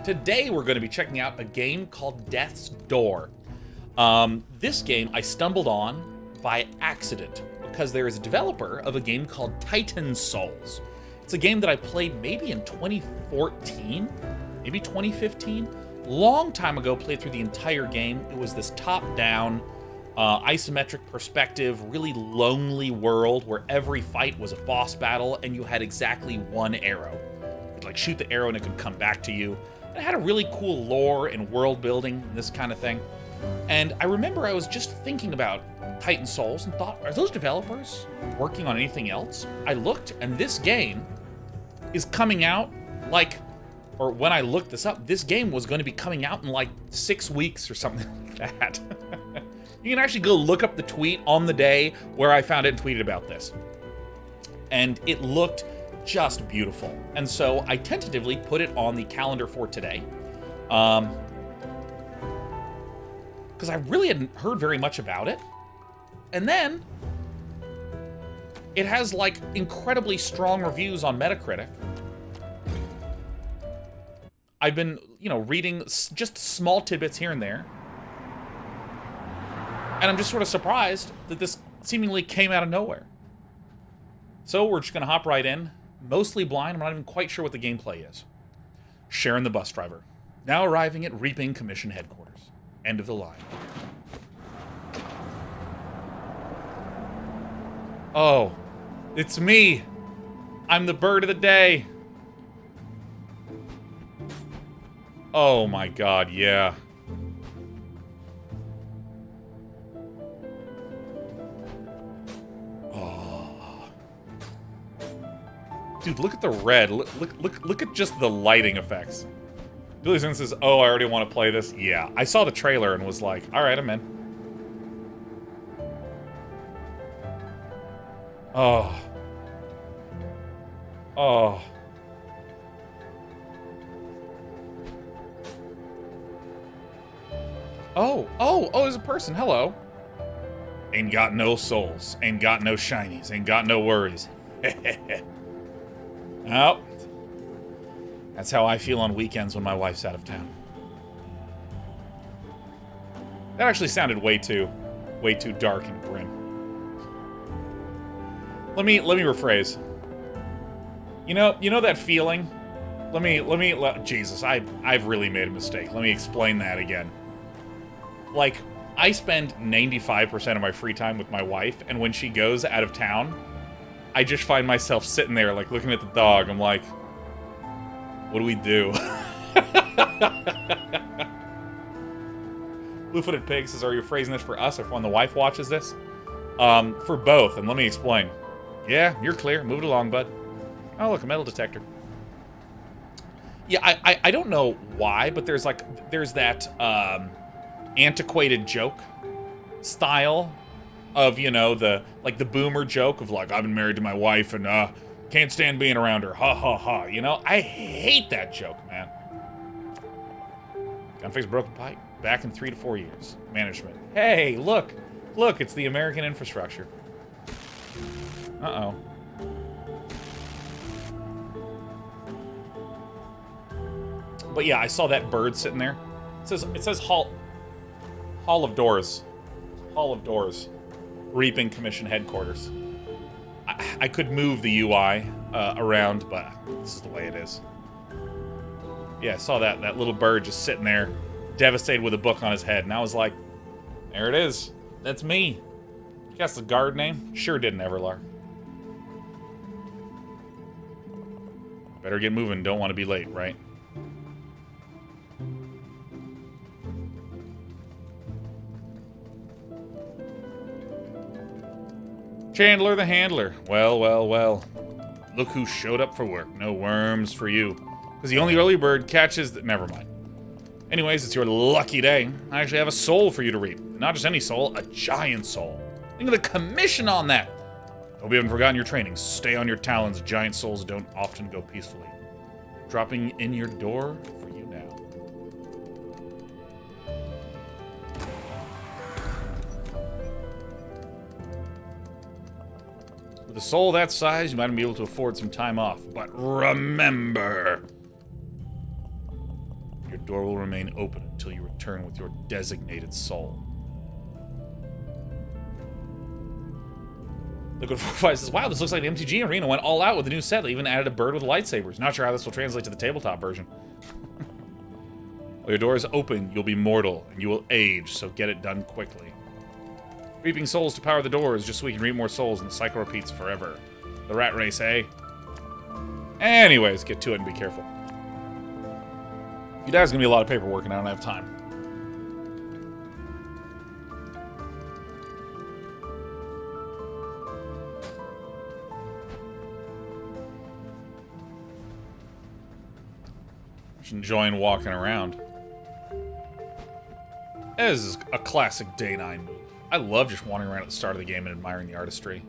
Today we're going to be checking out a game called Death's Door. This game I stumbled on by accident because there is a developer of a game called Titan Souls. It's a game that I played maybe in 2014, maybe 2015. Long time ago, played through the entire game. It was this top-down, isometric perspective, really lonely world where every fight was a boss battle and you had exactly one arrow. You could like shoot the arrow and it could come back to you. It had a really cool lore and world building, this kind of thing. And I remember I was just thinking about Titan Souls and thought, are those developers working on anything else? I looked, and this game is coming out like, or when I looked this up, this game was going to be coming out in like 6 weeks or something like that. You can actually go look up the tweet on the day where I found it and tweeted about this. And it looked just beautiful. And so I tentatively put it on the calendar for today. Because I really hadn't heard very much about it. And then it has like incredibly strong reviews on Metacritic. I've been, reading just small tidbits here and there. And I'm just sort of surprised that this seemingly came out of nowhere. So we're just going to hop right in. Mostly blind, I'm not even quite sure what the gameplay is. Sharon the bus driver, now arriving at Reaping Commission headquarters. End of the line. Oh, it's me. I'm the bird of the day. Oh my god, yeah. Dude, look at the red. Look at just the lighting effects. Billy Zinn says, oh, I already want to play this. Yeah, I saw the trailer and was like, all right, I'm in. Oh. Oh. Oh, there's a person. Hello. Ain't got no souls. Ain't got no shinies. Ain't got no worries. Oh, that's how I feel on weekends when my wife's out of town. That actually sounded way too dark and grim. Let me rephrase. You know that feeling? Jesus, I've really made a mistake. Let me explain that again. Like, I spend 95% of my free time with my wife, and when she goes out of town, I just find myself sitting there, like, looking at the dog. I'm like, what do we do? Blue-Footed Pig says, are you phrasing this for us or for when the wife watches this? For both, and let me explain. Yeah, you're clear. Move it along, bud. Oh, look, a metal detector. Yeah, I don't know why, but there's that, antiquated joke style of, the boomer joke of like, I've been married to my wife and can't stand being around her. Ha ha ha. I hate that joke, man. Gunface broken pipe. Back in 3 to 4 years. Management. Hey, look, it's the American infrastructure. Uh-oh. But yeah, I saw that bird sitting there. It says Hall of Doors. Hall of Doors. Reaping Commission headquarters. I could move the UI around, but this is the way it is. Yeah, I saw that little bird just sitting there, devastated with a book on his head, and I was like, there it is. That's me. Guess the guard name? Sure didn't, Everlar. Better get moving, don't want to be late, right? Chandler the Handler. Well. Look who showed up for work. No worms for you. Because the only early bird catches... Never mind. Anyways, it's your lucky day. I actually have a soul for you to reap. Not just any soul, a giant soul. Think of the commission on that. Hope you haven't forgotten your training. Stay on your talons. Giant souls don't often go peacefully. Dropping in your door for you now. With a soul that size, you might be able to afford some time off. But remember... Your door will remain open until you return with your designated soul. Liquid 45 says, wow, this looks like the MTG Arena went all out with the new set. They even added a bird with lightsabers. Not sure how this will translate to the tabletop version. While your door is open, you'll be mortal, and you will age, so get it done quickly. Reaping souls to power the doors, just so we can reap more souls, and the cycle repeats forever. The rat race, eh? Anyways, get to it and be careful. If you die, there's gonna be a lot of paperwork, and I don't have time. Just enjoying walking around. This is a classic Day 9 move. I love just wandering around at the start of the game and admiring the artistry.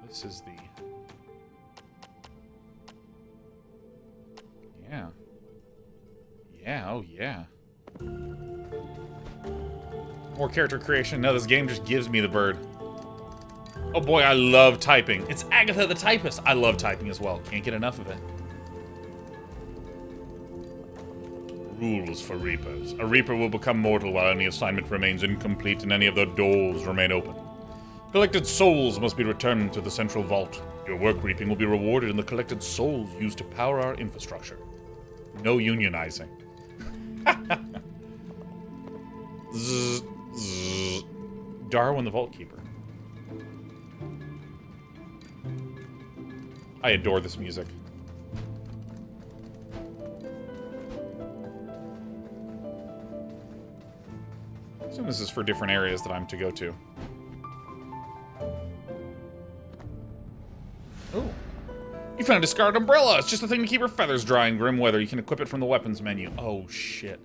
This is the... Yeah. Yeah, oh yeah. More character creation. No, this game just gives me the bird. Oh boy, I love typing. It's Agatha the Typist. I love typing as well. Can't get enough of it. Rules for Reapers. A Reaper will become mortal while any assignment remains incomplete and any of their doors remain open. Collected souls must be returned to the central vault. Your work reaping will be rewarded in the collected souls used to power our infrastructure. No unionizing. Zzz, zzz. Darwin the Vault Keeper. I adore this music. I assume this is for different areas that I'm to go to. Oh. You found a discarded umbrella! It's just a thing to keep your feathers dry in grim weather. You can equip it from the weapons menu. Oh, shit.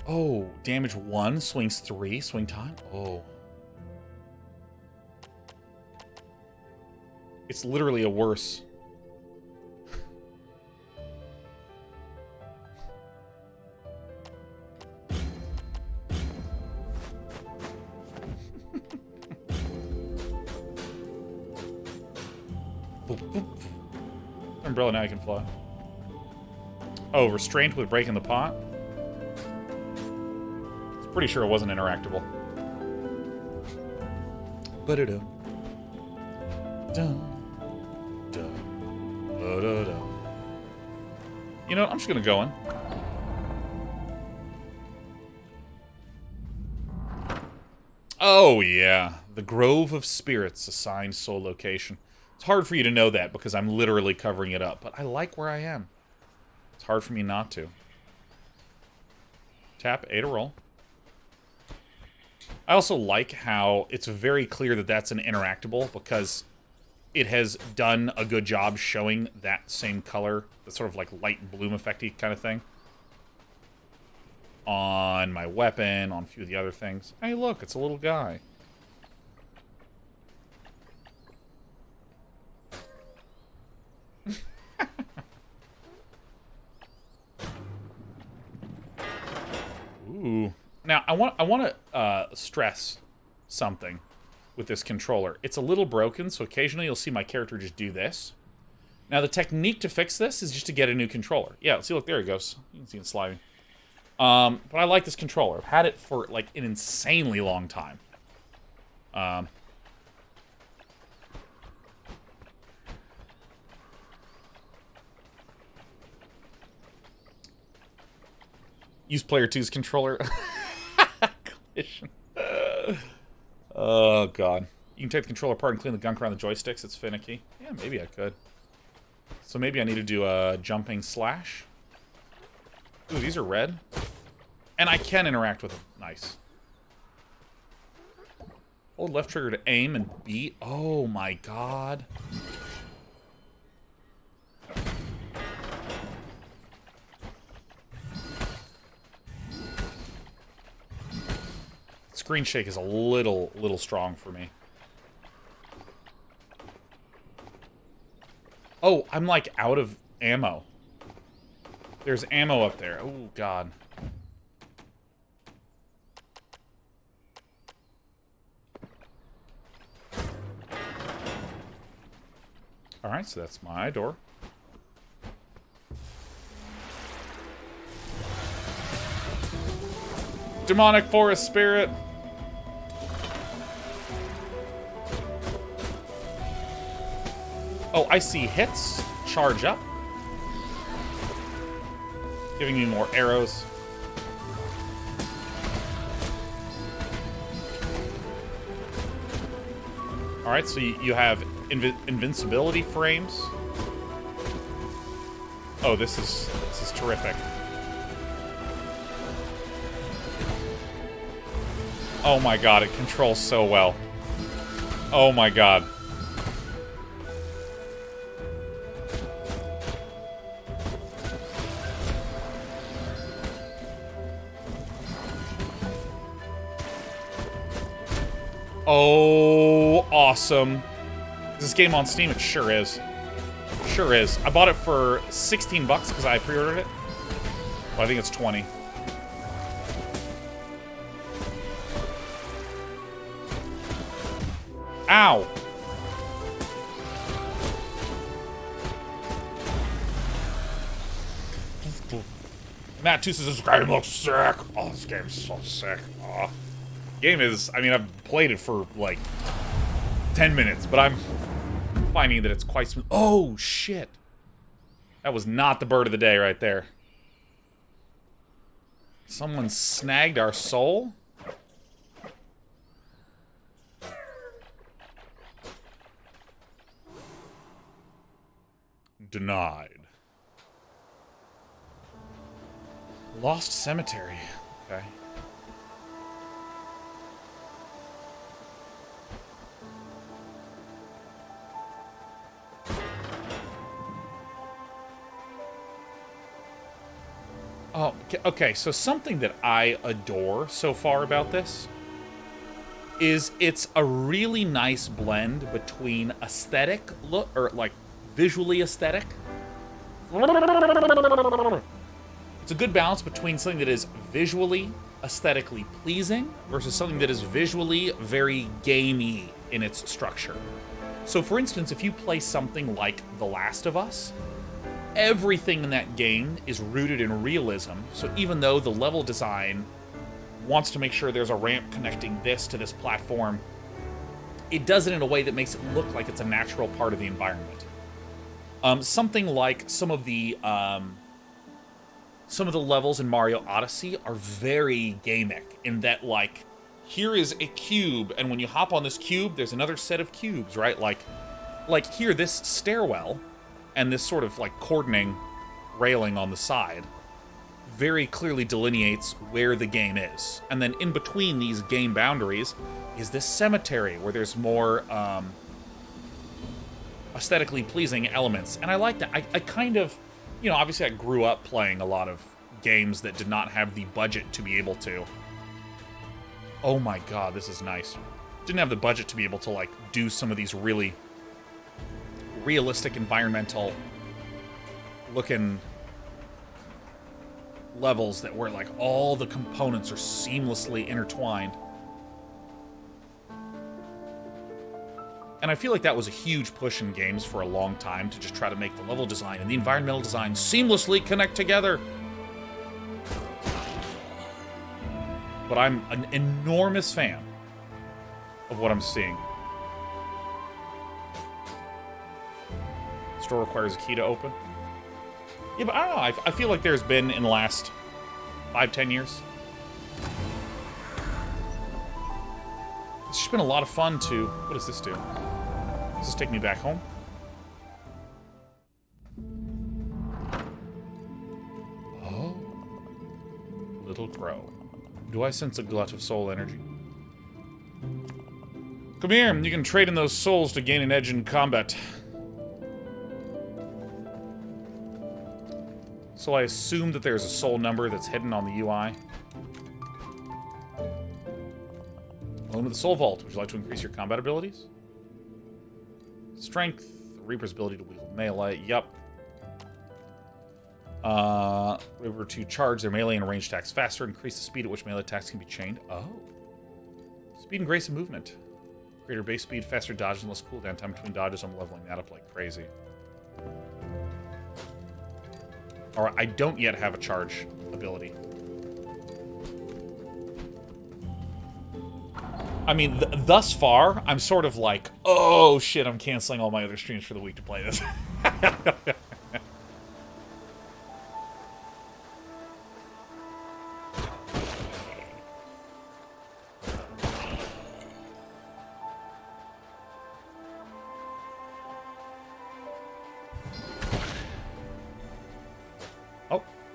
Oh, damage 1, swings 3, swing time? Oh. It's literally a worse... Umbrella, now you can fly. Oh, restraint with breaking the pot? Pretty sure it wasn't interactable. Ba-da-da. Dun. Dun. Ba-da-da. You know what? I'm just gonna go in. Oh, yeah. The Grove of Spirits assigned soul location. It's hard for you to know that because I'm literally covering it up, but I like where I am. It's hard for me not to. Tap A to roll. I also like how it's very clear that that's an interactable because it has done a good job showing that same color, the sort of like light bloom effecty kind of thing, on my weapon, on a few of the other things. Hey, look, it's a little guy. Ooh. Now, I want to stress something with this controller. It's a little broken, so occasionally you'll see my character just do this. Now, the technique to fix this is just to get a new controller. Yeah, see, look, there he goes. You can see it sliding. But I like this controller. I've had it for, like, an insanely long time. Use player 2's controller. Oh, God. You can take the controller apart and clean the gunk around the joysticks. It's finicky. Yeah, maybe I could. So maybe I need to do a jumping slash. Ooh, these are red. And I can interact with them. Nice. Hold left trigger to aim and beat. Oh, my God. Screen shake is a little strong for me. Oh, I'm like out of ammo. There's ammo up there. Oh, God. Alright, so that's my door. Demonic forest spirit. Oh, I see hits. Charge up. Giving me more arrows. Alright, so you have invincibility frames. Oh, this is terrific. Oh my god, it controls so well. Oh my god. Oh, awesome. Is this game on Steam? It sure is. Sure is. I bought it for 16 bucks because I pre-ordered it. Well, I think it's 20. Ow! Matt 2 says, this game looks sick. Oh, this game's so sick. Oh. Game is, I mean, I've played it for, like, 10 minutes, but I'm finding that it's quite smooth. Oh, shit. That was not the bird of the day right there. Someone snagged our soul? Denied. Lost Cemetery. Okay. Oh, okay, so something that I adore so far about this is it's a really nice blend between aesthetic look, or like visually aesthetic. It's a good balance between something that is visually, aesthetically pleasing versus something that is visually very gamey in its structure. So for instance, if you play something like The Last of Us, everything in that game is rooted in realism, so even though the level design wants to make sure there's a ramp connecting this to this platform, it does it in a way that makes it look like it's a natural part of the environment. Something like some of the levels in Mario Odyssey are very gamic, in that, like, here is a cube, and when you hop on this cube, there's another set of cubes, right? Like here, this stairwell and this sort of, like, cordoning railing on the side very clearly delineates where the game is. And then in between these game boundaries is this cemetery where there's more aesthetically pleasing elements. And I like that. I kind of, you know, obviously I grew up playing a lot of games that did not have the budget to be able to... Oh my god, this is nice. Didn't have the budget to be able to, like, do some of these really realistic environmental looking levels that where, like, all the components are seamlessly intertwined. And I feel like that was a huge push in games for a long time, to just try to make the level design and the environmental design seamlessly connect together. But I'm an enormous fan of what I'm seeing. Store requires a key to open. Yeah, but I don't know. I feel like there's been, in the last 5-10 years, it's just been a lot of fun to... What does this do? Does this take me back home? Oh. Little crow. Do I sense a glut of soul energy? Come here. You can trade in those souls to gain an edge in combat. So I assume that there's a soul number that's hidden on the UI. Welcome to the Soul Vault. Would you like to increase your combat abilities? Strength, Reaper's ability to wield melee. Yup. Reaper to charge their melee and ranged attacks faster. Increase the speed at which melee attacks can be chained. Oh. Speed and grace of movement. Greater base speed, faster dodge, and less cooldown time between dodges. I'm leveling that up like crazy. Alright, I don't yet have a charge ability. I mean, thus far, I'm sort of like, oh shit, I'm canceling all my other streams for the week to play this.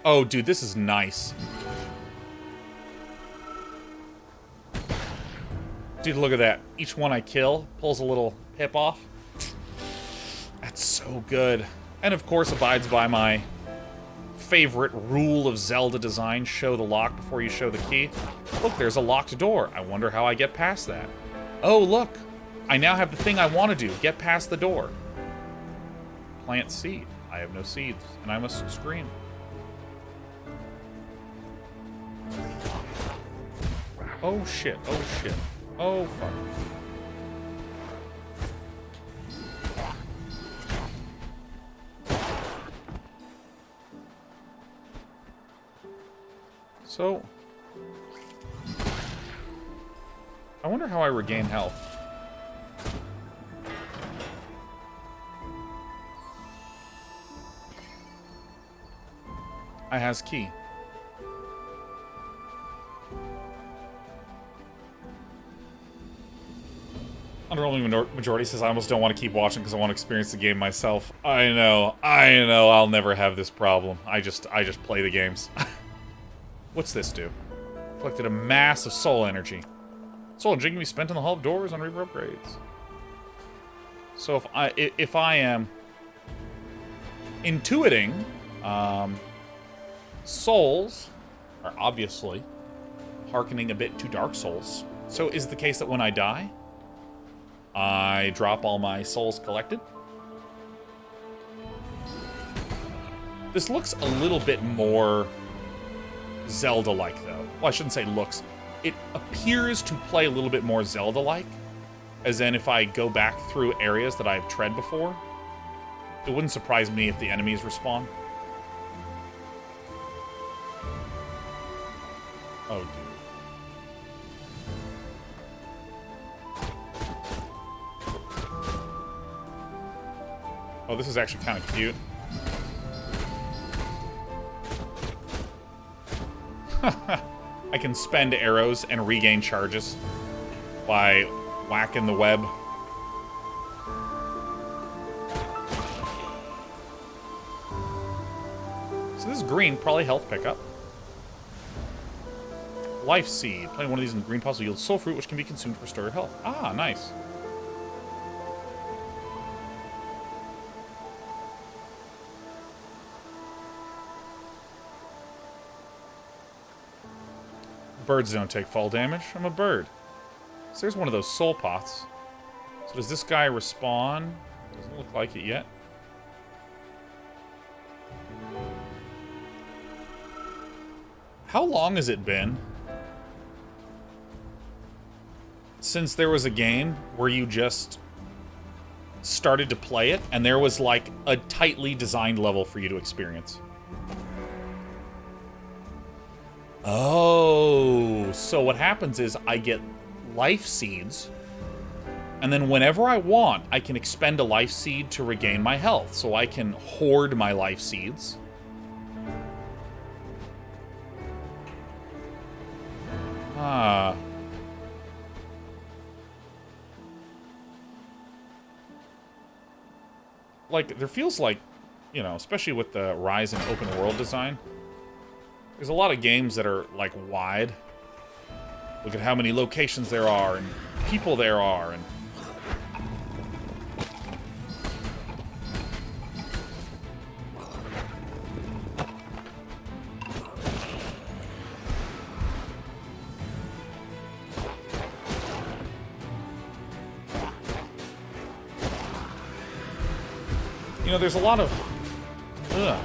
Oh, dude, this is nice. Dude, look at that. Each one I kill pulls a little hip off. That's so good. And of course abides by my favorite rule of Zelda design. Show the lock before you show the key. Look, there's a locked door. I wonder how I get past that. Oh, look. I now have the thing I want to do. Get past the door. Plant seed. I have no seeds, and I must scream. Oh shit, oh shit. Oh fuck. So, I wonder how I regain health. I has key. Underwhelming majority says, I almost don't want to keep watching because I want to experience the game myself. I know, I'll never have this problem. I just play the games. What's this do? Collected a mass of soul energy. Soul energy can be spent in the Hall of Doors on Reaper upgrades. So if I am intuiting, souls are obviously hearkening a bit to Dark Souls. So is it the case that when I die, I drop all my souls collected? This looks a little bit more Zelda-like, though. Well, I shouldn't say looks. It appears to play a little bit more Zelda-like. As in, if I go back through areas that I've tread before, it wouldn't surprise me if the enemies respawn. Oh, dude. Oh, this is actually kind of cute. I can spend arrows and regain charges by whacking the web. So this is green, probably health pickup. Life Seed. Planting one of these in the green puzzle yields soul fruit, which can be consumed to restore your health. Ah, nice. Birds don't take fall damage. I'm a bird. So there's one of those soul pots. So does this guy respawn? Doesn't look like it yet. How long has it been since there was a game where you just started to play it and there was like a tightly designed level for you to experience? Oh, so what happens is I get life seeds, and then whenever I want, I can expend a life seed to regain my health. So I can hoard my life seeds. Ah. Like, there feels like, you know, especially with the rise in open world design, there's a lot of games that are, like, wide. Look at how many locations there are, and people there are, and... You know, there's a lot of... Ugh.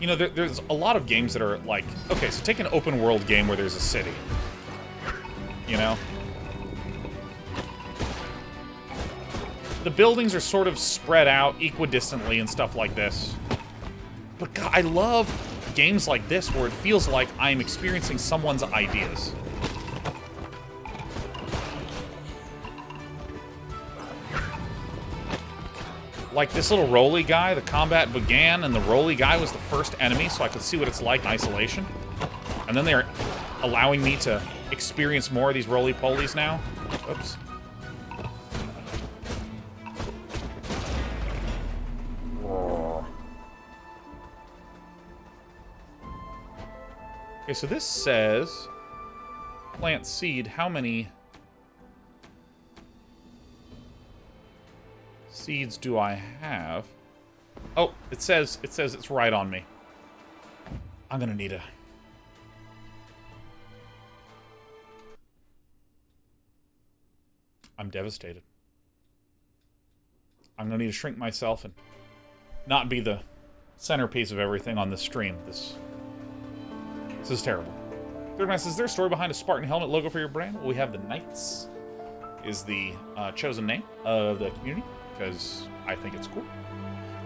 You know, there's a lot of games that are like... Okay, so take an open world game where there's a city. You know? the buildings are sort of spread out equidistantly and stuff like this. But God, I love games like this where it feels like I'm experiencing someone's ideas. Like this little Rolly guy, the combat began and the Rolly guy was the first enemy, so I could see what it's like in isolation. And then they're allowing me to experience more of these roly-polies now. Oops. Okay, so this says plant seed. How many seeds do I have? Oh, it says it's right on me. I'm gonna need a... I'm devastated. I'm gonna need to shrink myself and not be the centerpiece of everything on this stream. This is terrible. Third man says, is there a story behind a Spartan helmet logo for your brand? Well, we have the Knights is the chosen name of the community because I think it's cool.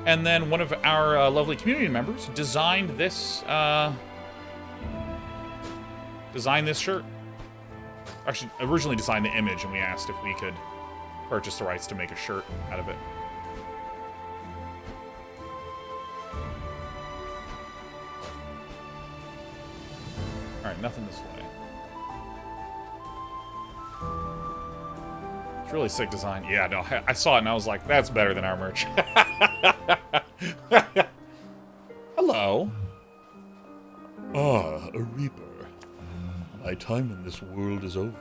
And then one of our lovely community members designed this shirt. Actually, originally designed the image, and we asked if we could purchase the rights to make a shirt out of it. Alright, nothing this way. It's really sick design. Yeah, no, I saw it and I was like, that's better than our merch. Hello. Ah, a Reaper. My time in this world is over.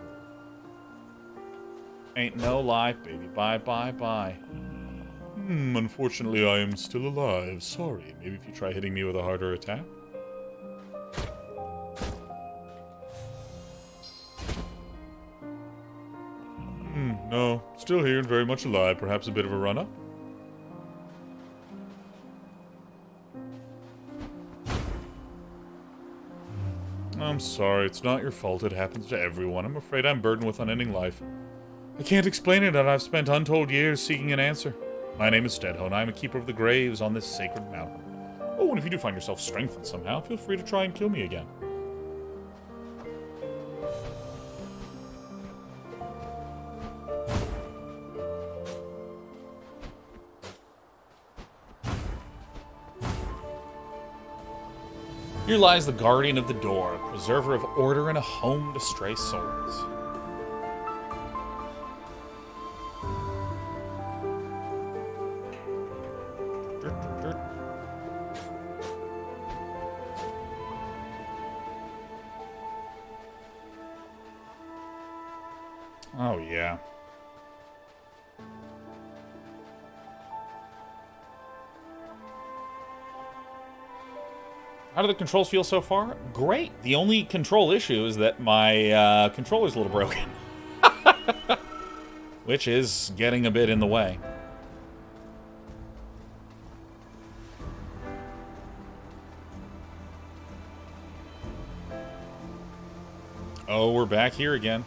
Ain't no life, baby. Bye, bye, bye. Unfortunately, I am still alive. Sorry. Maybe if you try hitting me with a harder attack? No. Still here and very much alive. Perhaps a bit of a run-up? I'm sorry, it's not your fault. It happens to everyone. I'm afraid I'm burdened with unending life. I can't explain it, and I've spent untold years seeking an answer. My name is Steadho, and I am a keeper of the graves on this sacred mountain. Oh, and if you do find yourself strengthened somehow, feel free to try and kill me again. Here lies the guardian of the door, preserver of order and a home to stray souls. Oh, yeah. How do the controls feel so far? Great. The only control issue is that my controller's a little broken. Which is getting a bit in the way. Oh, we're back here again.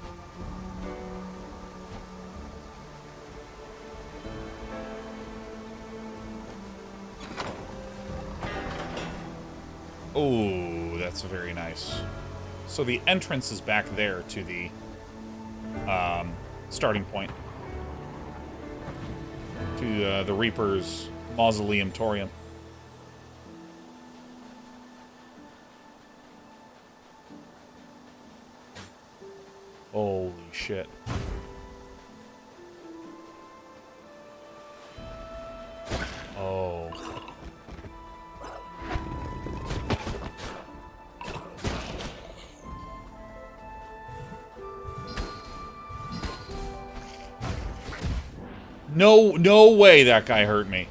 Oh, that's very nice. So the entrance is back there to the starting point. To the Reaper's Mausoleum Torium. Holy shit. Oh. No way that guy hurt me.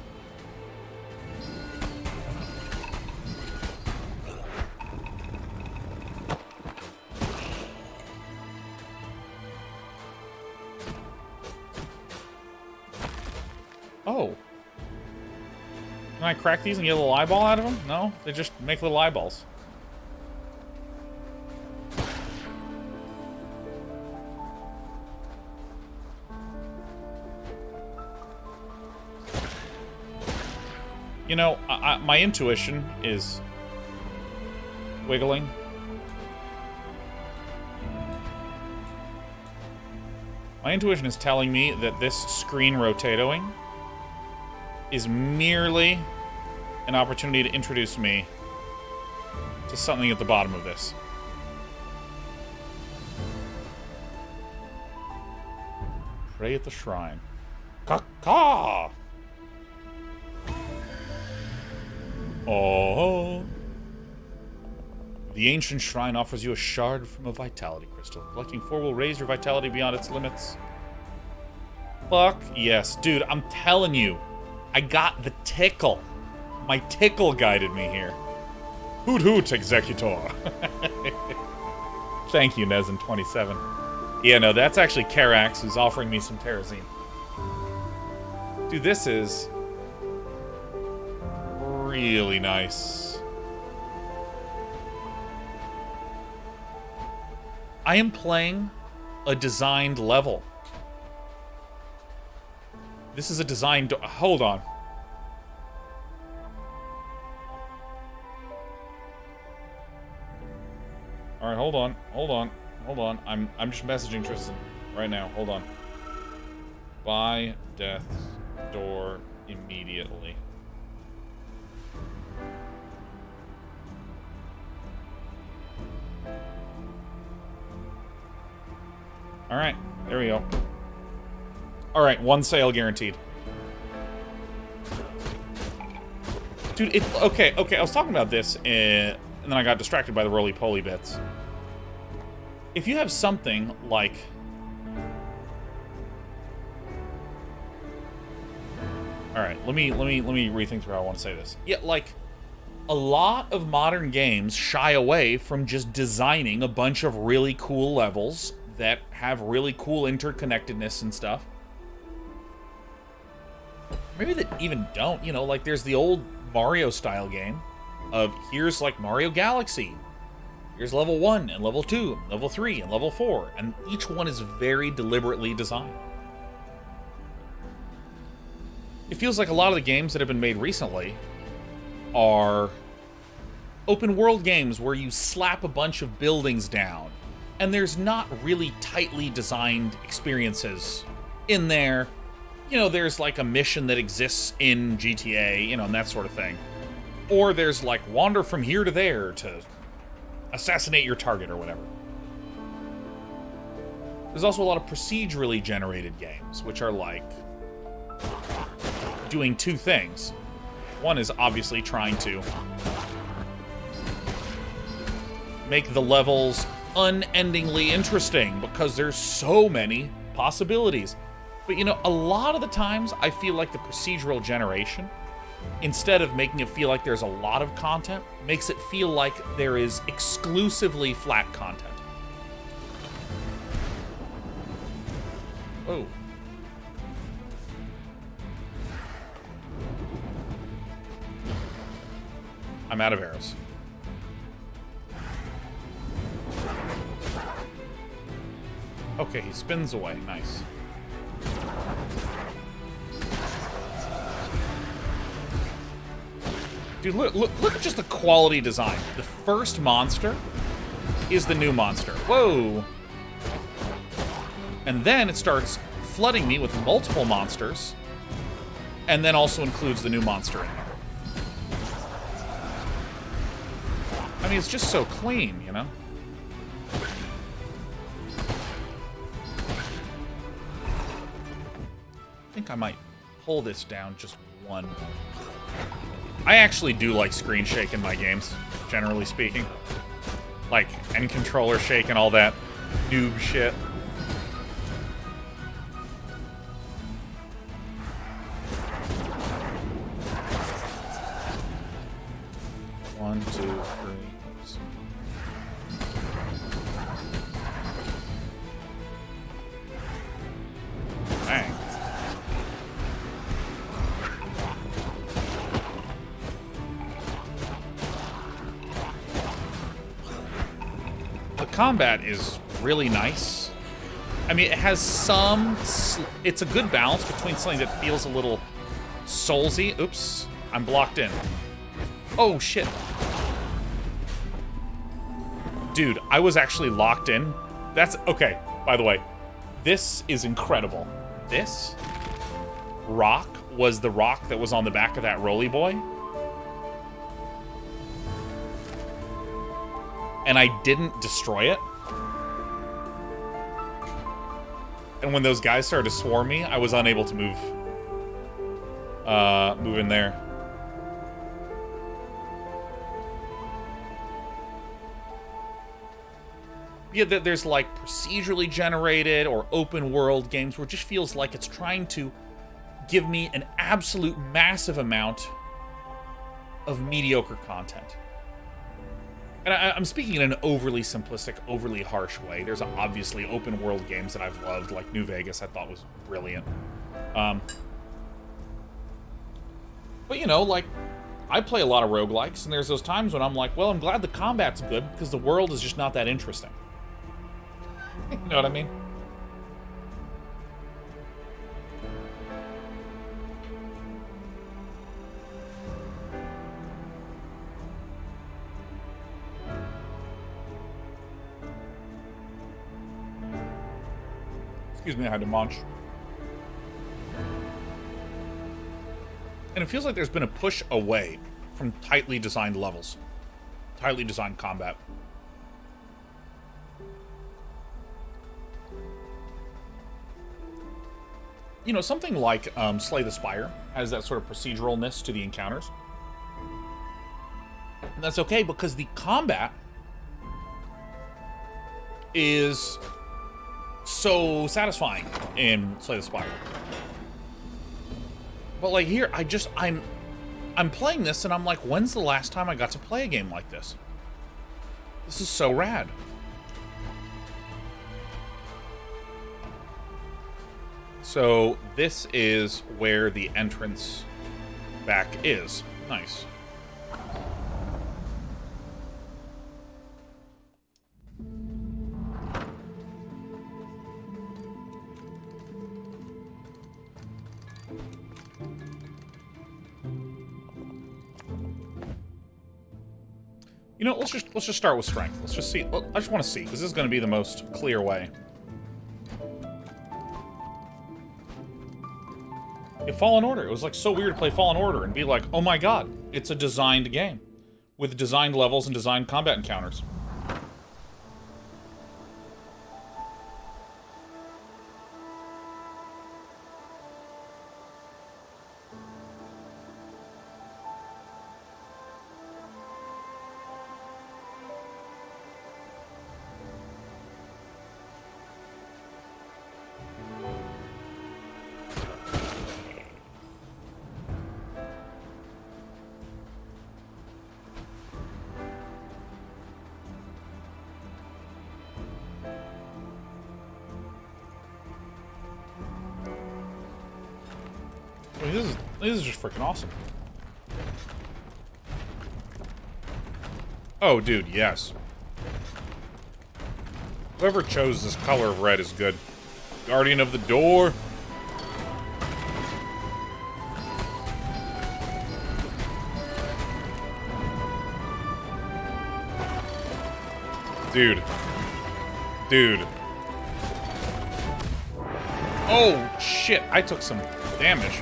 Oh. Can I crack these and get a little eyeball out of them? No? They just make little eyeballs. You know, my intuition is wiggling. My intuition is telling me that this screen rotating is merely an opportunity to introduce me to something at the bottom of this. Pray at the shrine. Caw-caw! Oh. The ancient shrine offers you a shard from a vitality crystal. Collecting 4 will raise your vitality beyond its limits. Fuck yes. Dude, I'm telling you. I got the tickle. My tickle guided me here. Hoot hoot, Executor. Thank you, Nezen27. Yeah, no, that's actually Karax who's offering me some Terrazine. Dude, this is really nice. I am playing a designed level. This is a designed... Hold on. Alright, hold on. Hold on. Hold on. I'm just messaging Tristan right now. Hold on. Buy Death's Door immediately. Alright, there we go. Alright, 1 sale guaranteed. Dude, okay, I was talking about this, and then I got distracted by the roly-poly bits. If you have something like... Alright, let me rethink through how I want to say this. Yeah, like, a lot of modern games shy away from just designing a bunch of really cool levels that have really cool interconnectedness and stuff. Maybe that even don't, you know, like there's the old Mario-style game of here's like Mario Galaxy. Here's level 1 and level 2, level 3 and level 4, and each one is very deliberately designed. It feels like a lot of the games that have been made recently are open world games where you slap a bunch of buildings down and there's not really tightly designed experiences in there. You know, there's like a mission that exists in GTA, you know, and that sort of thing. Or there's like wander from here to there to assassinate your target or whatever. There's also a lot of procedurally generated games, which are like doing 2 things. One is obviously trying to make the levels unendingly interesting because there's so many possibilities. But you know, a lot of the times I feel like the procedural generation, instead of making it feel like there's a lot of content, makes it feel like there is exclusively flat content. Oh. I'm out of arrows. Okay, he spins away. Nice. Dude, look at just the quality design. The first monster is the new monster. Whoa. And then it starts flooding me with multiple monsters, and then also includes the new monster in there. I mean, it's just so clean, you know? I think I might pull this down just 1 more. I actually do like screen shake in my games, generally speaking. Like, and controller shake and all that noob shit. One, two, three. Oops. Bang. The combat is really nice. I mean, it has some... It's a good balance between something that feels a little soulsy. Oops. I'm blocked in. Oh, shit. Dude, I was actually locked in. That's... Okay, by the way. This is incredible. This rock was the rock that was on the back of that Roly Boy. And I didn't destroy it. And when those guys started to swarm me, I was unable to move in there. Yeah, there's like procedurally generated or open world games where it just feels like it's trying to give me an absolute massive amount of mediocre content. And I'm speaking in an overly simplistic, overly harsh way. There's obviously open world games that I've loved, like New Vegas I thought was brilliant. But you know, like, I play a lot of roguelikes, and there's those times when I'm like, well, I'm glad the combat's good, because the world is just not that interesting. You know what I mean? Excuse me, I had to munch. And it feels like there's been a push away from tightly designed levels. Tightly designed combat. You know, something like Slay the Spire has that sort of proceduralness to the encounters. And that's okay because the combat is so satisfying in Slay the Spire. But like here, I'm playing this and I'm like, when's the last time I got to play a game like this? This is so rad. So this is where the entrance back is. Nice. You know, let's just start with strength. Let's just see. I just want to see. This is going to be the most clear way. Yeah, Fallen Order. It was like so weird to play Fallen Order and be like, oh my god, it's a designed game with designed levels and designed combat encounters. I mean, this is just freaking awesome. Oh, dude, yes. Whoever chose this color of red is good. Guardian of the Door. Dude. Dude. Oh, shit. I took some damage.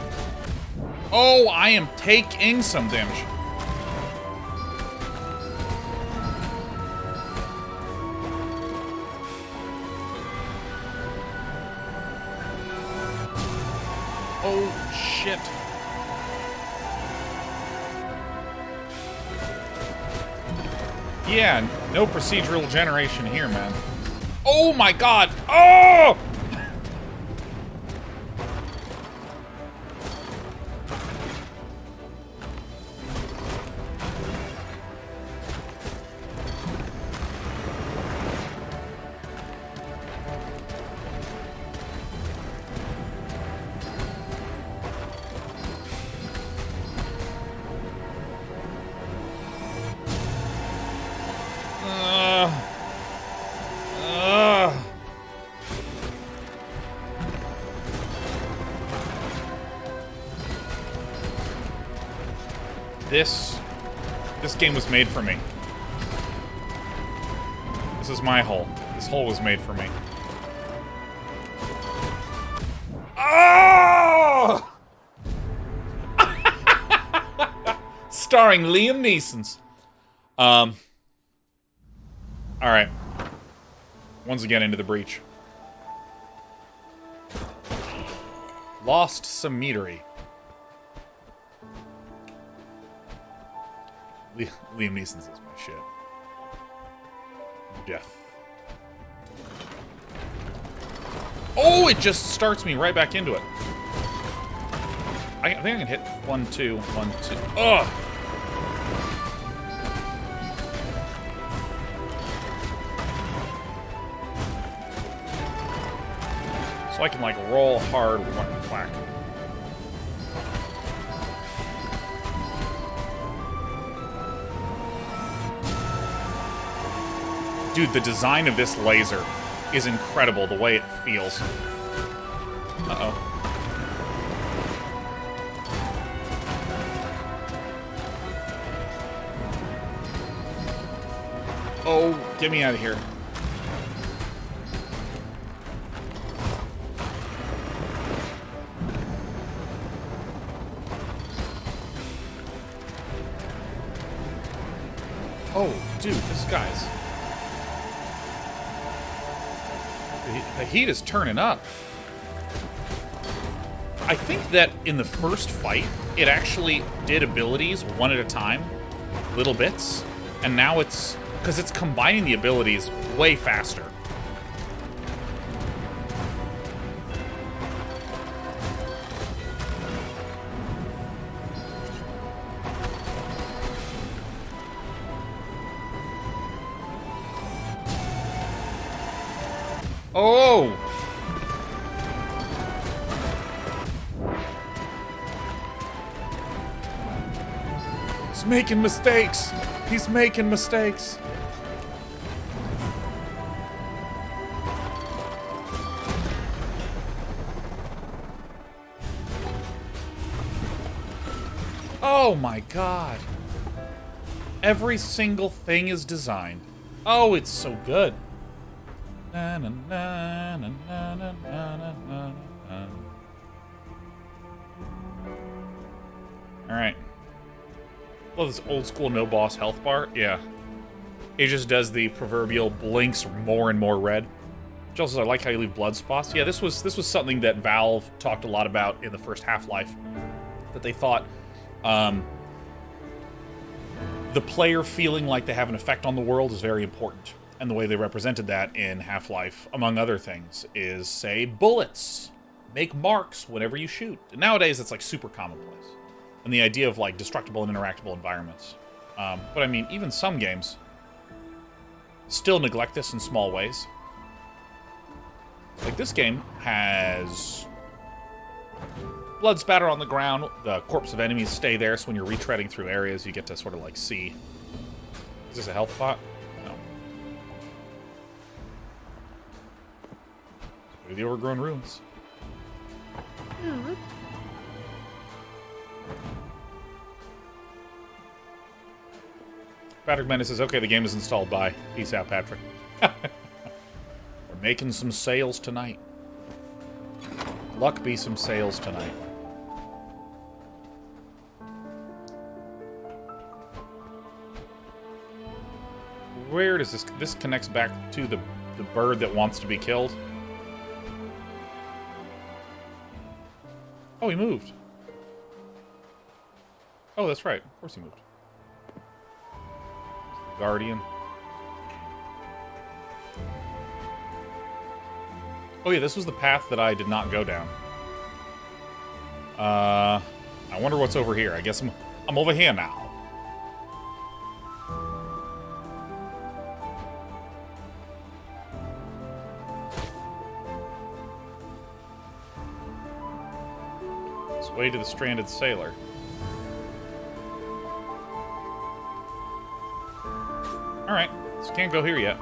Oh, I am taking some damage. Oh, shit. Yeah, no procedural generation here, man. Oh my god! Oh! This game was made for me. This is my hole. This hole was made for me. Oh! Starring Liam Neeson. Alright. Once again into the breach. Lost some meadery. Liam Neeson's is my shit. Death. Oh, it just starts me right back into it. I think I can hit 1, 2, 1, 2. Ugh! So I can, like, roll hard with one whack. Dude, the design of this laser is incredible, the way it feels. Uh-oh. Oh, get me out of here. Oh, dude, this guy's... The heat is turning up. I think that in the first fight, it actually did abilities one at a time, little bits, and now it's... because it's combining the abilities way faster. Oh! He's making mistakes! He's making mistakes! Oh my god. Every single thing is designed. Oh, it's so good. Na, na, na, na, na, na, na, na, na. Alright. Love this old school no boss health bar. Yeah. It just does the proverbial blinks more and more red. Which also, I like how you leave blood spots. Yeah, this was something that Valve talked a lot about in the first Half-Life. That they thought the player feeling like they have an effect on the world is very important. And the way they represented that in Half-Life, among other things, is, say, bullets. Make marks whenever you shoot. And nowadays, it's, like, super commonplace. And the idea of, like, destructible and interactable environments. But, I mean, even some games still neglect this in small ways. Like, this game has blood spatter on the ground. The corpse of enemies stay there, so when you're retreading through areas, you get to sort of, like, see. Is this a health pot? The overgrown ruins. Patrick Mendes says, okay, the game is installed. Bye. Peace out, Patrick. We're making some sales tonight. Luck be some sales tonight. Where does this... This connects back to the bird that wants to be killed. Oh, he moved. Oh, that's right. Of course he moved. Guardian. Oh yeah, this was the path that I did not go down. I wonder what's over here. I guess I'm over here now. Way to the stranded sailor. Alright, so can't go here yet.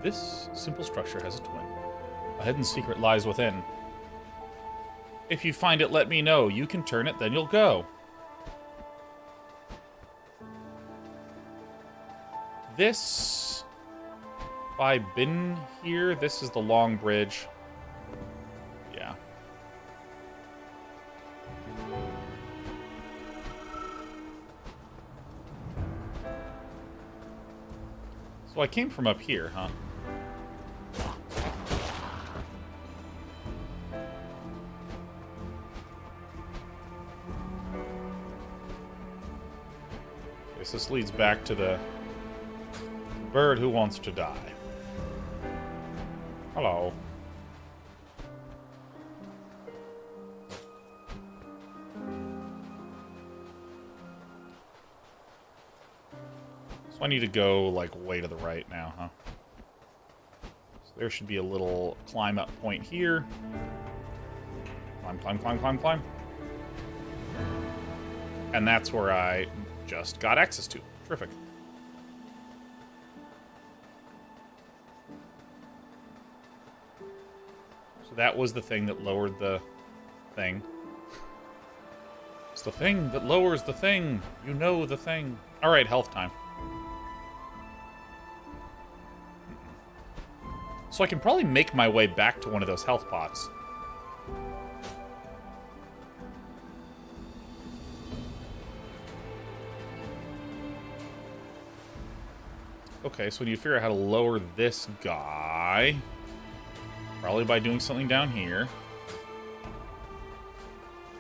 This simple structure has a twin. A hidden secret lies within. If you find it, let me know. You can turn it, then you'll go. This... If I've been here, this is the long bridge. Yeah. So I came from up here, huh? Guess this leads back to the bird who wants to die. Hello. So I need to go, like, way to the right now, huh? So there should be a little climb-up point here. Climb, climb, climb, climb, climb. And that's where I just got access to. Terrific. So that was the thing that lowered the thing. It's the thing that lowers the thing. You know the thing. Alright, health time. So I can probably make my way back to one of those health pots. Okay, so we need to figure out how to lower this guy. Probably by doing something down here.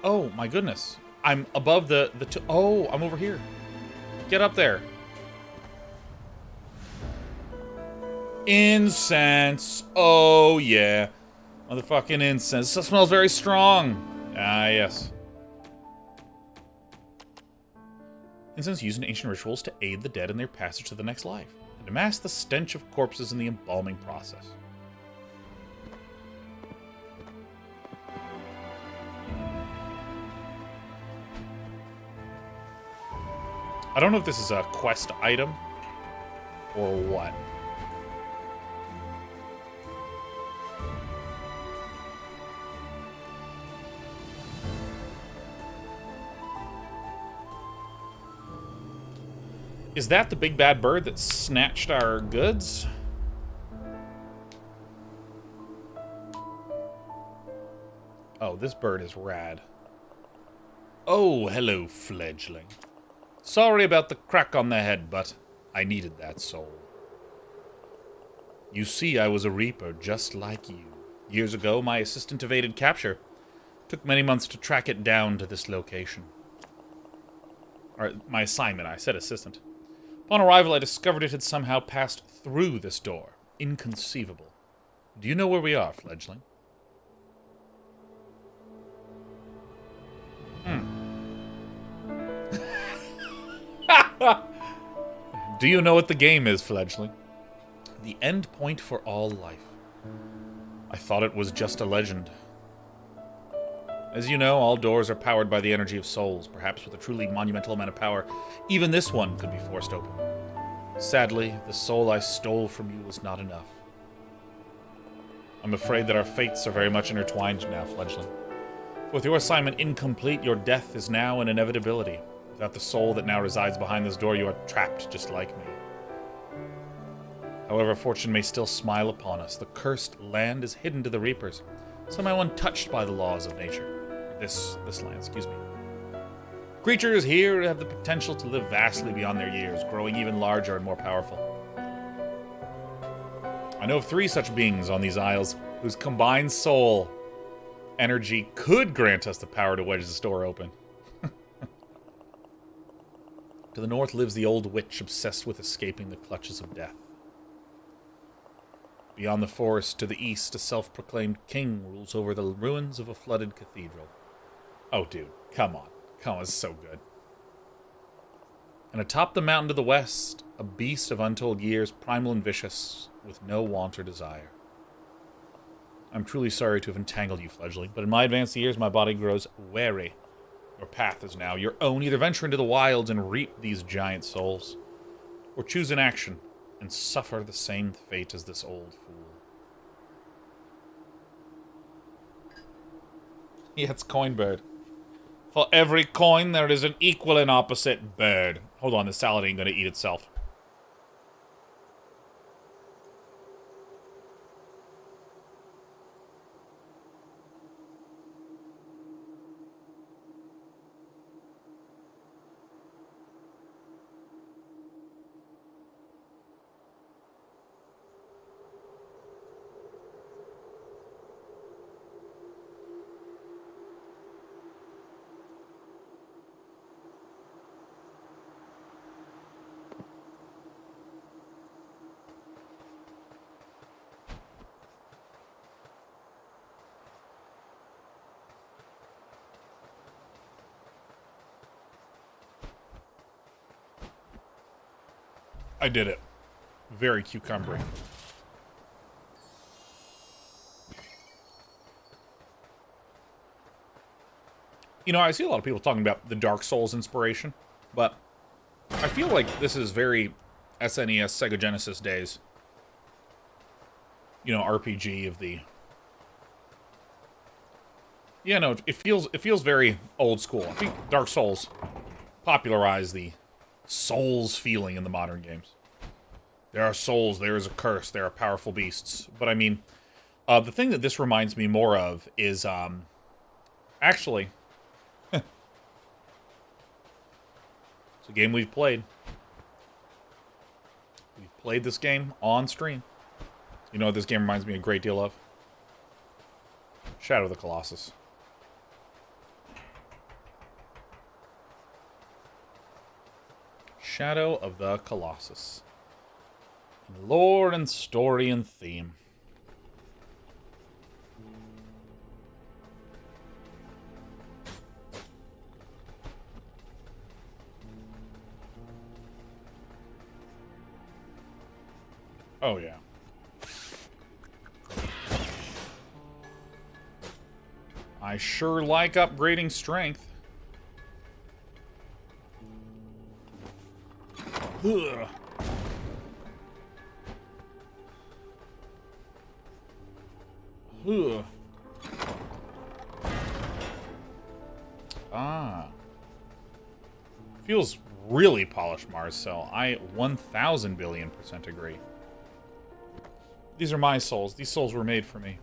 Oh, my goodness. I'm above the oh, I'm over here. Get up there. Incense. Oh, yeah. Motherfucking incense. This smells very strong. Ah, yes. Incense used in ancient rituals to aid the dead in their passage to the next life, and to mask the stench of corpses in the embalming process. I don't know if this is a quest item or what. Is that the big bad bird that snatched our goods? Oh, this bird is rad. Oh, hello, fledgling. Sorry about the crack on the head, but I needed that soul. You see, I was a reaper just like you. Years ago, my assistant evaded capture. Took many months to track it down to this location. Or, my assignment, I said assistant. Upon arrival, I discovered it had somehow passed through this door. Inconceivable. Do you know where we are, fledgling? Do you know what the game is, fledgling? The end point for all life. I thought it was just a legend. As you know, all doors are powered by the energy of souls. Perhaps with a truly monumental amount of power, even this one could be forced open. Sadly, the soul I stole from you was not enough. I'm afraid that our fates are very much intertwined now, fledgling. With your assignment incomplete, your death is now an inevitability. Without the soul that now resides behind this door, you are trapped just like me. However, fortune may still smile upon us. The cursed land is hidden to the reapers, somehow untouched by the laws of nature. This land, excuse me. Creatures here have the potential to live vastly beyond their years, growing even larger and more powerful. I know of 3 such beings on these isles, whose combined soul energy could grant us the power to wedge this door open. To the north lives the old witch obsessed with escaping the clutches of death. Beyond the forest to the east, a self-proclaimed king rules over the ruins of a flooded cathedral. Oh, dude, come on. Come on, it's so good. And atop the mountain to the west, a beast of untold years, primal and vicious, with no want or desire. I'm truly sorry to have entangled you, fledgling, but in my advanced years, my body grows wary. Your path is now your own. Either venture into the wilds and reap these giant souls, or choose an action and suffer the same fate as this old fool. Yeah, it's coin bird. For every coin, there is an equal and opposite bird. Hold on, the salad ain't gonna eat itself. I did it. Very cucumbery. You know, I see a lot of people talking about the Dark Souls inspiration, but I feel like this is very SNES, Sega Genesis days. You know, RPG of the... Yeah, no, it feels very old school. I think Dark Souls popularized the Souls feeling in the modern games. There are souls, there is a curse, there are powerful beasts. But I mean, the thing that this reminds me more of is, actually, it's a game we've played. We've played this game on stream. You know what this game reminds me a great deal of? Shadow of the Colossus. Shadow of the Colossus. In lore and story and theme. Oh, yeah. I sure like upgrading strength. Ugh. Ugh. Ah. Feels really polished, Marcel. I 1,000 billion% agree. These are my souls. These souls were made for me.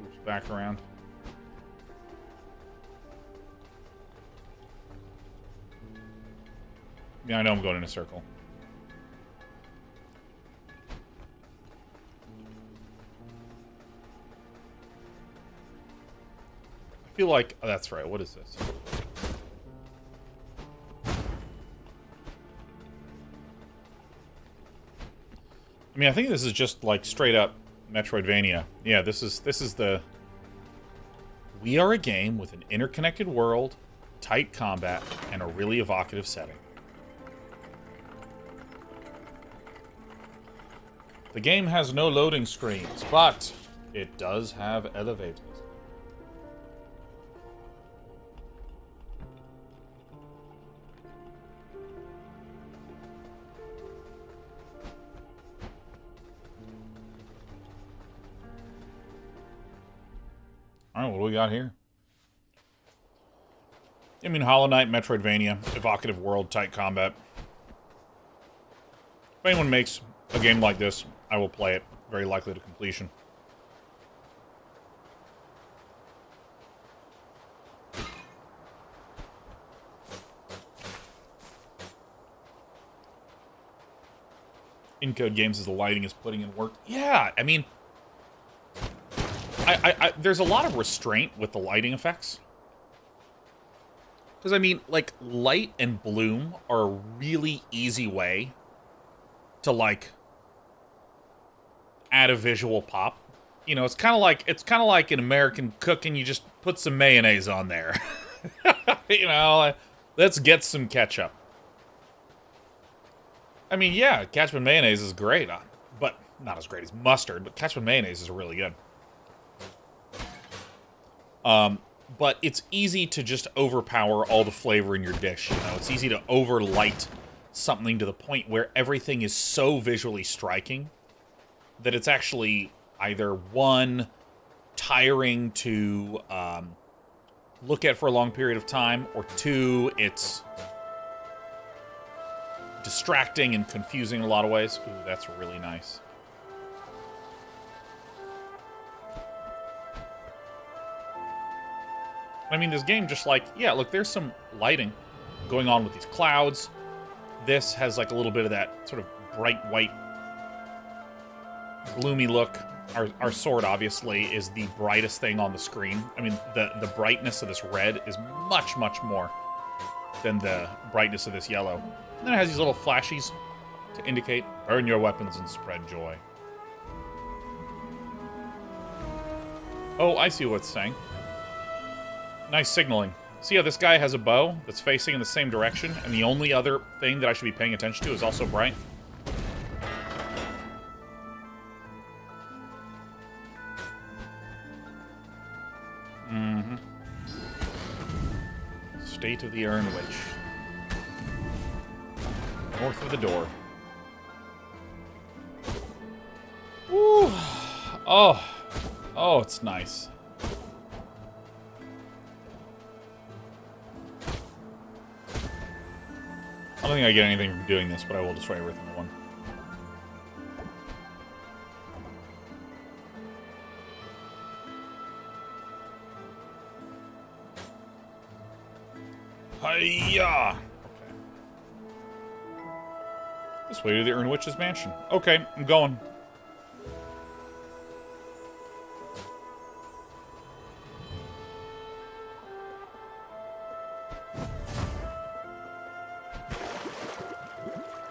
Loops back around. Yeah, I know I'm going in a circle. I feel like... Oh, that's right. What is this? I mean, I think this is just, like, straight up Metroidvania. Yeah, this is the... We are a game with an interconnected world, tight combat, and a really evocative setting. The game has no loading screens, but it does have elevators. Alright, what do we got here? I mean, Hollow Knight, Metroidvania, evocative world, tight combat. If anyone makes a game like this, I will play it, very likely to completion. Encode Games is the lighting is putting in work. Yeah, I mean, there's a lot of restraint with the lighting effects. Because, I mean, like, light and bloom are a really easy way to, like, add a visual pop. You know, it's kind of like an American cooking. You just put some mayonnaise on there. You know, let's get some ketchup. I mean, yeah, ketchup and mayonnaise is great, but not as great as mustard. But ketchup and mayonnaise is really good. But it's easy to just overpower all the flavor in your dish. You know, it's easy to overlight something to the point where everything is so visually striking that it's actually either, one, tiring to look at for a long period of time, or two, it's distracting and confusing in a lot of ways. Ooh, that's really nice. I mean, this game just like, yeah, look, there's some lighting going on with these clouds. This has like a little bit of that sort of bright white, gloomy look. Our sword, obviously, is the brightest thing on the screen. I mean, the brightness of this red is much, much more than the brightness of this yellow. And then it has these little flashies to indicate, burn your weapons and spread joy. Oh, I see what it's saying. Nice signaling. See how this guy has a bow that's facing in the same direction, and the only other thing that I should be paying attention to is also bright? Mm-hmm. State of the Urnwitch. North of the door. Woo! Oh. Oh, it's nice. I don't think I get anything from doing this, but I will destroy everything in one. Hiya! Okay. This way to the Urnwitch's mansion. Okay, I'm going.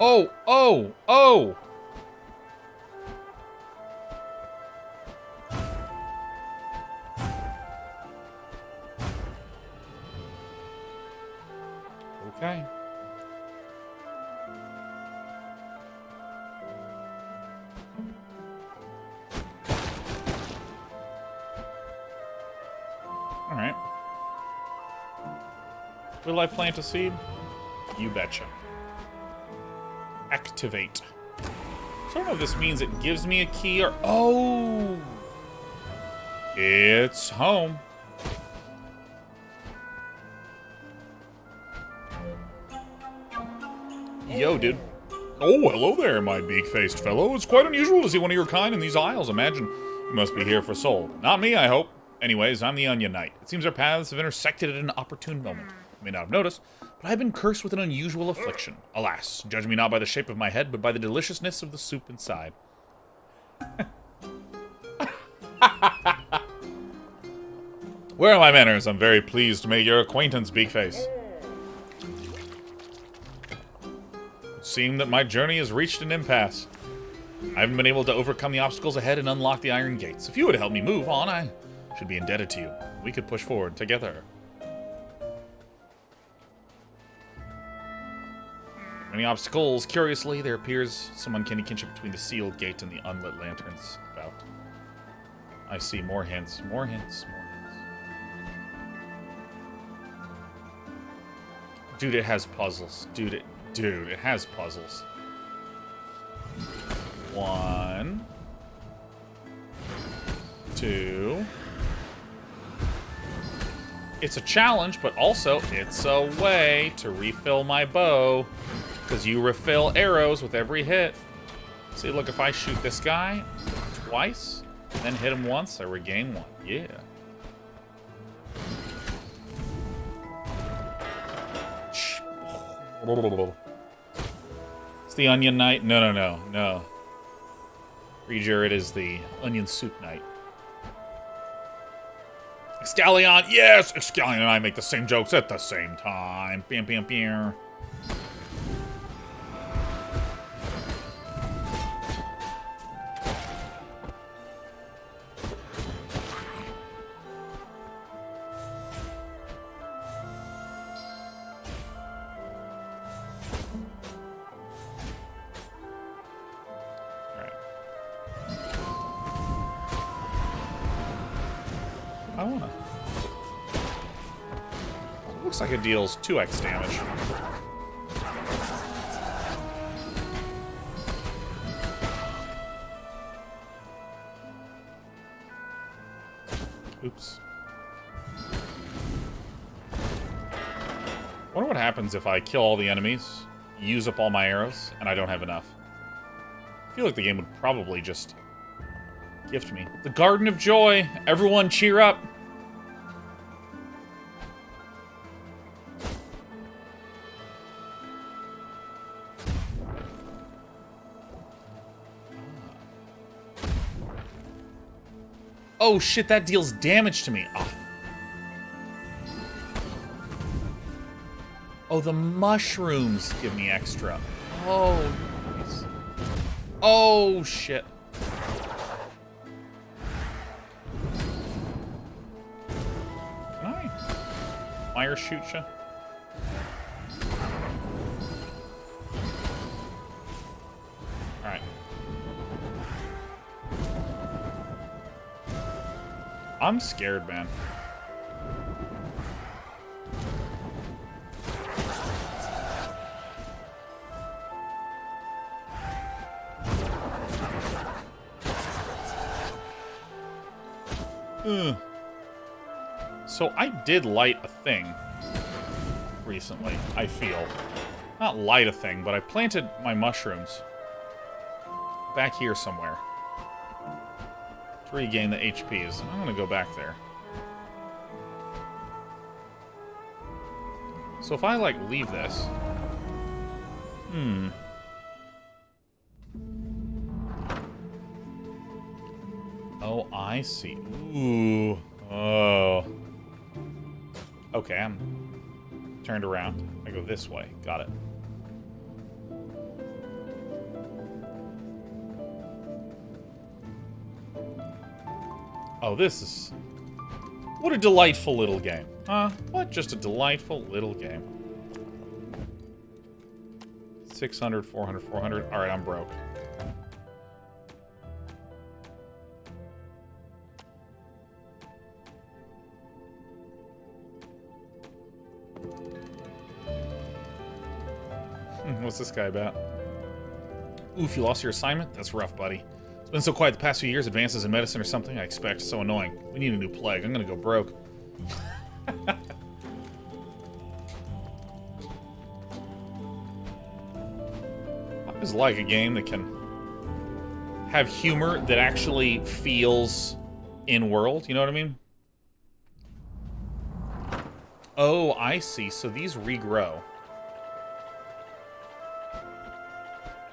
Oh, oh, oh! Okay. All right. Will I plant a seed? You betcha. Activate. So I don't know if this means it gives me a key or... Oh! It's home. Yo, dude. Oh, hello there, my beak-faced fellow. It's quite unusual to see one of your kind in these isles. Imagine you must be here for Sol. Not me, I hope. Anyways, I'm the Onion Knight. It seems our paths have intersected at an opportune moment. You may not have noticed, but I've been cursed with an unusual affliction. Alas, judge me not by the shape of my head, but by the deliciousness of the soup inside. Where are my manners? I'm very pleased to make your acquaintance, Beakface. It seemed that my journey has reached an impasse. I haven't been able to overcome the obstacles ahead and unlock the iron gates. If you would help me move on, I should be indebted to you. We could push forward together. Many obstacles. Curiously, there appears some uncanny kinship between the sealed gate and the unlit lanterns about. I see more hints, more hints, more hints. Dude, it has puzzles. Dude, it has puzzles. 1, 2. It's a challenge, but also it's a way to refill my bow. Because you refill arrows with every hit. See, look, if I shoot this guy twice, then hit him once, I regain 1. Yeah. It's the Onion Knight? No. Reader, it is the Onion Soup Knight. Excalion! Yes! Excalion and I make the same jokes at the same time. Bam, bam, bam. Looks like it deals 2x damage. Oops. Wonder what happens if I kill all the enemies, use up all my arrows, and I don't have enough. I feel like the game would probably just gift me. The Garden of Joy! Everyone cheer up! Oh shit, that deals damage to me. Oh, the mushrooms give me extra. Oh, nice. Oh, shit. Can I fire shoot ya? Alright. I'm scared, man. So I did light a thing recently, I feel. Not light a thing, but I planted my mushrooms back here somewhere to regain the HPs. I'm gonna go back there. So if I, like, leave this... Oh, I see. Ooh. Oh. Okay, I'm turned around. I go this way. Got it. Oh, this is... What a delightful little game. Huh? What? Just a delightful little game. 600, 400, 400. Alright, I'm broke. What's this guy about? Oof, you lost your assignment? That's rough, buddy. It's been so quiet the past few years. Advances in medicine or something, I expect. So annoying. We need a new plague. I'm gonna go broke. I always like a game that can have humor that actually feels in-world. You know what I mean? Oh, I see. So these regrow.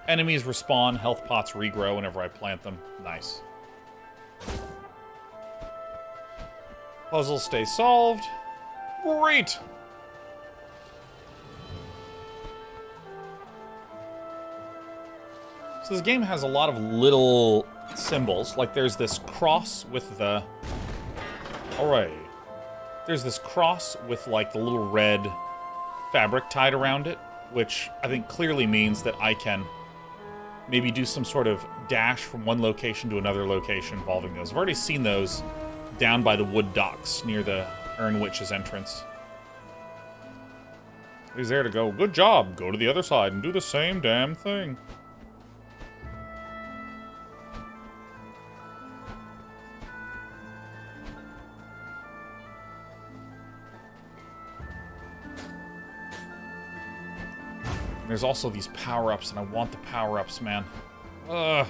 Enemies respawn, health pots regrow whenever I plant them. Nice. Puzzle stays solved. Great! So this game has a lot of little symbols. Like there's this cross with the... Alright. There's this cross with like the little red fabric tied around it, which I think clearly means that I can maybe do some sort of dash from one location to another location involving those. I've already seen those down by the wood docks near the Ern Witch's entrance. He's there to go, good job, go to the other side and do the same damn thing. There's also these power-ups, and I want the power-ups, man. Ugh.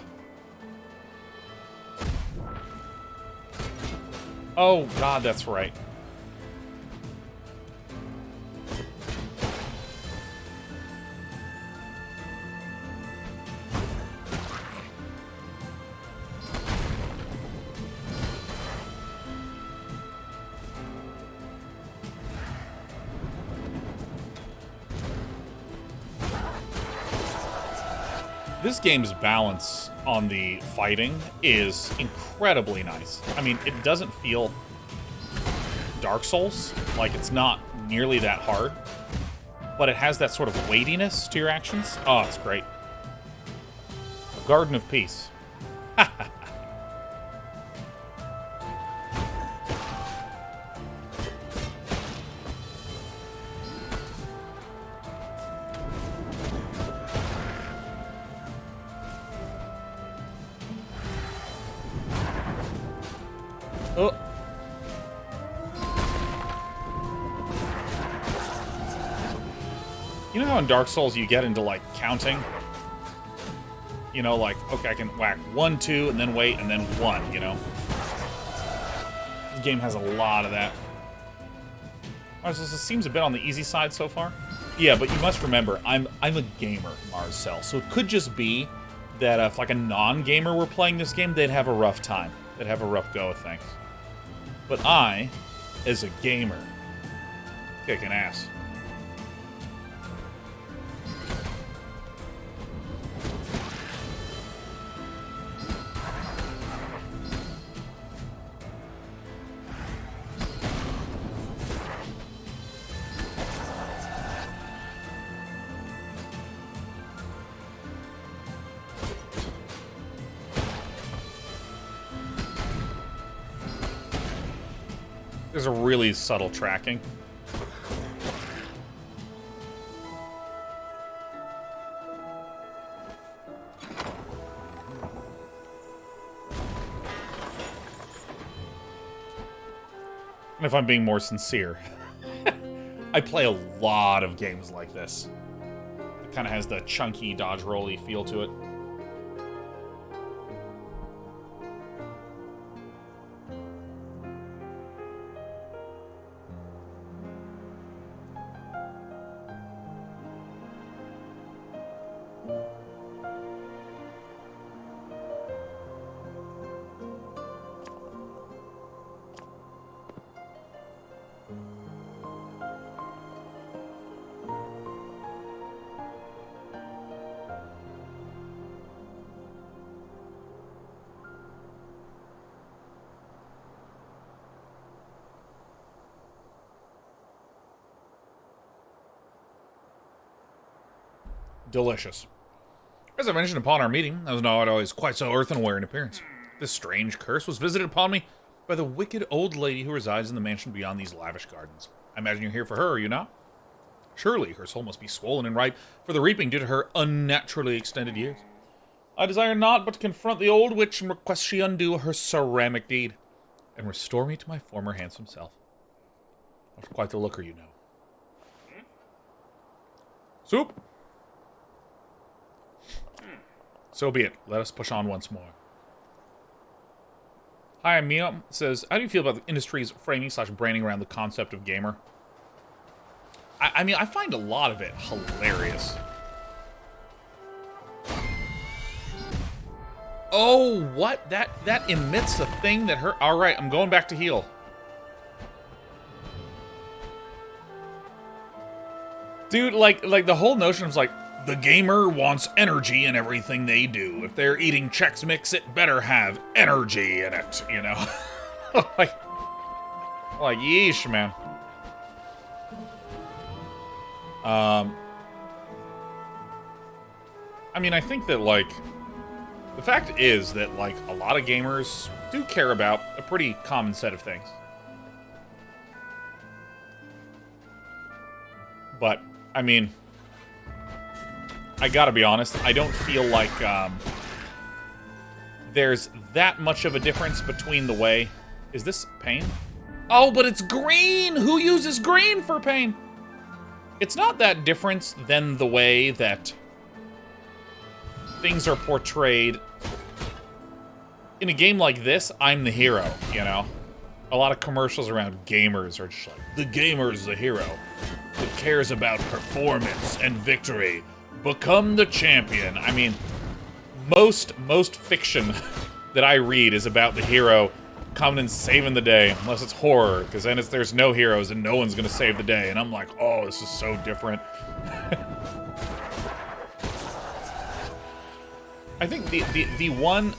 Oh, God, that's right. This game's balance on the fighting is incredibly nice. I mean, it doesn't feel Dark Souls, like it's not nearly that hard, but it has that sort of weightiness to your actions. Oh, it's great. A Garden of Peace. Oh. You know how in Dark Souls you get into, like, counting? You know, like, okay, I can whack 1, 2, and then wait, and then 1, you know? This game has a lot of that. Alright, so this seems a bit on the easy side so far. Yeah, but you must remember, I'm a gamer, Marcel, so it could just be that if, like, a non-gamer were playing this game, they'd have a rough time. They'd have a rough go of things. But I, as a gamer, kicking ass. There's a really subtle tracking. And if I'm being more sincere, I play a lot of games like this. It kind of has the chunky, dodge-rolly feel to it. Delicious. As I mentioned upon our meeting, I was not always quite so earthenware in appearance. This strange curse was visited upon me by the wicked old lady who resides in the mansion beyond these lavish gardens. I imagine you're here for her, are you not? Surely her soul must be swollen and ripe for the reaping due to her unnaturally extended years. I desire naught but to confront the old witch and request she undo her ceramic deed and restore me to my former handsome self. Not quite the looker, you know. Soup! So be it. Let us push on once more. Hi, I'm Mia. Says, how do you feel about the industry's framing / branding around the concept of gamer? I mean, I find a lot of it hilarious. Oh, what? That emits a thing that hurt. All right, I'm going back to heal. Dude, like the whole notion of like, the gamer wants energy in everything they do. If they're eating Chex Mix, it better have energy in it, you know? like, yeesh, man. I mean, I think that, like, the fact is that, like, a lot of gamers do care about a pretty common set of things. But, I mean, I gotta be honest, I don't feel like, there's that much of a difference between the way... Is this pain? Oh, but it's green! Who uses green for pain? It's not that difference than the way that things are portrayed. In a game like this, I'm the hero, you know? A lot of commercials around gamers are just like, the gamer's the hero. It cares about performance and victory. Become the champion. I mean, most fiction that I read is about the hero coming and saving the day, unless it's horror, because then there's no heroes and no one's gonna save the day, and I'm like, oh, this is so different. I think the one...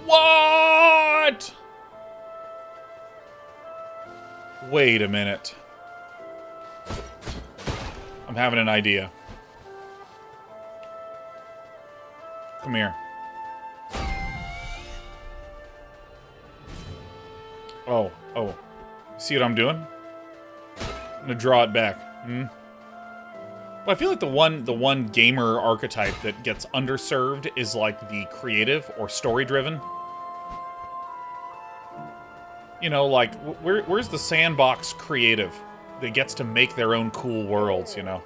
What? Wait a minute. I'm having an idea. Come here. Oh. See what I'm doing? I'm gonna draw it back. Well, I feel like the one gamer archetype that gets underserved is like the creative or story-driven. You know, like, where's the sandbox creative? that gets to make their own cool worlds, you know.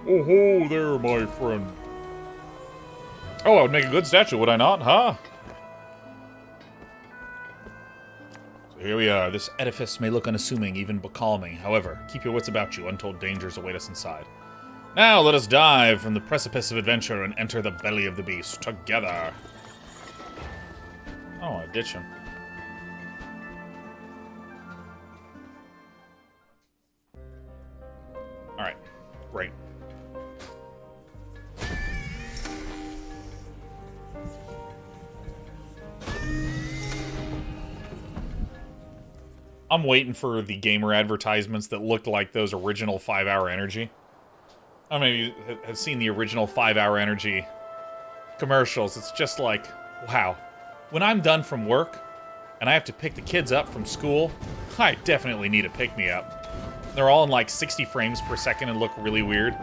Oh ho there, my friend. Oh, I would make a good statue, would I not, huh? So here we are. This edifice may look unassuming, even becalming. However, keep your wits about you. Untold dangers await us inside. Now let us dive from the precipice of adventure and enter the belly of the beast together. Oh, I ditch him. Alright, great. I'm waiting for the gamer advertisements that looked like those original 5-Hour Energy. I don't know if you have seen the original 5-Hour Energy commercials. It's just like, wow. When I'm done from work and I have to pick the kids up from school, I definitely need a pick-me-up. They're all in like 60 frames per second and look really weird.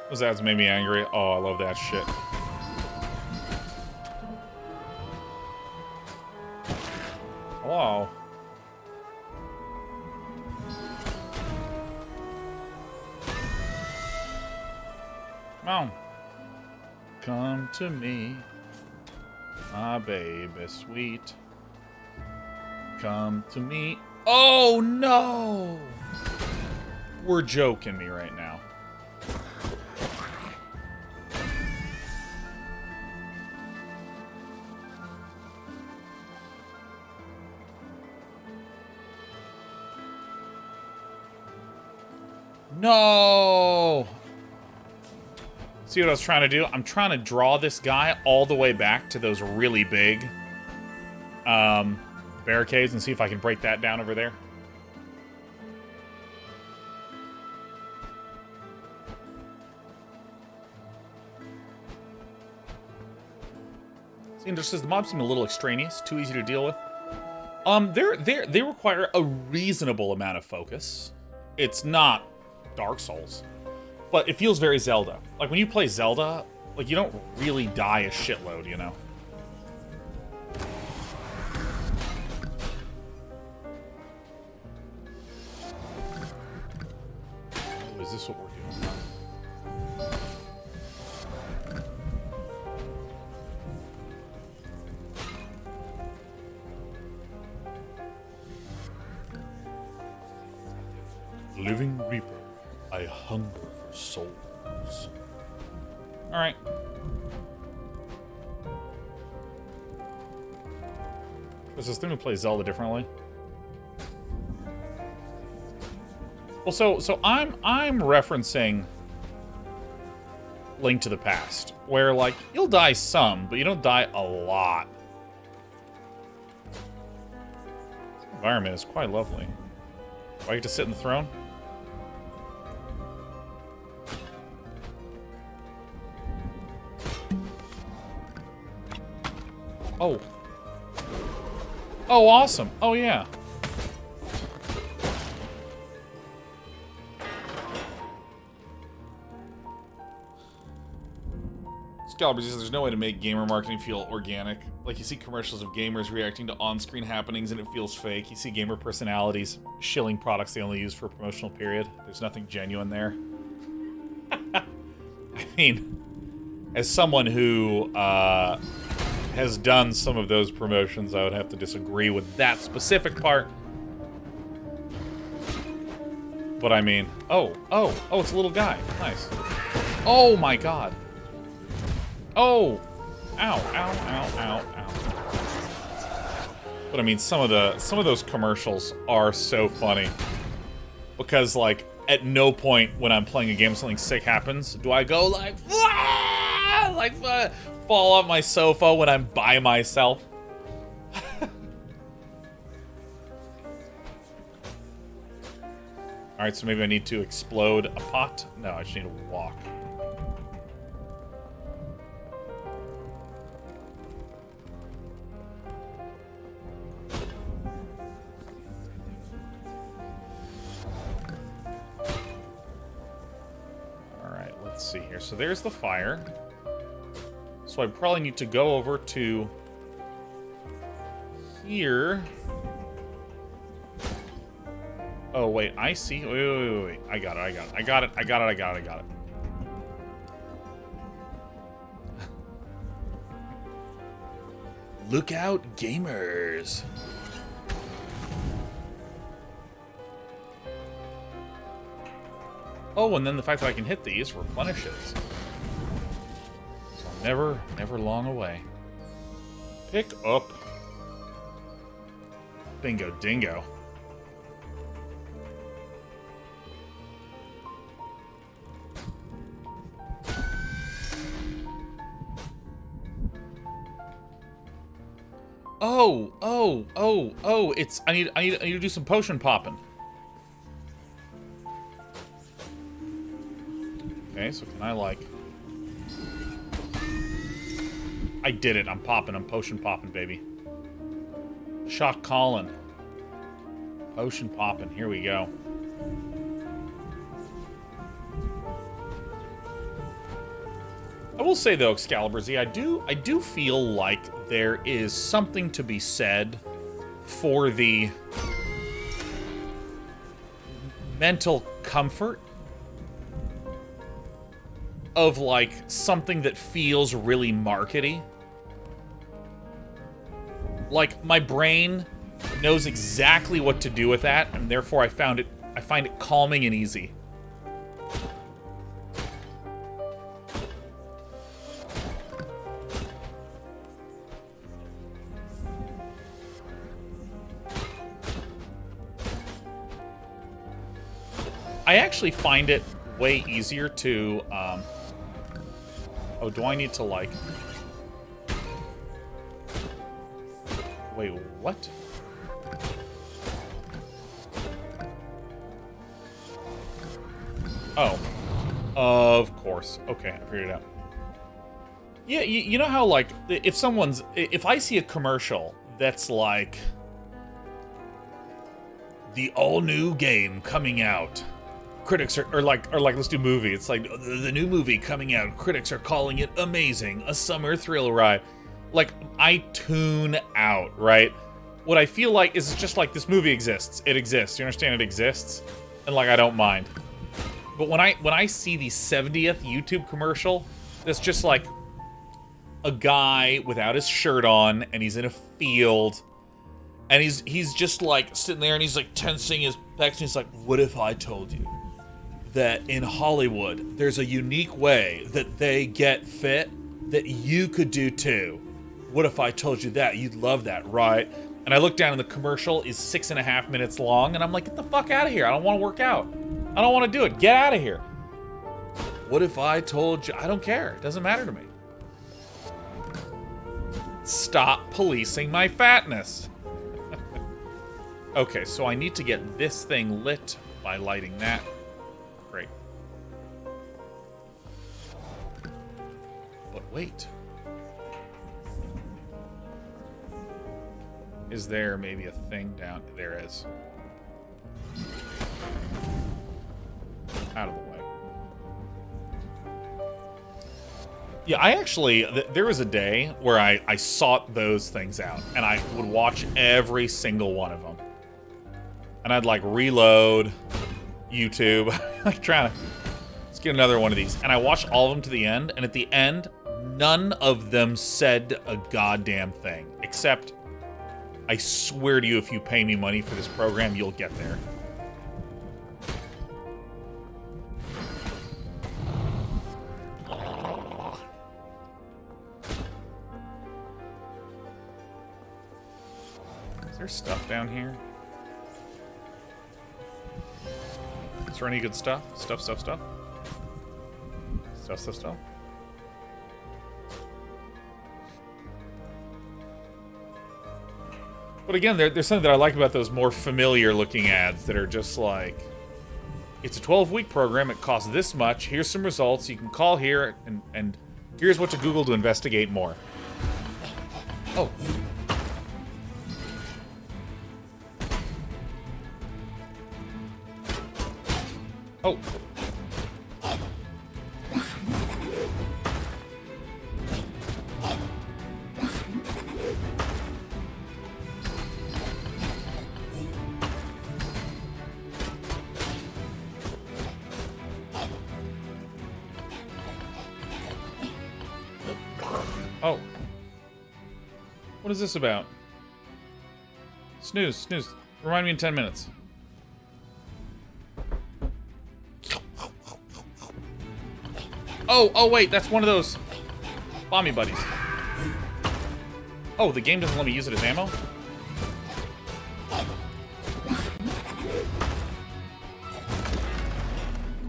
Those ads made me angry. Oh, I love that shit. Hello. Come on. Come to me, my baby sweet. Come to me. Oh, no! We're joking me right now. No! See what I was trying to do? I'm trying to draw this guy all the way back to those really big barricades and see if I can break that down over there. See, just says the mobs seem a little extraneous, too easy to deal with. They require a reasonable amount of focus. It's not Dark Souls, but it feels very Zelda. Like when you play Zelda, like you don't really die a shitload, you know? Oh, is this what we're doing? Living Reaper, I hunger for souls. Alright. Does this thing to play Zelda differently? Well, so I'm referencing Link to the Past, where like you'll die some, but you don't die a lot. This environment is quite lovely. Do I get to sit in the throne? Oh. Oh, awesome. Oh, yeah. Scalper says there's no way to make gamer marketing feel organic. Like, you see commercials of gamers reacting to on-screen happenings and it feels fake. You see gamer personalities shilling products they only use for a promotional period. There's nothing genuine there. I mean, as someone who, has done some of those promotions, I would have to disagree with that specific part. But I mean, oh, it's a little guy. Nice. Oh my god. Oh! Ow, ow, ow, ow, ow. But I mean, some of those commercials are so funny. Because, like, at no point when I'm playing a game something sick happens, do I go like, Wah! Like, fall off my sofa when I'm by myself. Alright, so maybe I need to explode a pot? No, I just need to walk. let's see here. So there's the fire. So I probably need to go over to here. Oh, wait, I see. Wait. I got it. Look out, gamers. Oh, and then the fact that I can hit these replenishes. So I'm never long away. Pick up. Bingo dingo. Oh, it's I need to do some potion popping. Okay, so can I like I did it. I'm potion popping, baby. Shock Colin. Potion popping. Here we go. I will say though, Excalibur Z, I do feel like there is something to be said for the mental comfort of like something that feels really markety. Like my brain knows exactly what to do with that, and therefore I find it calming and easy. I actually find it way easier to, oh, do I need to, like... Wait, what? Oh. Of course. Okay, I figured it out. Yeah, you know how, like, if I see a commercial that's like... The all-new game coming out. Critics are like let's do movie. It's like the new movie coming out. Critics are calling it amazing, a summer thrill ride. Like I tune out, right? What I feel like is just like this movie exists. It exists. You understand? It exists, and like I don't mind. But when I see the 70th YouTube commercial, that's just like a guy without his shirt on, and he's in a field, and he's just like sitting there, and he's like tensing his pecs, and he's like, "What if I told you that in Hollywood, there's a unique way that they get fit that you could do too? What if I told you that? You'd love that, right?" And I look down and the commercial is 6.5 minutes long, and I'm like, get the fuck out of here. I don't want to work out. I don't want to do it. Get out of here. What if I told you? I don't care. It doesn't matter to me. Stop policing my fatness. Okay, so I need to get this thing lit by lighting that. Great. But wait. Is there maybe a thing down? There is. Out of the way. Yeah, I actually, there was a day where I sought those things out, and I would watch every single one of them. And I'd like reload YouTube, like trying to, let's get another one of these. And I watched all of them to the end, and at the end, none of them said a goddamn thing. Except, I swear to you, if you pay me money for this program, you'll get there. Is there stuff down here? Is there any good stuff? Stuff. But again, there's something that I like about those more familiar looking ads that are just like, it's a 12-week program, it costs this much, here's some results, you can call here, and here's what to Google to investigate more. Oh. Oh. What is this about? Snooze, snooze. Remind me in 10 minutes. Oh, wait, that's one of those Bomby Buddies. Oh, the game doesn't let me use it as ammo?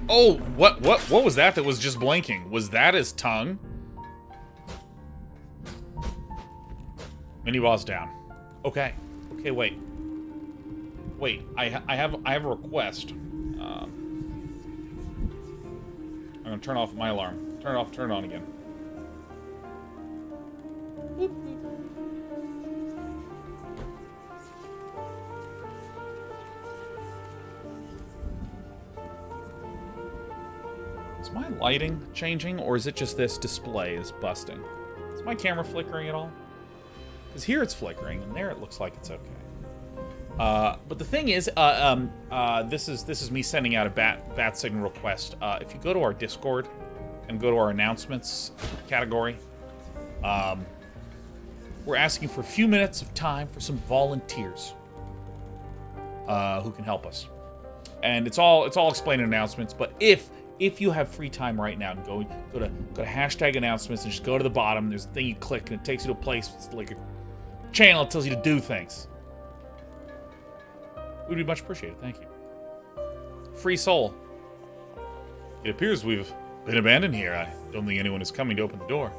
Oh, what was that was just blinking? Was that his tongue? Mini boss down. Okay. Okay, wait. Wait, I have a request. I'm gonna turn off my alarm. Turn it off, turn it on again. Is my lighting changing, or is it just this display is busting? Is my camera flickering at all? Because here it's flickering, and there it looks like it's okay. But the thing is, this is me sending out a bat signal request. If you go to our Discord and go to our announcements category, we're asking for a few minutes of time for some volunteers who can help us. And it's all explained in announcements. But if you have free time right now, go to hashtag announcements and just go to the bottom. There's a thing you click and it takes you to a place. It's like a channel. It tells you to do things. Would be much appreciated. Thank you. Free soul. It appears we've been abandoned here. I don't think anyone is coming to open the door.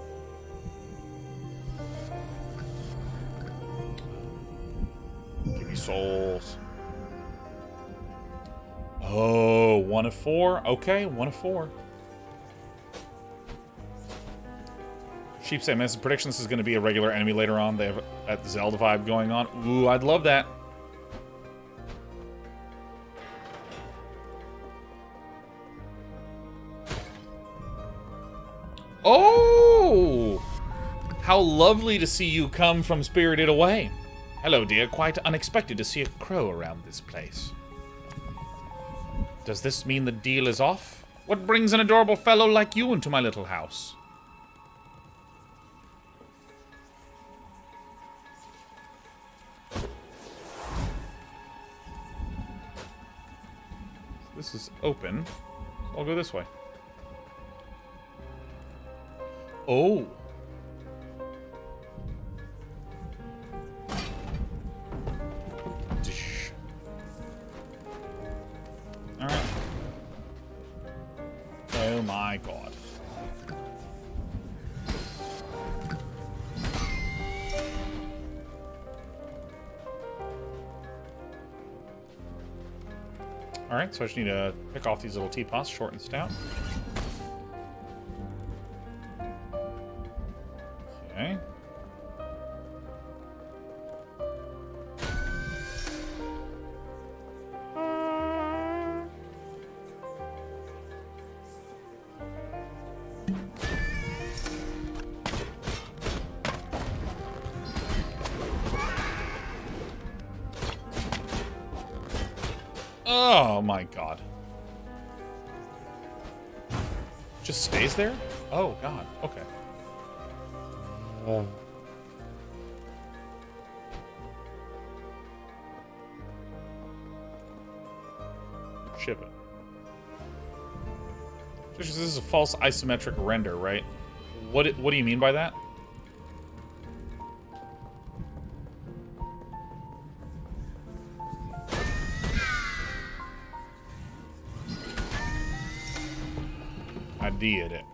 Give me souls. Oh, 1 of 4. Okay, 1 of 4. Sheep say, Man's prediction this is going to be a regular enemy later on. They have that Zelda vibe going on. Ooh, I'd love that. Oh! How lovely to see you come from Spirited Away. Hello, dear. Quite unexpected to see a crow around this place. Does this mean the deal is off? What brings an adorable fellow like you into my little house? This is open. I'll go this way. Oh. Alright. Oh my god. Alright, so I just need to pick off these little teapots, short and stout. Okay. Oh my god. Just stays there? Oh god, okay. Ship it. This is a false isometric render, right? What do you mean by that? I did it.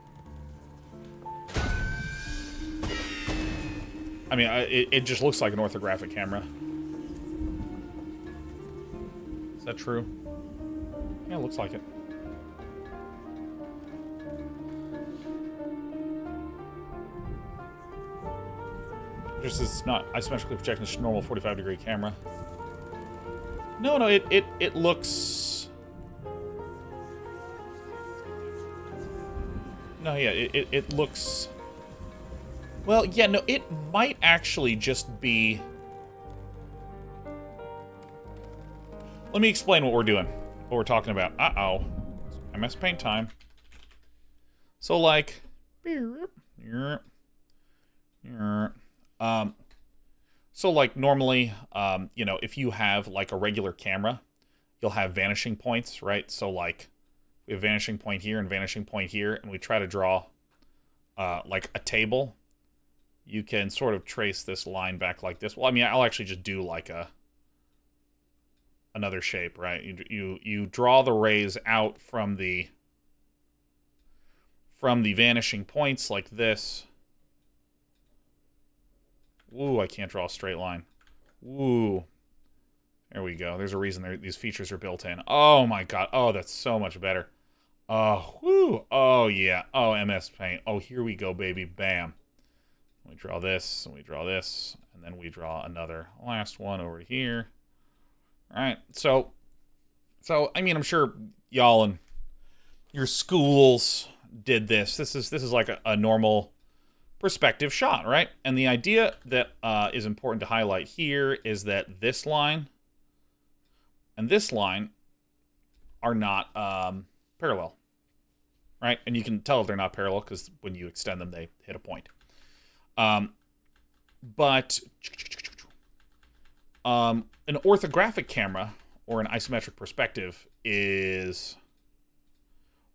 I mean, it just looks like an orthographic camera. Is that true? Yeah, it looks like it. Just it's not isometrically projecting this normal 45-degree camera. No, it looks. No, yeah, it looks. Well, yeah, no, it might actually just be. Let me explain what we're doing, what we're talking about. Uh-oh. MS Paint time. So, like, So like normally, you know, if you have like a regular camera, you'll have vanishing points, right? So like we have vanishing point here and vanishing point here, and we try to draw like a table. You can sort of trace this line back like this. Well, I mean, I'll actually just do like another shape, right? You draw the rays out from the vanishing points like this. Ooh, I can't draw a straight line. Ooh. There we go. There's a reason these features are built in. Oh my god. Oh, that's so much better. Oh, whoo. Oh, yeah. Oh, MS Paint. Oh, here we go, baby. Bam. We draw this, and we draw this, and then we draw another last one over here. All right. So I mean, I'm sure y'all in your schools did this. This is like a normal perspective shot, right? And the idea that is important to highlight here is that this line and this line are not parallel, right? And you can tell if they're not parallel because when you extend them, they hit a point. But an orthographic camera or an isometric perspective is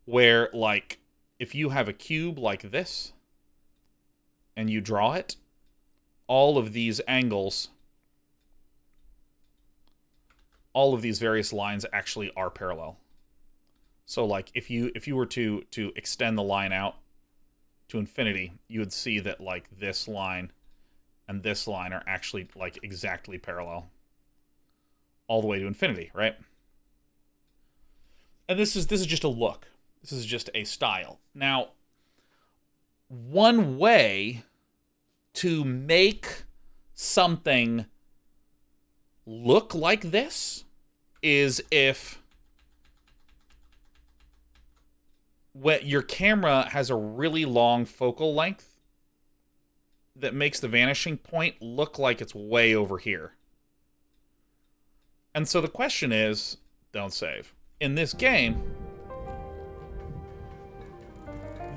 where, like, if you have a cube like this and you draw it, all of these angles, all of these various lines actually are parallel. So like if you were to extend the line out to infinity, you would see that like this line and this line are actually like exactly parallel all the way to infinity, right? And this is just a look. This is just a style. Now, one way to make something look like this is if your camera has a really long focal length that makes the vanishing point look like it's way over here. And so the question is, don't save. In this game,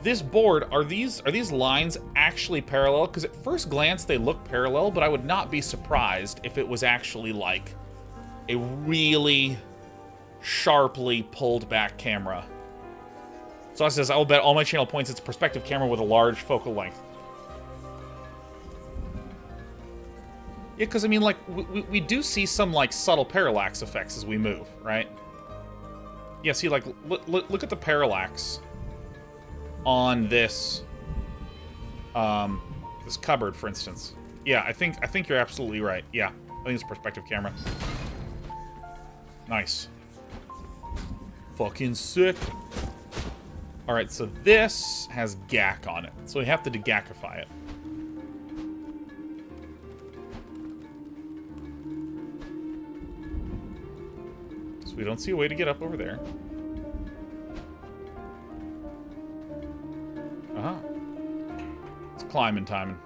this board, are these lines actually parallel? Because at first glance they look parallel, but I would not be surprised if it was actually like a really sharply pulled back camera. So it says, I'll bet all my channel points it's a perspective camera with a large focal length. Yeah, because I mean, like, we do see some like subtle parallax effects as we move, right? Yeah, see, like, look at the parallax on this this cupboard, for instance. Yeah, I think you're absolutely right. Yeah, I think it's a perspective camera. Nice. Fucking sick. All right, so this has GAC on it, so we have to de-GACify it. So we don't see a way to get up over there. Uh-huh. It's climbing timing.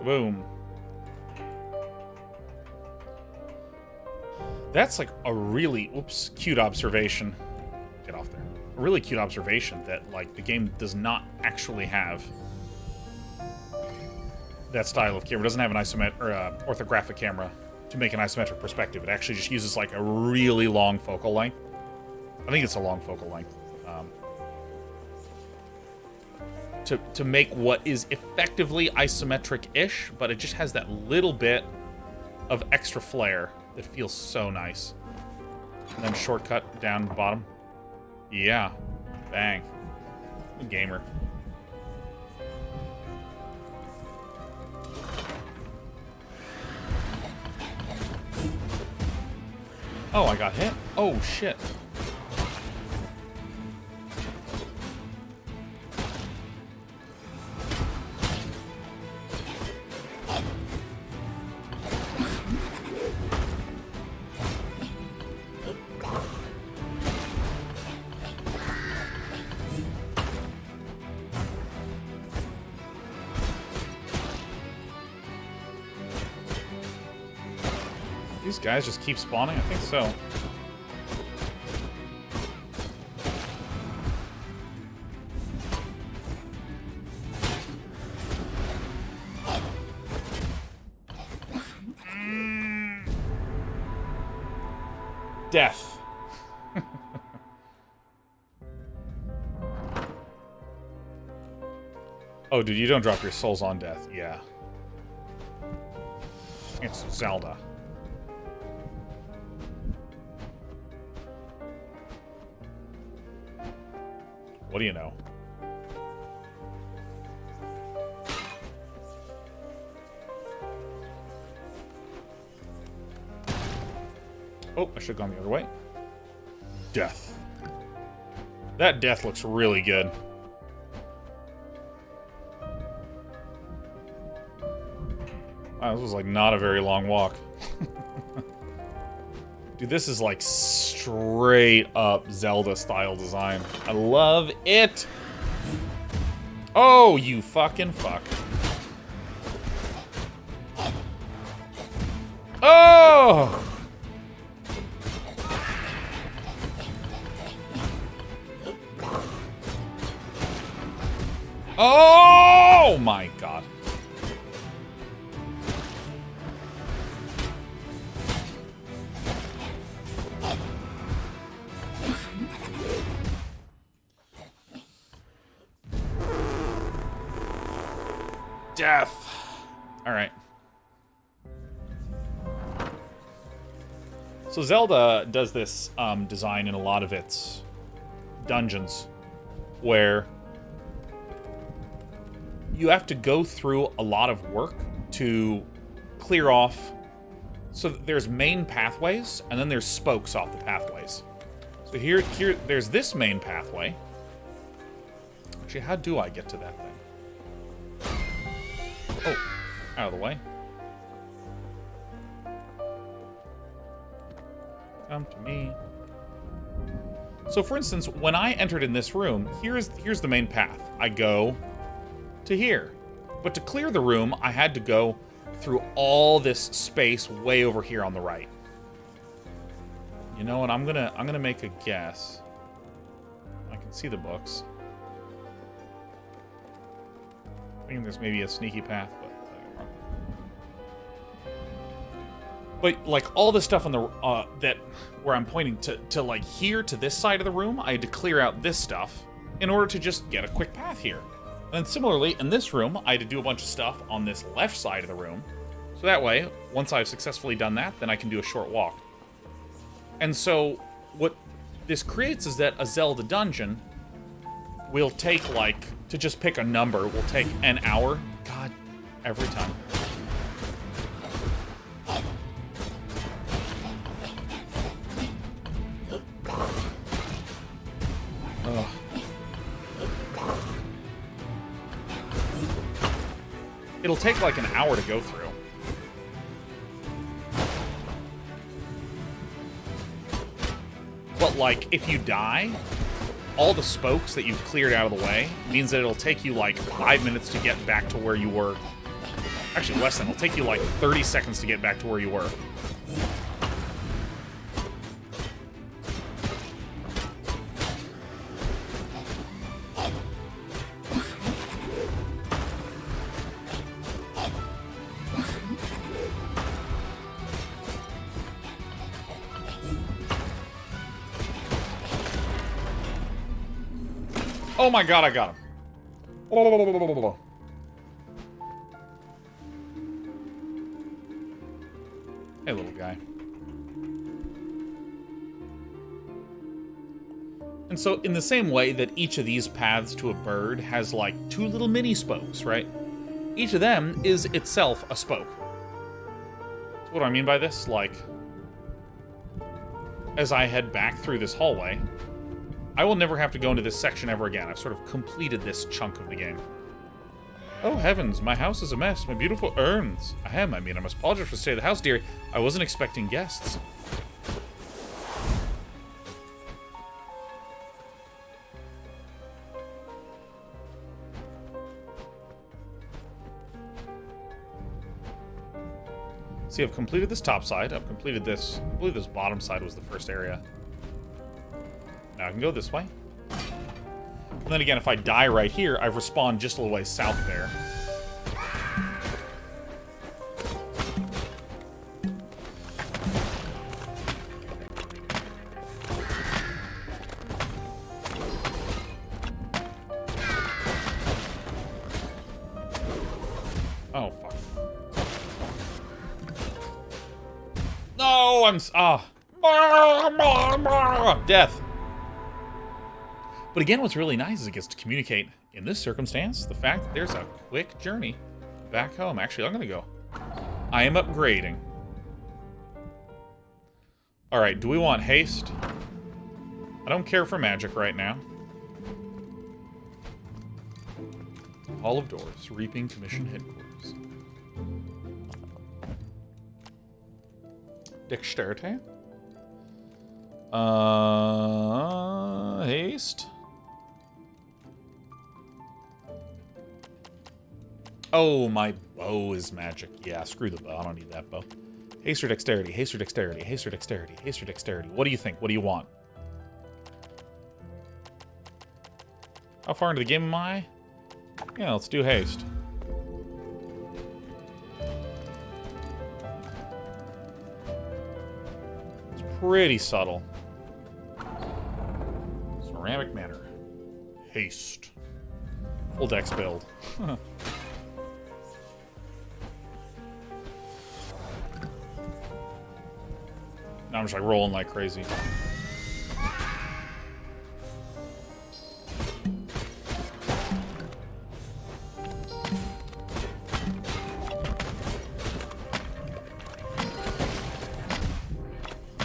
Boom. That's like a really, cute observation. Get off there. A really cute observation that, like, the game does not actually have that style of camera. It doesn't have an orthographic camera to make an isometric perspective. It actually just uses, like, a really long focal length. I think it's a long focal length. To make what is effectively isometric-ish, but it just has that little bit of extra flair that feels so nice. And then shortcut down the bottom. Yeah. Bang. Gamer. Oh, I got hit? Oh, shit. These guys just keep spawning? I think so. Death. Oh, dude, you don't drop your souls on death. Yeah. It's Zelda. What do you know? Oh, I should have gone the other way. Death. That death looks really good. Wow, this was like not a very long walk. Dude, this is like straight up Zelda style design. I love it. Oh, you fucking fuck. Oh! Oh my god. Death. All right. So Zelda does this design in a lot of its dungeons where you have to go through a lot of work to clear off. So there's main pathways, and then there's spokes off the pathways. So here, there's this main pathway. Actually, how do I get to that thing? Oh, out of the way. Come to me. So for instance, when I entered in this room, here's the main path. I go to here. But to clear the room, I had to go through all this space way over here on the right. You know what? I'm gonna make a guess. I can see the books. I think there's maybe a sneaky path, but I'm wrong. But like all the stuff on the that where I'm pointing to like here to this side of the room, I had to clear out this stuff in order to just get a quick path here. And similarly, in this room, I had to do a bunch of stuff on this left side of the room. So that way, once I've successfully done that, then I can do a short walk. And so, what this creates is that a Zelda dungeon will take, like, to just pick a number, will take an hour. God, every time. Ugh. It'll take like an hour to go through. But like, if you die, all the spokes that you've cleared out of the way means that it'll take you like 5 minutes to get back to where you were. Actually, less than. It'll take you like 30 seconds to get back to where you were. Oh my god, I got him. Hey, little guy. And so, in the same way that each of these paths to a bird has like 2 little mini spokes, right? Each of them is itself a spoke. So what do I mean by this? Like, as I head back through this hallway, I will never have to go into this section ever again. I've sort of completed this chunk of the game. Oh heavens, my house is a mess. My beautiful urns. I mean, I must apologize for the state of the house, dearie. I wasn't expecting guests. See, I've completed this top side. I've completed this. I believe this bottom side was the first area. Now I can go this way. And then again, if I die right here, I've respawned just a little way south there. Oh, fuck. No, death. But again, what's really nice is it gets to communicate, in this circumstance, the fact that there's a quick journey back home. Actually, I'm going to go. I am upgrading. Alright, do we want haste? I don't care for magic right now. Hall of Doors, Reaping Commission Headquarters. Dexterity. Haste. Oh, my bow is magic. Yeah, screw the bow. I don't need that bow. Haste or dexterity, haste or dexterity, haste or dexterity, haste or dexterity. What do you think? What do you want? How far into the game am I? Yeah, let's do haste. It's pretty subtle. Ceramic Manor. Haste. Full dex build. Now I'm just like rolling like crazy.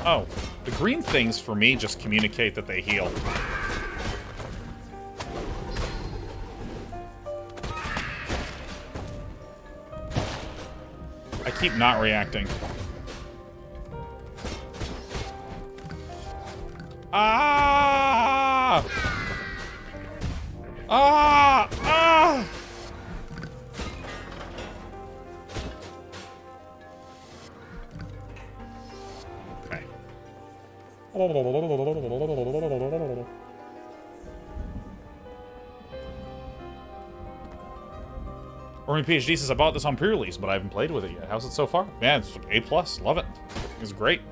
Oh, the green things for me just communicate that they heal. I keep not reacting. Ah! Ah! Ah! Okay. Ormy PhD says, I bought this on pre-release, but I haven't played with it yet. How's it so far? Man, it's A+. Love it. It's great.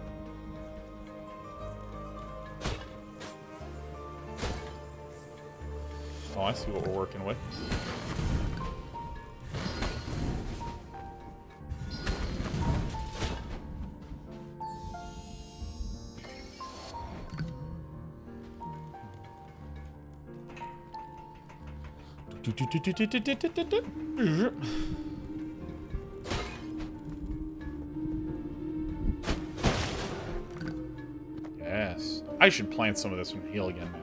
Oh, I see what we're working with. Yes. I should plant some of this and heal again, man.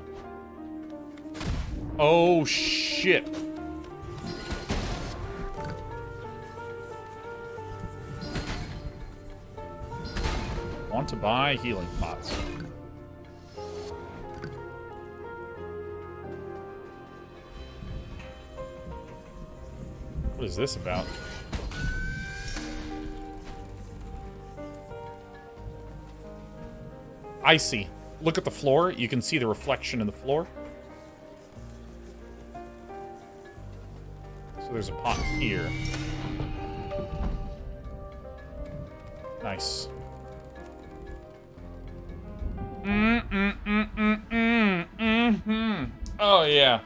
Oh, shit. Want to buy healing pots. What is this about? I see. Look at the floor. You can see the reflection in the floor. So there's a pot here. Nice. Oh, yeah.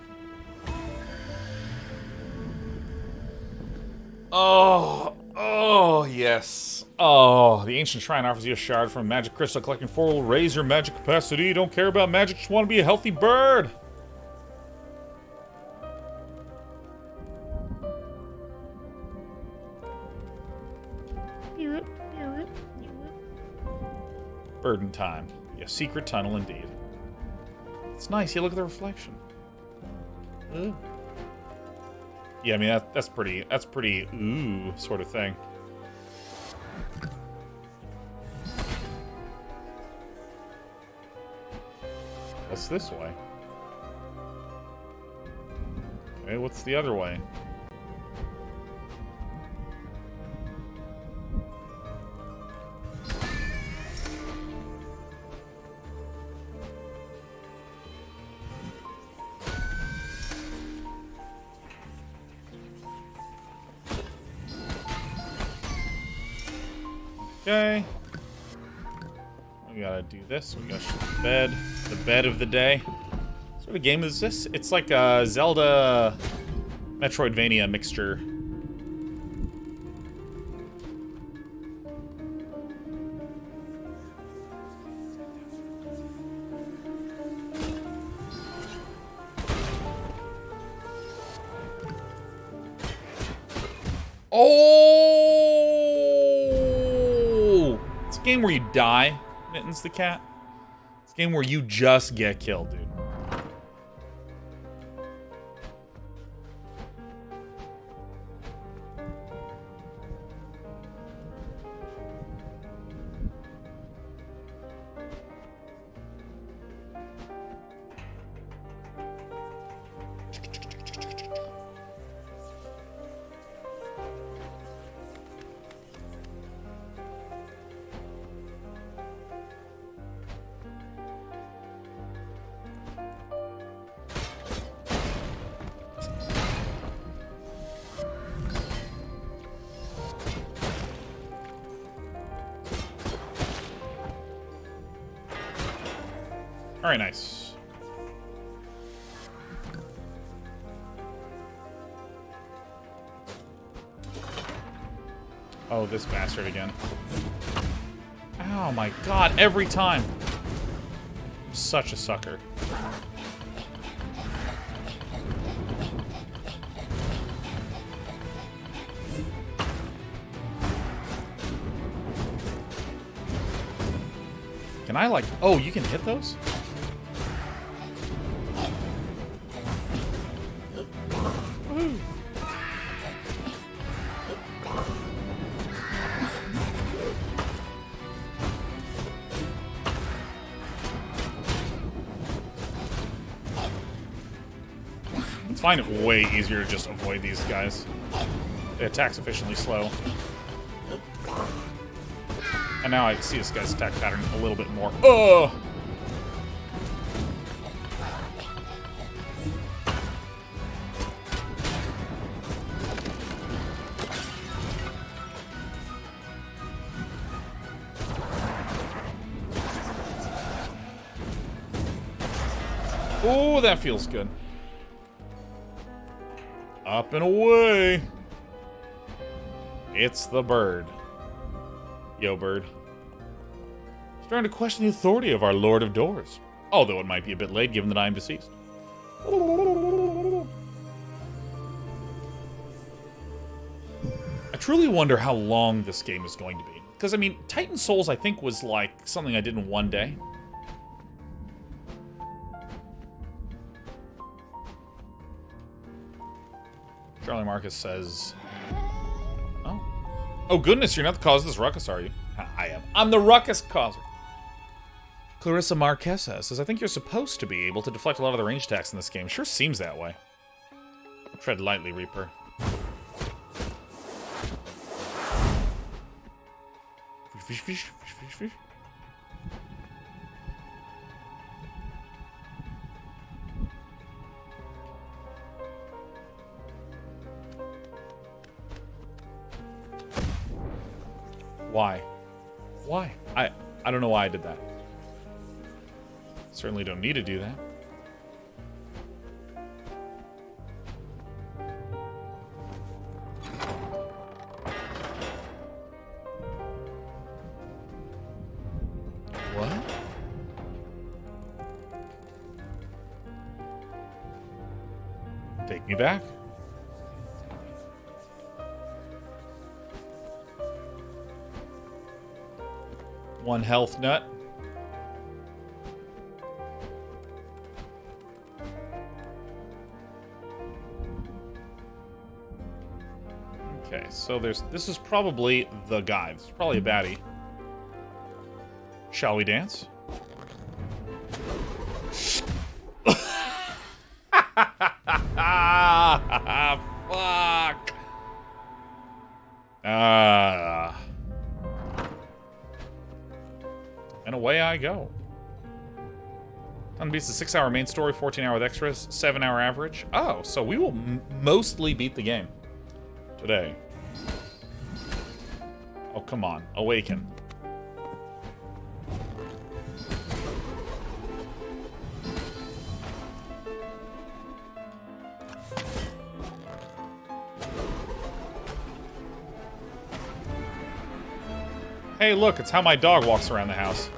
Oh, yes. Oh, the Ancient Shrine offers you a shard from a magic crystal. Collecting 4 will raise your magic capacity. You don't care about magic, just want to be a healthy bird. Burden time. Yeah, secret tunnel indeed. It's nice. You look at the reflection. Ooh. Yeah, I mean that's pretty ooh sort of thing. What's this way? Okay, what's the other way? Okay. We gotta do this. We gotta shoot the bed. The bed of the day. What sort of game is this? It's like a Zelda Metroidvania mixture. Oh! It's a game where you die, Mittens the cat. It's a game where you just get killed, dude. All right, nice. Oh, this bastard again. Oh my god, every time. I'm such a sucker. Can I, like... Oh, you can hit those? I find it way easier to just avoid these guys. The attack's efficiently slow. And now I see this guy's attack pattern a little bit more. Oh! Oh, that feels good. Up and away. It's the bird. Yo, bird. Starting to question the authority of our Lord of Doors. Although it might be a bit late given that I am deceased. I truly wonder how long this game is going to be. Because, I mean, Titan Souls, I think, was like something I did in one day. Charlie Marcus says... Oh. Oh, goodness, you're not the cause of this ruckus, are you? I am. I'm the ruckus causer. Clarissa Marquesa says, I think you're supposed to be able to deflect a lot of the range attacks in this game. Sure seems that way. Tread lightly, Reaper. Fish, fish, fish, fish, fish. Why? Why? I don't know why I did that. Certainly don't need to do that. What? Take me back. One health nut. Okay, so this is probably the guy. This is probably a baddie. Shall we dance? Fuck. And away I go. Unbeats the 6-hour main story, 14-hour with extras, 7-hour average. Oh, so we will mostly beat the game today. Oh, come on. Awaken. Hey, look, it's how my dog walks around the house.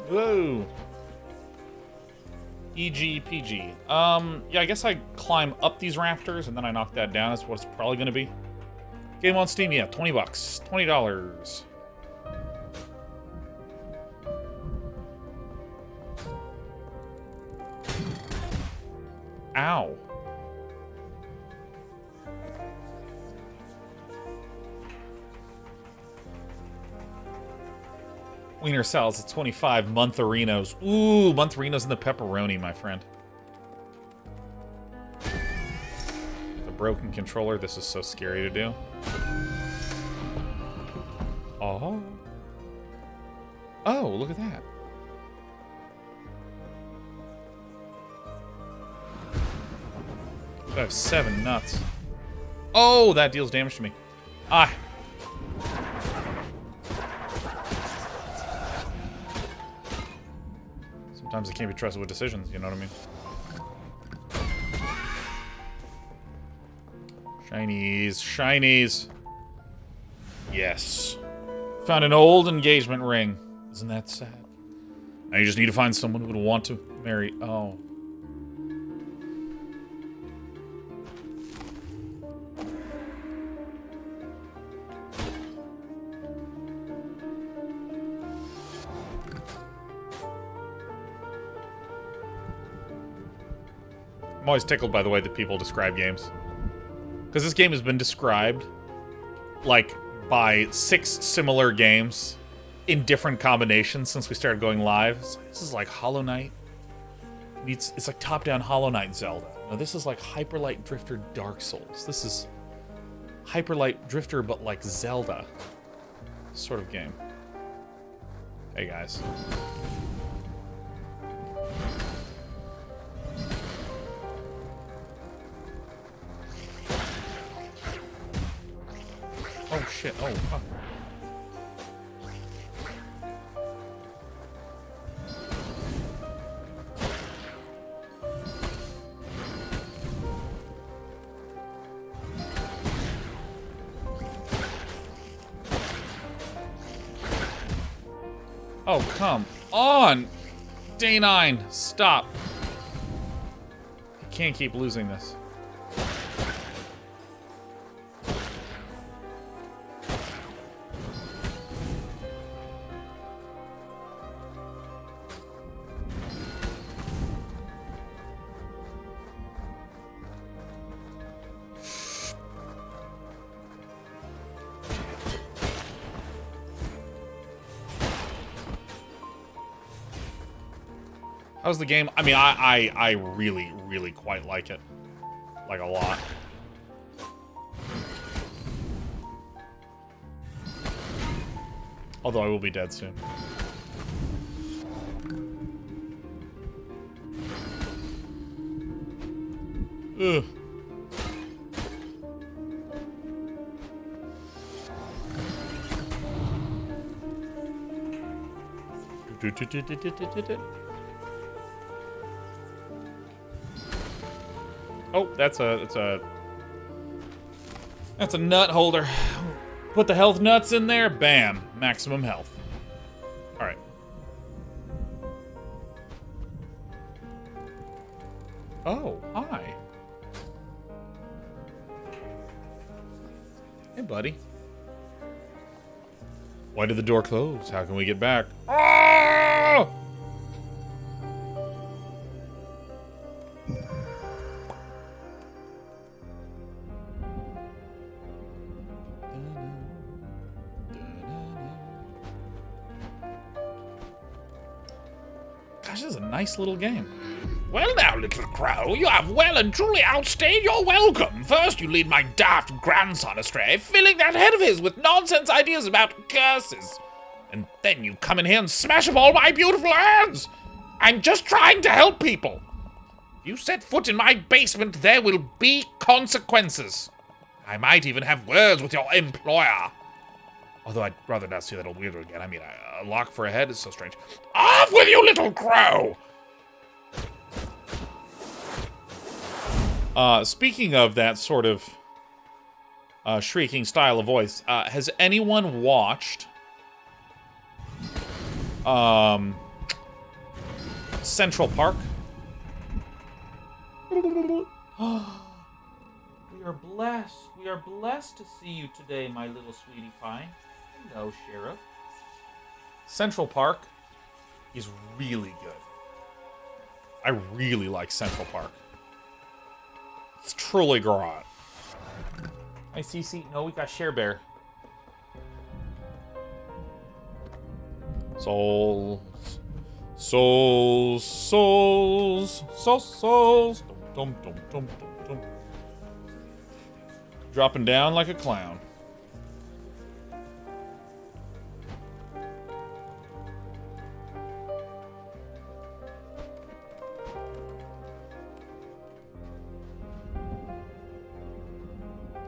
Whoa. EGPG. Yeah, I guess I climb up these rafters and then I knock that down. That's what it's probably gonna be. Game on Steam, yeah, 20 bucks. $20. Ow. Wiener salads at 25. Montharinos. Ooh, Montharinos and the pepperoni, my friend. The broken controller. This is so scary to do. Oh. Oh, look at that. I have 7 nuts. Oh, that deals damage to me. Ah. Sometimes it can't be trusted with decisions, you know what I mean? Shinies. Shinies. Yes. Found an old engagement ring. Isn't that sad? Now you just need to find someone who would want to marry. Oh. I'm always tickled by the way that people describe games. Because this game has been described, like, by 6 similar games in different combinations since we started going live. So this is like Hollow Knight. It's like top-down Hollow Knight Zelda. Now this is like Hyper Light Drifter Dark Souls. This is Hyper Light Drifter, but like Zelda sort of game. Hey, guys. Oh shit, oh fuck. Oh, come on! Day 9, stop. I can't keep losing this. How's the game? I mean, I really, really quite like it. Like, a lot. Although I will be dead soon. Ugh. Oh, that's a nut holder. Put the health nuts in there, bam, maximum health. All right. Oh, hi. Hey, buddy. Why did the door close? How can we get back? Oh! Gosh, this is a nice little game. Well now, little crow, you have well and truly outstayed your welcome. First you lead my daft grandson astray, filling that head of his with nonsense ideas about curses. And then you come in here and smash up all my beautiful hands. I'm just trying to help people. If you set foot in my basement, there will be consequences. I might even have words with your employer. Although I'd rather not see that old weirdo again. I mean, a lock for a head is so strange. Off with you, little crow! Speaking of that sort of shrieking style of voice, has anyone watched Central Park? We are blessed. We are blessed to see you today, my little sweetie pie. Hello, Sheriff. Central Park is really good. I really like Central Park. It's truly great. Hi, Cece. No, we got Share Bear. Souls. Souls. Souls. Souls. Dum, dum, dum, dum, dum. Dropping down like a clown.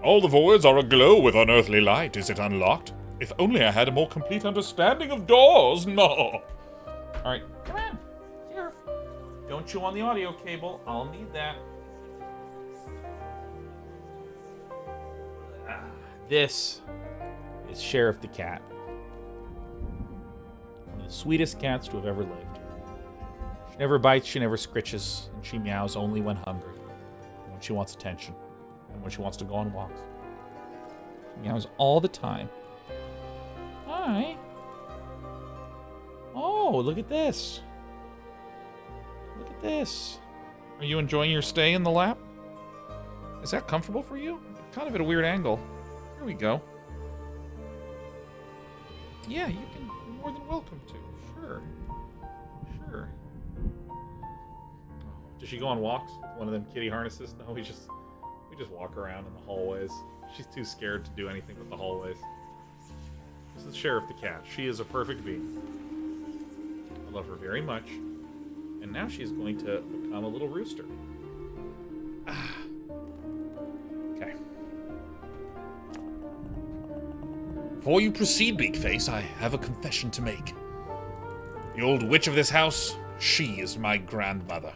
All the voids are aglow with unearthly light. Is it unlocked? If only I had a more complete understanding of doors. No. Alright, come on. Sheriff. Don't chew on the audio cable. I'll need that. This is Sheriff the Cat. One of the sweetest cats to have ever lived. She never bites, she never scritches, and she meows only when hungry. And when she wants attention. And when she wants to go on walks. She meows all the time. Hi. Oh, look at this. Look at this. Are you enjoying your stay in the lap? Is that comfortable for you? Kind of at a weird angle. Here we go. Yeah, you can. You're more than welcome to. Sure. Sure. Does she go on walks with one of them kitty harnesses? No, we just walk around in the hallways. She's too scared to do anything with the hallways. This is Sheriff the Cat. She is a perfect being. I love her very much. And now she's going to become a little rooster. Okay. Before you proceed, Big Face, I have a confession to make. The old witch of this house, she is my grandmother.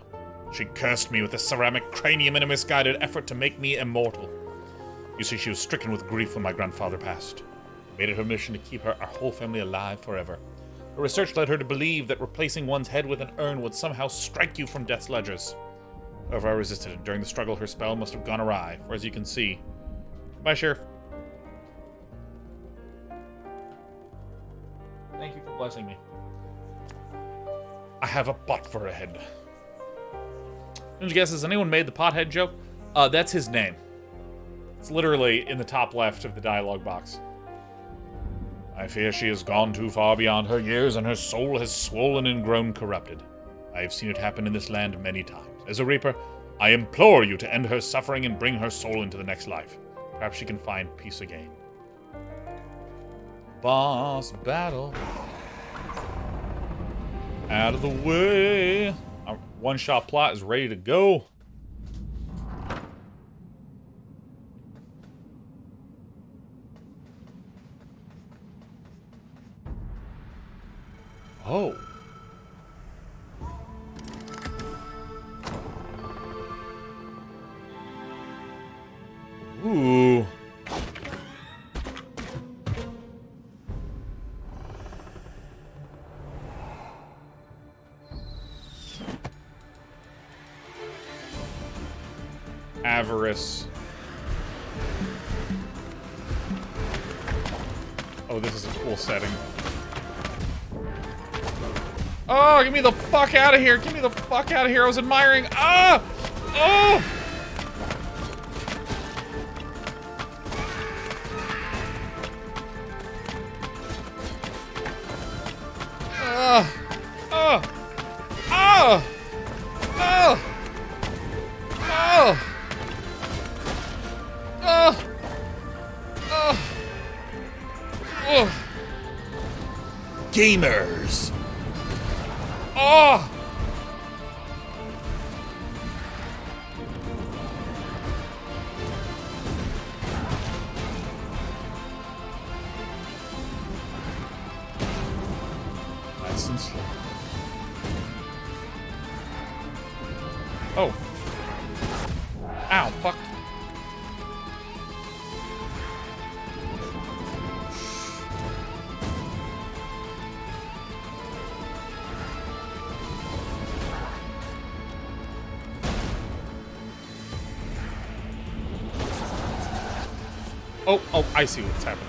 She cursed me with a ceramic cranium in a misguided effort to make me immortal. You see, she was stricken with grief when my grandfather passed. It made it her mission to keep our whole family alive forever. Her research led her to believe that replacing one's head with an urn would somehow strike you from death's ledgers. However, I resisted, and during the struggle, her spell must have gone awry, for as you can see... Bye, Sheriff. Thank you for blessing me. I have a butt for a head. Did you guess, has anyone made the pothead joke? That's his name. It's literally in the top left of the dialogue box. I fear she has gone too far beyond her years, and her soul has swollen and grown corrupted. I have seen it happen in this land many times. As a Reaper, I implore you to end her suffering and bring her soul into the next life. Perhaps she can find peace again. Boss battle. Out of the way. Our one-shot plot is ready to go. Oh. Ooh. Avarice. Oh, this is a cool setting. Oh, get me the fuck out of here! Get me the fuck out of here! I was admiring. Ah! Oh! Oh! Oh! Oh! Oh! Oh! Oh! Oh! Gamers! Oh! nonsense. Oh. Ow, fuck. Oh, I see what's happening.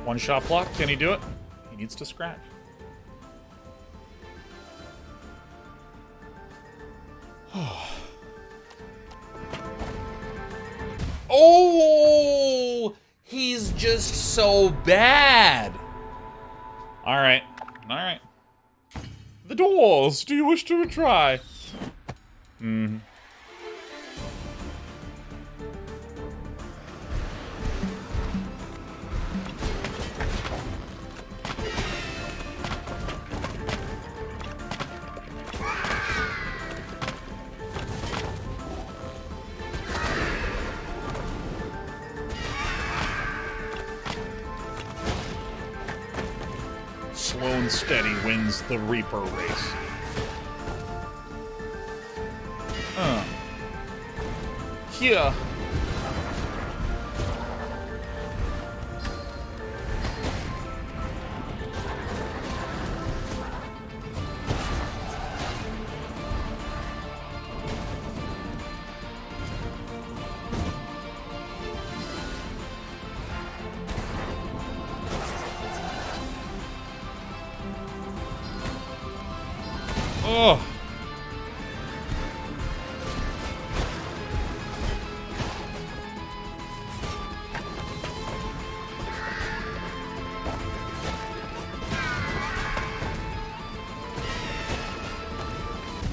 One shot block, can he do it? He needs to scratch. Oh! He's just so bad! Alright, alright. The doors, do you wish to retry? Slow and steady wins the Reaper race. Here. Oh!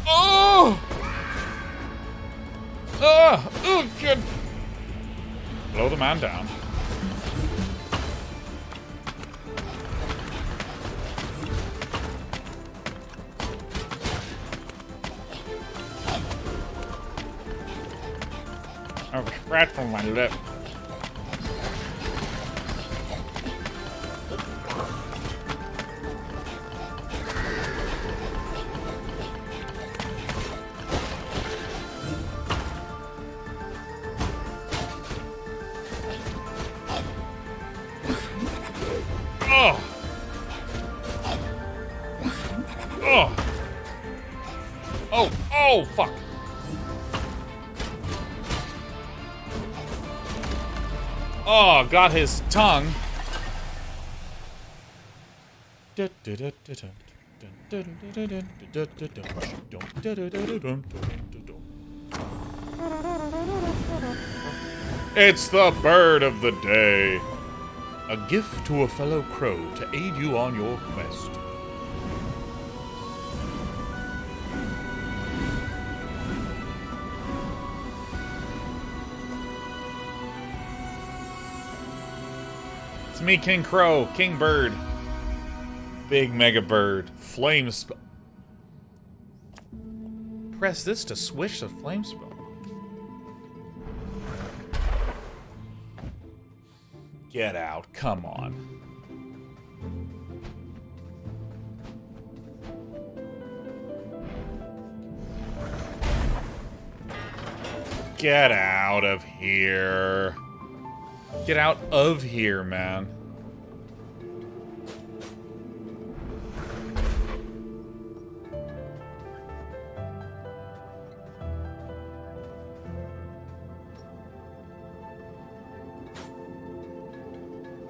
Oh! Oh, good. Blow the man down. Oh, scratch from my lip. Oh! Oh! Oh, fuck. Oh, got his tongue. It's the bird of the day. A gift to a fellow crow to aid you on your quest. It's me, King Crow, King Bird. Big Mega Bird. Flame spell. Press this to switch the flame spell. Get out, come on. Get out of here. Get out of here, man.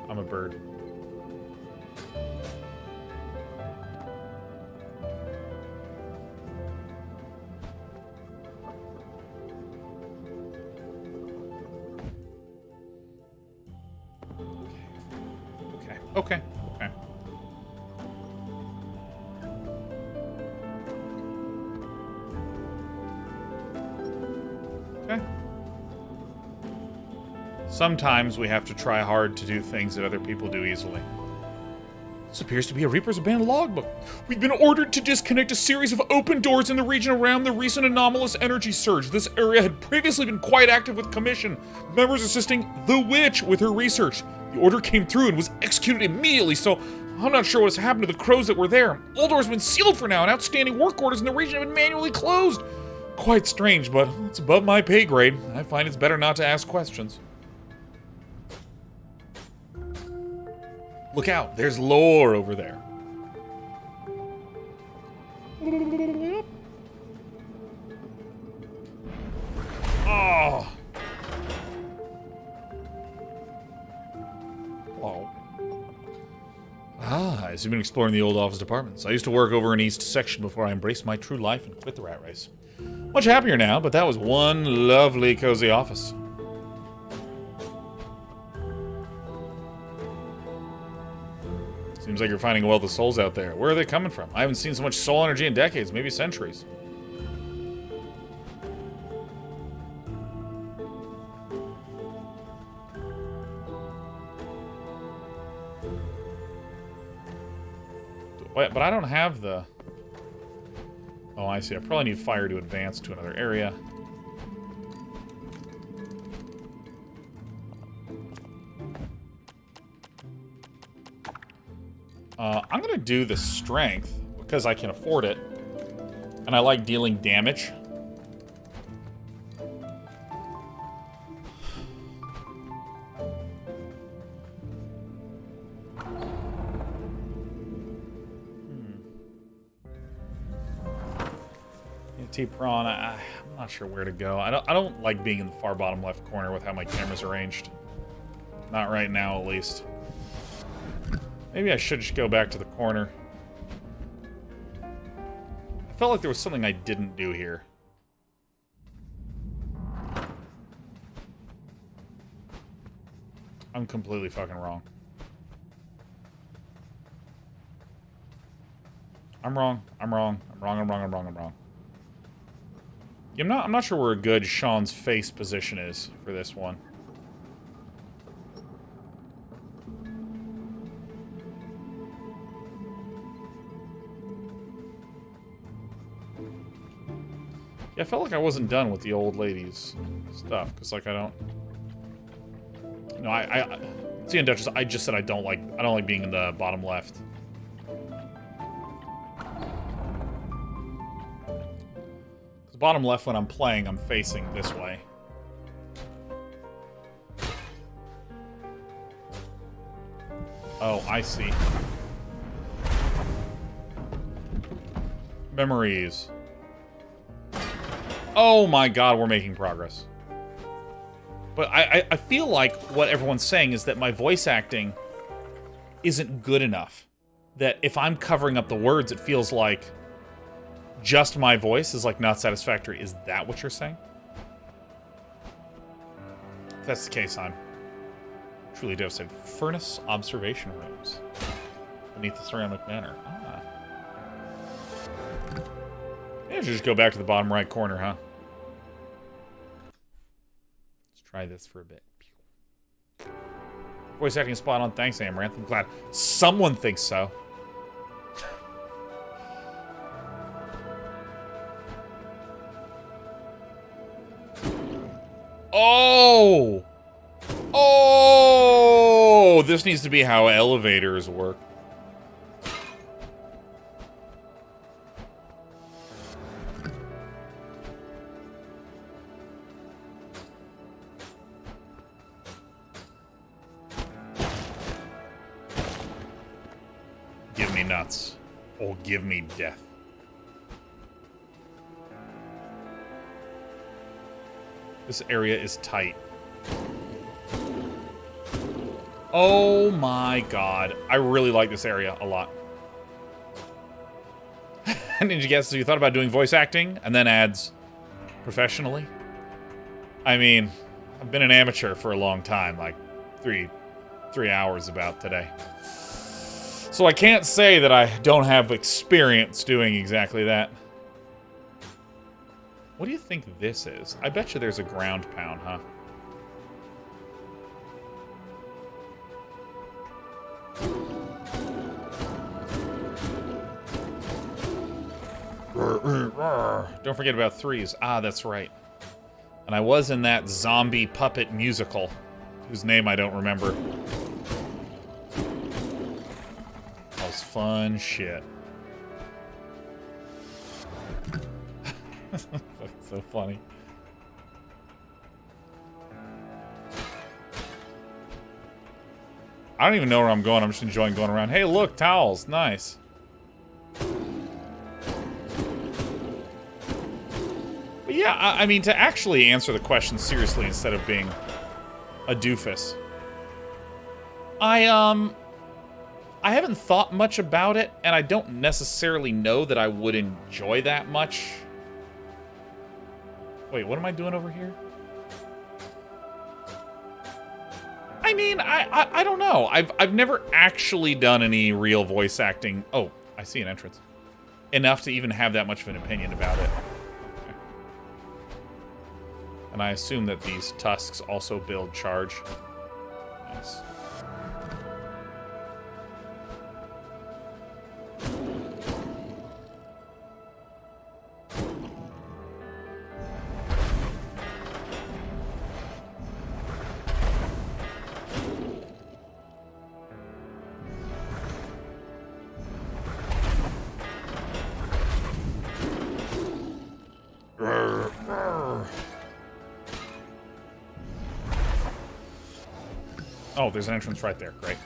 I'm a bird. Okay. Sometimes we have to try hard to do things that other people do easily. This appears to be a Reaper's abandoned logbook. We've been ordered to disconnect a series of open doors in the region around the recent anomalous energy surge. This area had previously been quite active with Commission, members assisting the Witch with her research. The order came through and was executed immediately, so I'm not sure what's happened to the crows that were there. All doors have been sealed for now, and outstanding work orders in the region have been manually closed. Quite strange, but it's above my pay grade. I find it's better not to ask questions. Look out, there's lore over there. Oh. Whoa. Ah, as you've been exploring the old office departments. I used to work over in East Section before I embraced my true life and quit the rat race. Much happier now, but that was one lovely, cozy office. Seems like you're finding a wealth of souls out there. Where are they coming from? I haven't seen so much soul energy in decades, maybe centuries. Wait, but I don't have the... Oh, I see. I probably need fire to advance to another area. I'm gonna do the strength because I can afford it, and I like dealing damage. T-Prawn, I'm not sure where to go. I don't like being in the far bottom left corner with how my camera's arranged. Not right now, at least. Maybe I should just go back to the corner. I felt like there was something I didn't do here. I'm completely fucking wrong. I'm wrong. I'm wrong. I'm wrong. I'm wrong. I'm wrong. I'm wrong. Yeah, I'm not sure where a good Sean's face position is for this one. Yeah, I felt like I wasn't done with the old lady's stuff, because, like, I don't... No, see, in Duchess, I just said I don't like being in the bottom left. The bottom left, when I'm playing, I'm facing this way. Oh, I see. Memories. Oh my god, we're making progress. But I feel like what everyone's saying is that my voice acting isn't good enough. That if I'm covering up the words, it feels like just my voice is, like, not satisfactory. Is that what you're saying? If that's the case, I'm truly devastated. Furnace observation rooms beneath the ceramic manor. Ah. Yeah, I should just go back to the bottom right corner, huh? Let's try this for a bit. Voice acting spot on. Thanks, Amaranth. I'm glad someone thinks so. Oh! Oh! This needs to be how elevators work. Give me nuts. Or give me death. This area is tight. Oh my god. I really like this area a lot. Ninja guess, so you thought about doing voice acting and then adds professionally? I mean, I've been an amateur for a long time, like three hours about today. So I can't say that I don't have experience doing exactly that. What do you think this is? I bet you there's a ground pound, huh? Don't forget about threes. Ah, that's right. And I was in that zombie puppet musical, whose name I don't remember. That was fun shit. That's so funny. I don't even know where I'm going. I'm just enjoying going around. Hey, look, towels. Nice. But yeah, I mean, to actually answer the question seriously instead of being a doofus. I haven't thought much about it, and I don't necessarily know that I would enjoy that much. Wait, what am I doing over here? I mean, I don't know. I've never actually done any real voice acting. Oh, I see an entrance. Enough to even have that much of an opinion about it. Okay. And I assume that these tusks also build charge. Nice. Oh, there's an entrance right there. Great.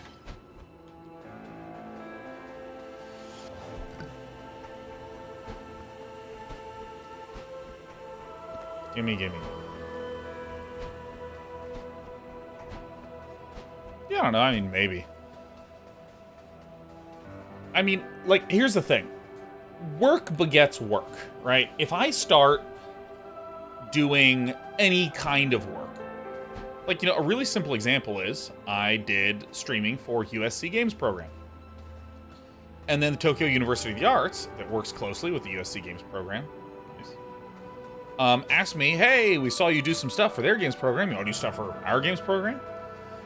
Gimme, gimme. Yeah, I don't know. I mean, maybe. I mean, like, here's the thing. Work begets work, right? If I start doing any kind of work, like, you know, a really simple example is I did streaming for USC Games program. And then the Tokyo University of the Arts, that works closely with the USC Games program, asked me, hey, we saw you do some stuff for their games program. You want to do stuff for our games program?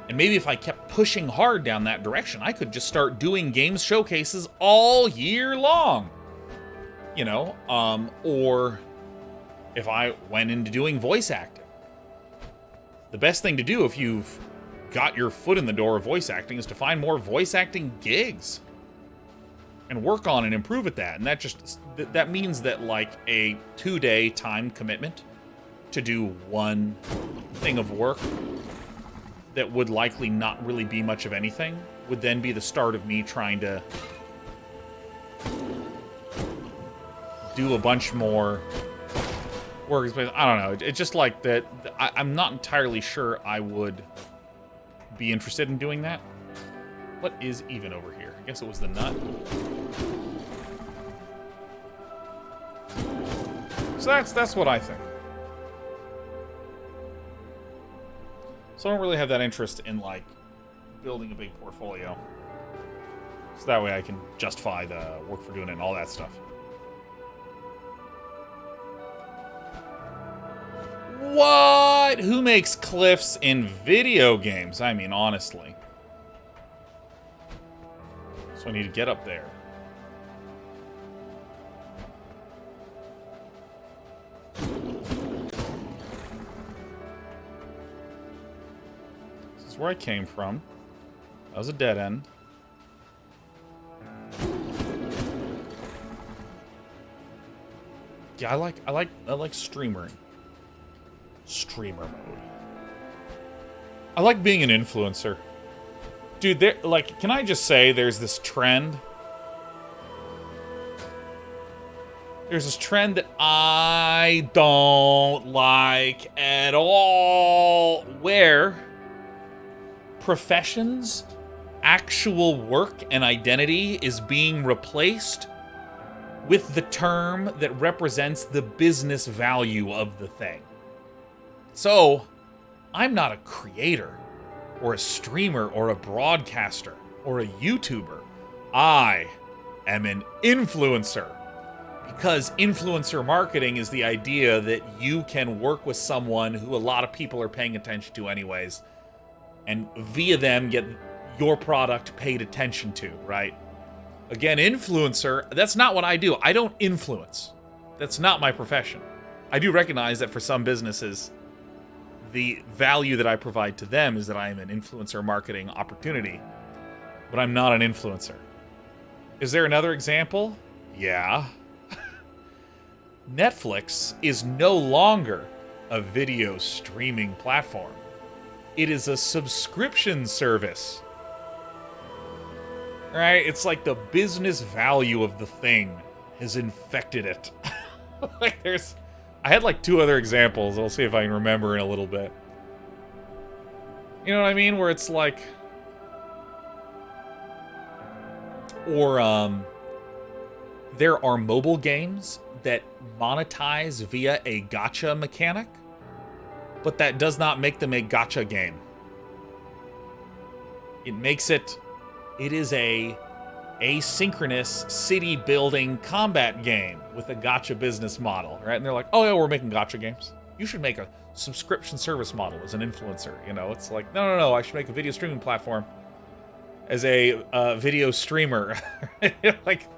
And maybe if I kept pushing hard down that direction, I could just start doing games showcases all year long. You know, or if I went into doing voice acting. The best thing to do if you've got your foot in the door of voice acting is to find more voice acting gigs and work on and improve at that. And that means that, like, a 2-day time commitment to do one thing of work that would likely not really be much of anything would then be the start of me trying to do a bunch more work. I don't know. It's just like that. I'm not entirely sure I would be interested in doing that. What is even over here? I guess it was the nut. So that's what I think. So I don't really have that interest in, like, building a big portfolio. So that way I can justify the work for doing it and all that stuff. What? Who makes cliffs in video games? I mean, honestly. So I need to get up there. This is where I came from. That was a dead end. Yeah, I like streamering. Streamer mode. I like being an influencer. Dude, can I just say there's this trend? There's this trend that I don't like at all, where professions, actual work, and identity is being replaced with the term that represents the business value of the thing. So, I'm not a creator, or a streamer, or a broadcaster, or a YouTuber. I am an influencer. Because influencer marketing is the idea that you can work with someone who a lot of people are paying attention to anyways, and via them get your product paid attention to, right? Again, influencer, that's not what I do. I don't influence. That's not my profession. I do recognize that for some businesses, the value that I provide to them is that I am an influencer marketing opportunity, but I'm not an influencer. Is there another example? Yeah. Netflix is no longer a video streaming platform. It is a subscription service. Right? It's like the business value of the thing has infected it. Like I had like 2 other examples. I'll see if I can remember in a little bit. You know what I mean? Where it's like, or there are mobile games that monetize via a gacha mechanic, but that does not make them a gacha game. It is a asynchronous city building combat game with a gacha business model, right? And they're like, oh yeah, we're making gacha games. You should make a subscription service model as an influencer. You know, it's like, no, I should make a video streaming platform as a video streamer. Like,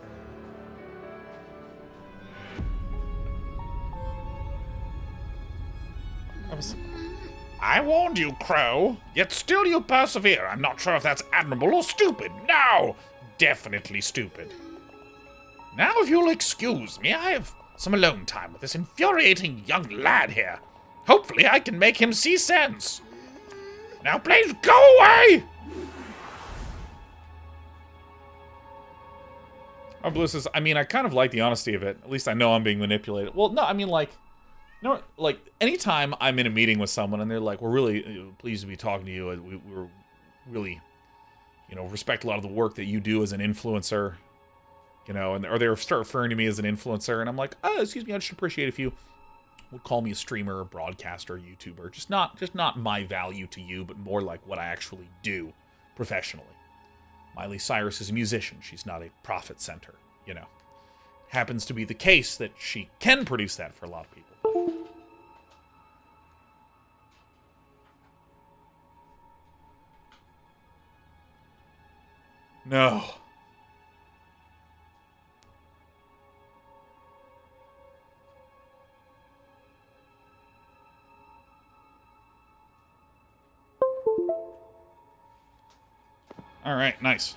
I warned you, Crow, yet still you persevere. I'm not sure if that's admirable or stupid. No, definitely stupid. Now, if you'll excuse me, I have some alone time with this infuriating young lad here. Hopefully I can make him see sense. Now please go away! Blue says, I mean, I kind of like the honesty of it. At least I know I'm being manipulated. Well, no, I mean, like, no, like, anytime I'm in a meeting with someone and they're like, we're really pleased to be talking to you. We're really, you know, respect a lot of the work that you do as an influencer, you know, or they start referring to me as an influencer, and I'm like, oh, excuse me, I'd just appreciate if you would call me a streamer, a broadcaster, a YouTuber. Just not my value to you, but more like what I actually do professionally. Miley Cyrus is a musician. She's not a profit center, you know. Happens to be the case that she can produce that for a lot of people. No. All right, nice.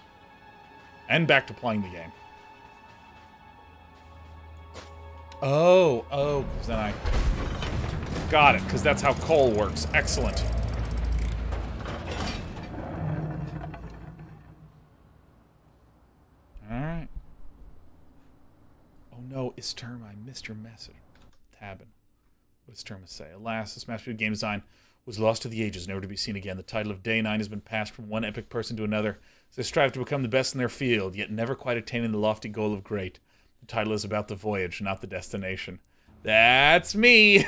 And back to playing the game. Oh, because then I got it, because that's how coal works. Excellent. All right. Oh no, Isturm, I missed your message. Tabin. What does Isturm say? Alas, this masterpiece of game design was lost to the ages, never to be seen again. The title of Day 9 has been passed from one epic person to another as they strive to become the best in their field, yet never quite attaining the lofty goal of great. The title is about the voyage, not the destination. That's me!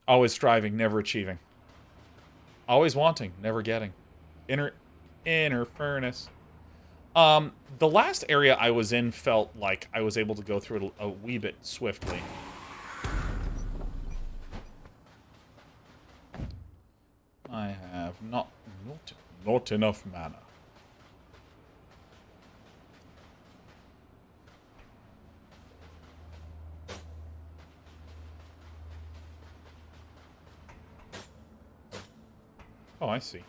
Always striving, never achieving. Always wanting, never getting. Inner furnace. The last area I was in felt like I was able to go through it a wee bit swiftly. I have not enough mana. Oh, I see.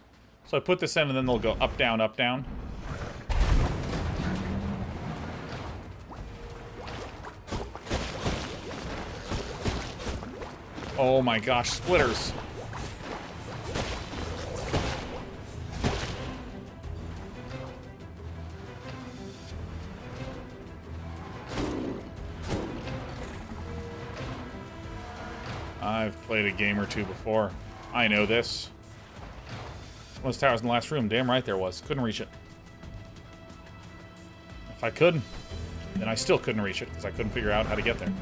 So I put this in and then they'll go up, down, up, down. Oh my gosh, splitters. I've played a game or two before. I know this. One of those towers in the last room. Damn right there was. Couldn't reach it. If I could, then I still couldn't reach it because I couldn't figure out how to get there.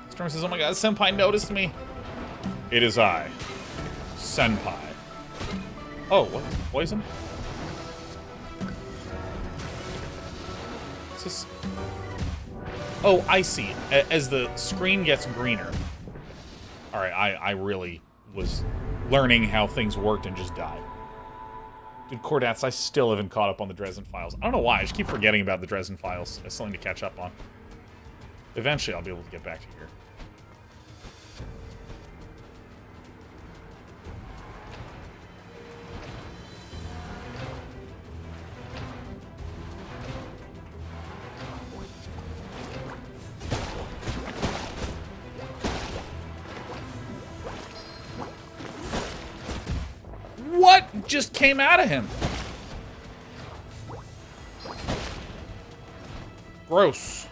Storm says, oh my god, Senpai noticed me. It is I, Senpai. Oh, what? Poison? What's this? Oh, I see. As the screen gets greener, Alright, I really was learning how things worked and just died. Dude, Cordats, I still haven't caught up on the Dresden Files. I don't know why, I just keep forgetting about the Dresden Files. That's something to catch up on. Eventually, I'll be able to get back to here. What just came out of him? Gross.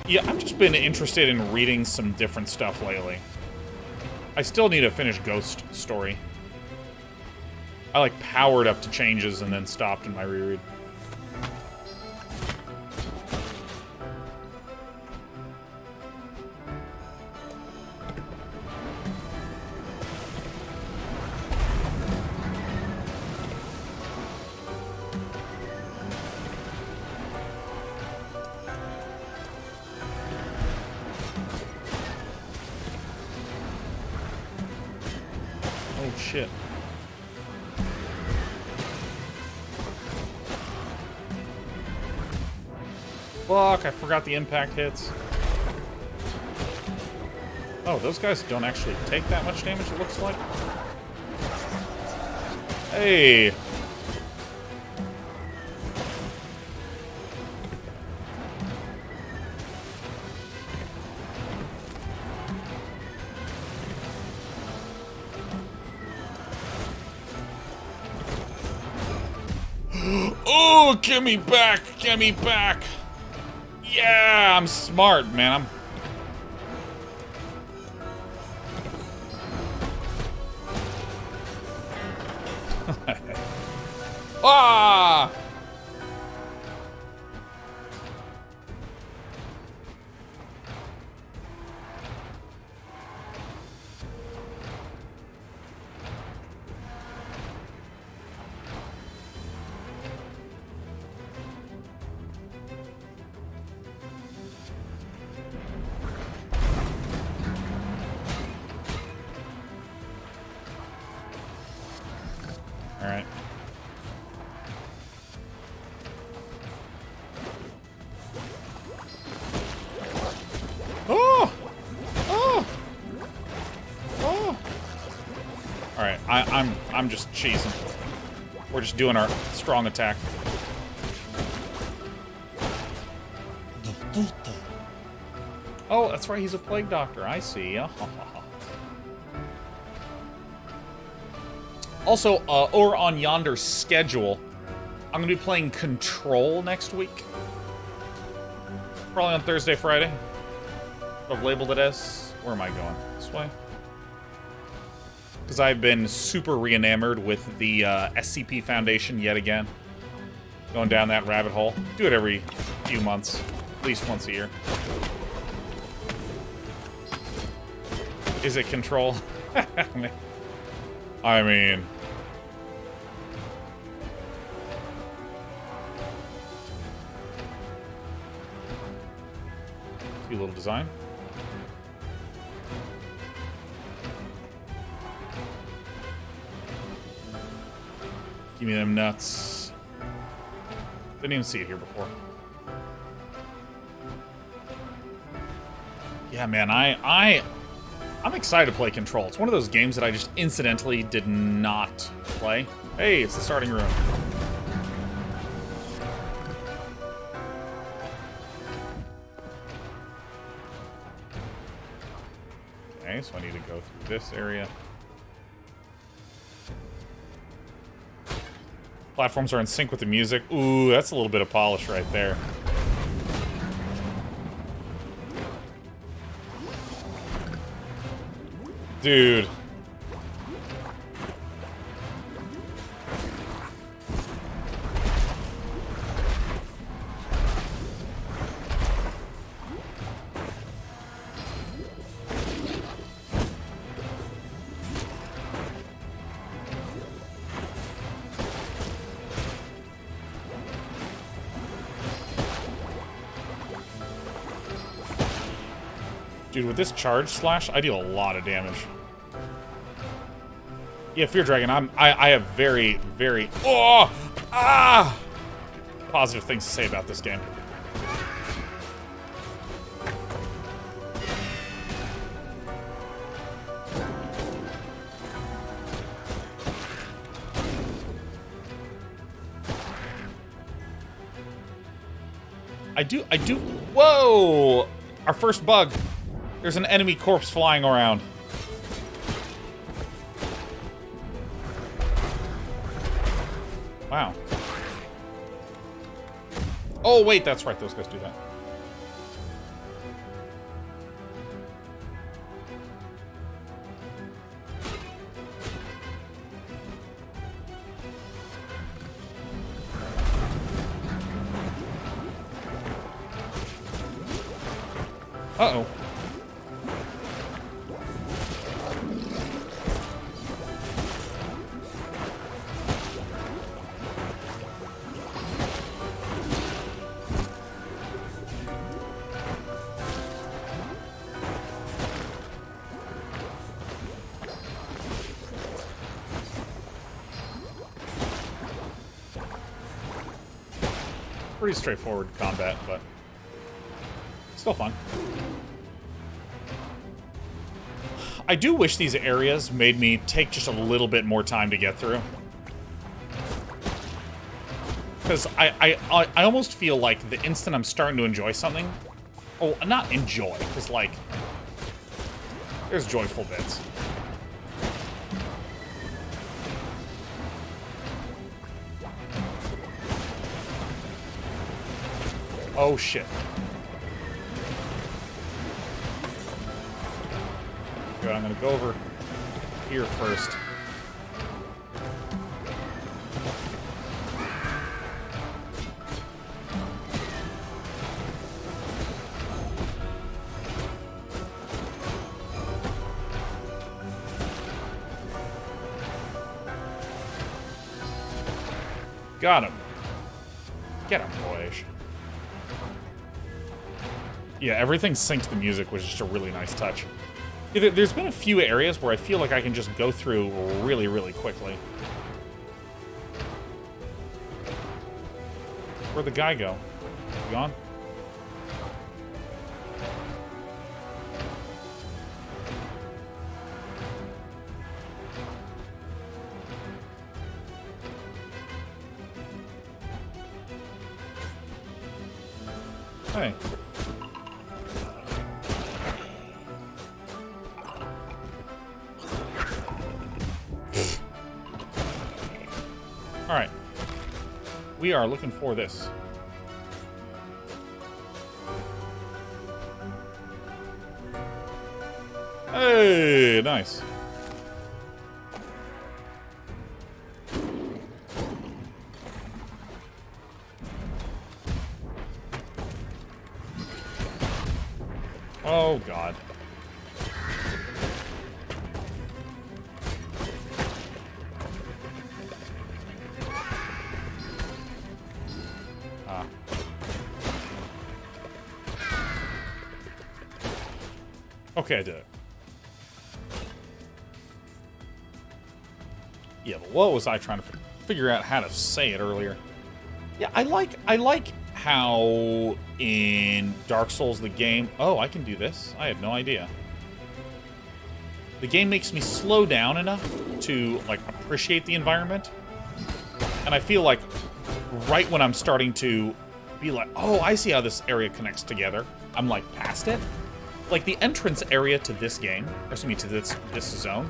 Yeah, I've just been interested in reading some different stuff lately. I still need to finish Ghost Story. I like powered up to changes and then stopped in my reread. Oh, shit. Fuck, I forgot the impact hits. Oh, those guys don't actually take that much damage, it looks like. Hey! Oh, get me back! Get me back! Yeah, I'm smart, man. Ah! All right. Oh! Oh! Oh! All right, I'm just cheesing. We're just doing our strong attack. Oh, that's right. He's a plague doctor. I see. Also, over on Yonder's schedule, I'm going to be playing Control next week. Probably on Thursday, Friday. I've labeled it as... Where am I going? This way? Because I've been super re-enamored with the SCP Foundation yet again. Going down that rabbit hole. Do it every few months. At least once a year. Is it Control? I mean... Cute little design. Give me them nuts. Didn't even see it here before. Yeah, man, I'm excited to play Control. It's one of those games that I just incidentally did not play. Hey, it's the starting room. Okay, so I need to go through this area. Platforms are in sync with the music. Ooh, that's a little bit of polish right there. Dude. Dude, with this charge slash, I deal a lot of damage. Yeah, Fear Dragon, I have very, very... Oh! Ah! Positive things to say about this game. I do, whoa! Our first bug. There's an enemy corpse flying around. Wow. Oh, wait, that's right, those guys do that. Uh-oh. Pretty straightforward combat, but still fun. I do wish these areas made me take just a little bit more time to get through. Because I almost feel like the instant I'm starting to enjoy something... Oh, not enjoy, because, like, there's joyful bits. Oh, shit. Good, I'm gonna go over here first. Got him. Get him, boys. Yeah, everything syncs the music, which is just a really nice touch. Yeah, there's been a few areas where I feel like I can just go through really, really quickly. Where'd the guy go? He gone? Hey. Alright. We are looking for this. Hey, nice. Oh, God. Okay, I did it. Yeah, but what was I trying to figure out how to say it earlier? Yeah, I like how in Dark Souls the game... Oh, I can do this. I had no idea. The game makes me slow down enough to, like, appreciate the environment. And I feel like right when I'm starting to be like, oh, I see how this area connects together, I'm, like, past it. Like, the entrance area to this game, or excuse me, to this zone,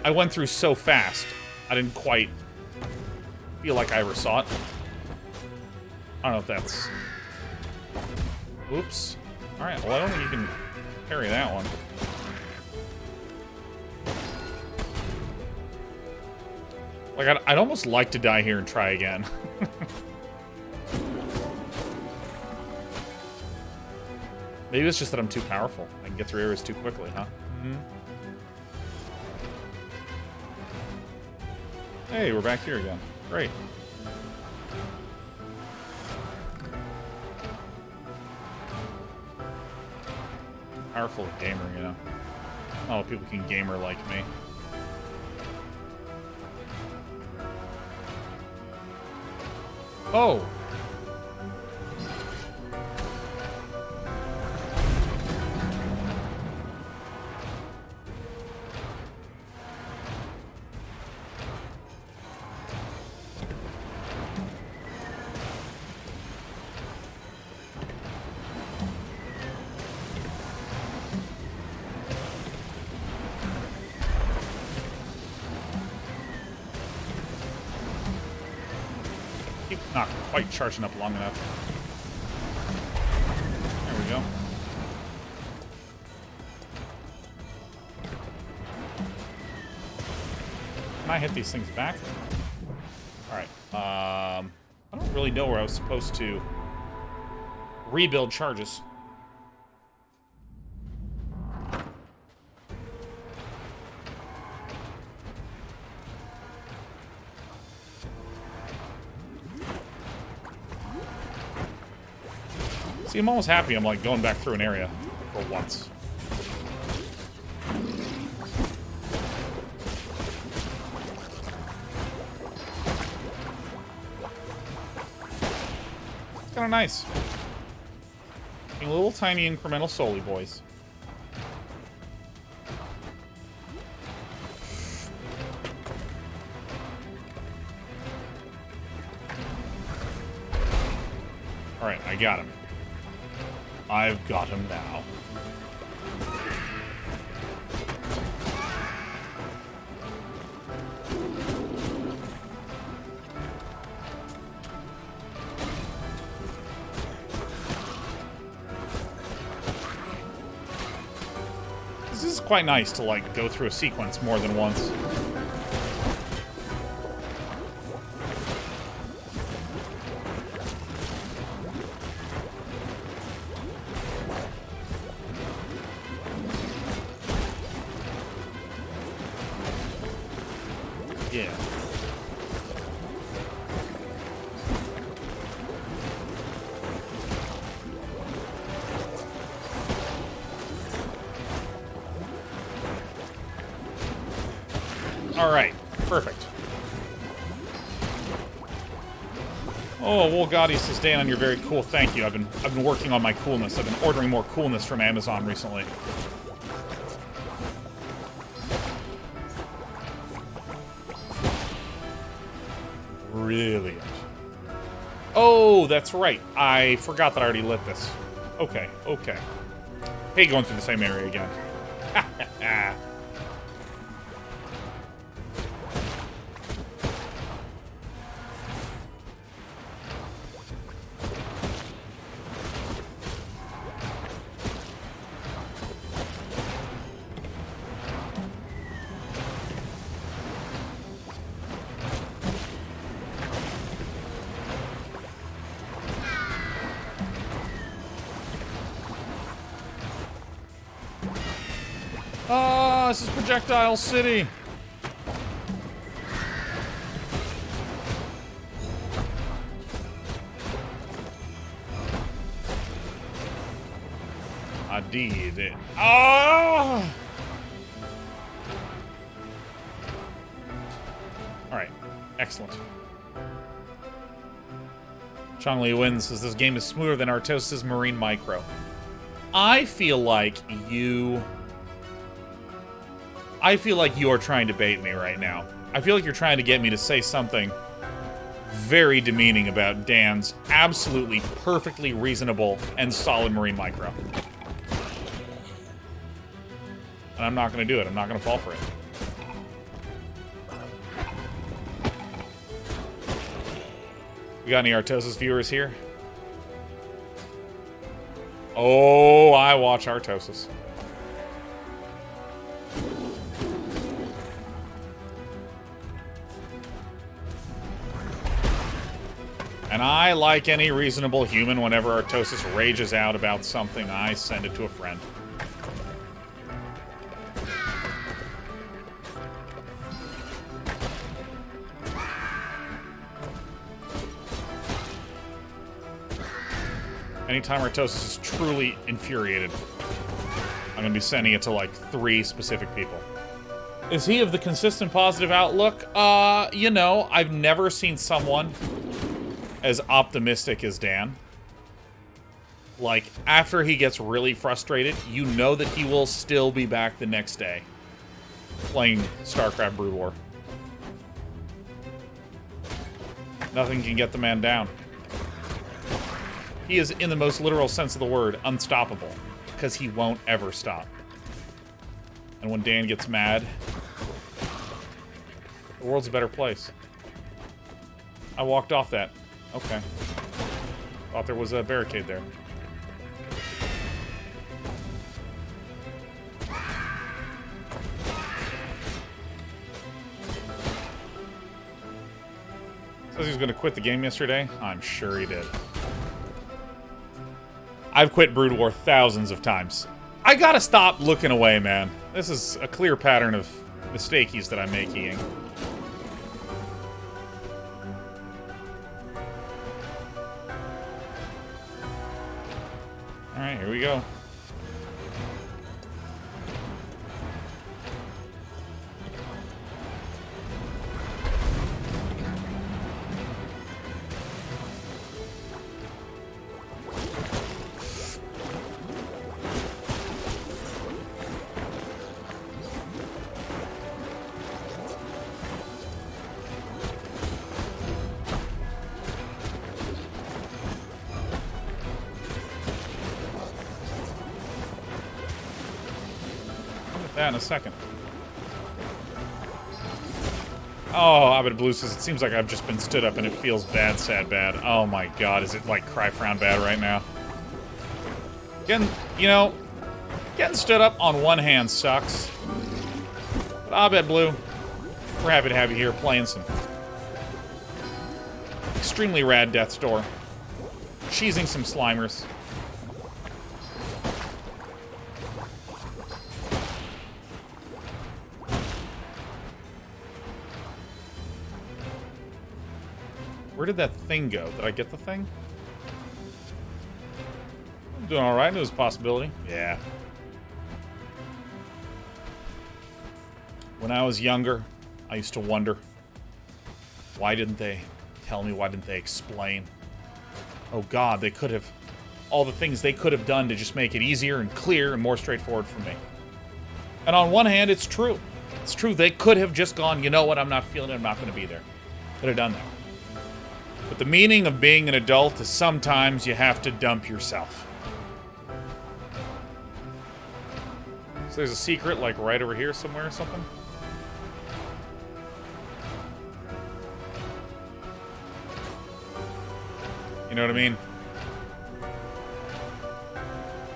I went through so fast, I didn't quite feel like I ever saw it. I don't know if that's... Oops. Alright, well, I don't think you can parry that one. Like, I'd almost like to die here and try again. Maybe it's just that I'm too powerful. I can get through areas too quickly, huh? Mm-hmm. Hey, we're back here again. Great. powerful gamer, you know. Not a lot of people can gamer like me. Oh! Not quite charging up long enough. There we go. Can I hit these things back? Alright. I don't really know where I was supposed to rebuild charges. See, I'm almost happy I'm, like, going back through an area for once. It's kind of nice. Being little tiny incremental Soli boys. Alright, I got him. I've got him now. This is quite nice to, like, go through a sequence more than once. Yeah. All right. Perfect. Oh, Wolgadi says, Dan, you're very cool. Thank you. I've been working on my coolness. I've been ordering more coolness from Amazon recently. Brilliant. Oh, that's right. I forgot that I already lit this. Okay, okay. Hey, going through the same area again. Ah, this is Projectile City. I did it. Ah! Alright. Excellent. Chongli wins says this game is smoother than Artosis' Marine Micro. I feel like you are trying to bait me right now. I feel like you're trying to get me to say something very demeaning about Dan's absolutely perfectly reasonable and solid Marine Micro. And I'm not going to do it. I'm not going to fall for it. We got any Artosis viewers here? Oh, I watch Artosis. And I, like any reasonable human, whenever Artosis rages out about something, I send it to a friend. Anytime Artosis is truly infuriated, I'm gonna be sending it to like 3 specific people. Is he of the consistent positive outlook? You know, I've never seen someone as optimistic as Dan. Like, after he gets really frustrated, you know that he will still be back the next day playing StarCraft Brood War. Nothing can get the man down. He is, in the most literal sense of the word, unstoppable, because he won't ever stop. And when Dan gets mad, the world's a better place. I walked off that. Okay. Thought there was a barricade there. Says he was going to quit the game yesterday. I'm sure he did. I've quit Brood War thousands of times. I gotta stop looking away, man. This is a clear pattern of mistakies that I'm making. Alright, here we go. That in a second. Oh, Abed Blue says, it seems like I've just been stood up and it feels bad, sad, bad. Oh my god, is it like cry, frown, bad right now? Getting, you know, getting stood up on one hand sucks. But Abed Blue, we're happy to have you here playing some extremely rad Death's Door. Cheesing some Slimers. Where did that thing go? Did I get the thing? I'm doing alright. It was a possibility. Yeah. When I was younger, I used to wonder, why didn't they tell me? Why didn't they explain? Oh god, they could have... all the things they could have done to just make it easier and clear and more straightforward for me. And on one hand, it's true. It's true. They could have just gone, you know what, I'm not feeling it, I'm not going to be there. Could have done that. But the meaning of being an adult is sometimes you have to dump yourself. So there's a secret, like, right over here somewhere or something? You know what I mean?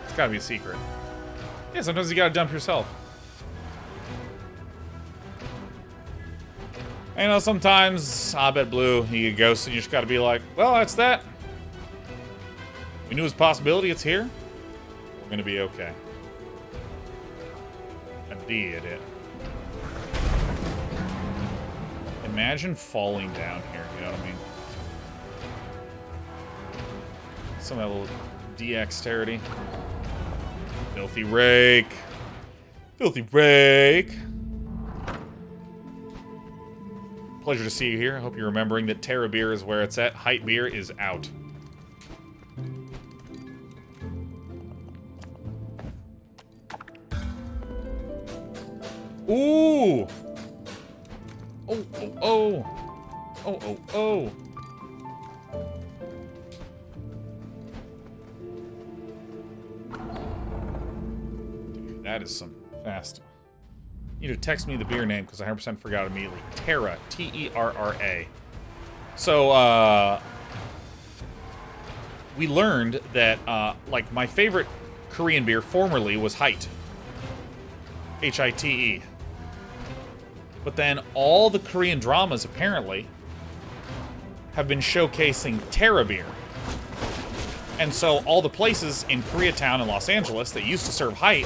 It's gotta be a secret. Yeah, sometimes you gotta dump yourself. You know, sometimes, Abed Blue, you get ghosts and you just gotta be like, well, that's that. We knew it was a possibility, it's here. We're gonna be okay. I did it. Imagine falling down here, you know what I mean? Some of that little dexterity. Filthy rake. Filthy rake. Pleasure to see you here. I hope you're remembering that Terra beer is where it's at. Height beer is out. Ooh! Oh, oh, oh! Oh, oh, oh! Dude, that is some fast. You need to text me the beer name because I 100% forgot immediately. Terra, T-E-R-R-A. So, we learned that, like, my favorite Korean beer formerly was Hite. H-I-T-E. But then all the Korean dramas, apparently, have been showcasing Terra beer. And so all the places in Koreatown and Los Angeles that used to serve Hite,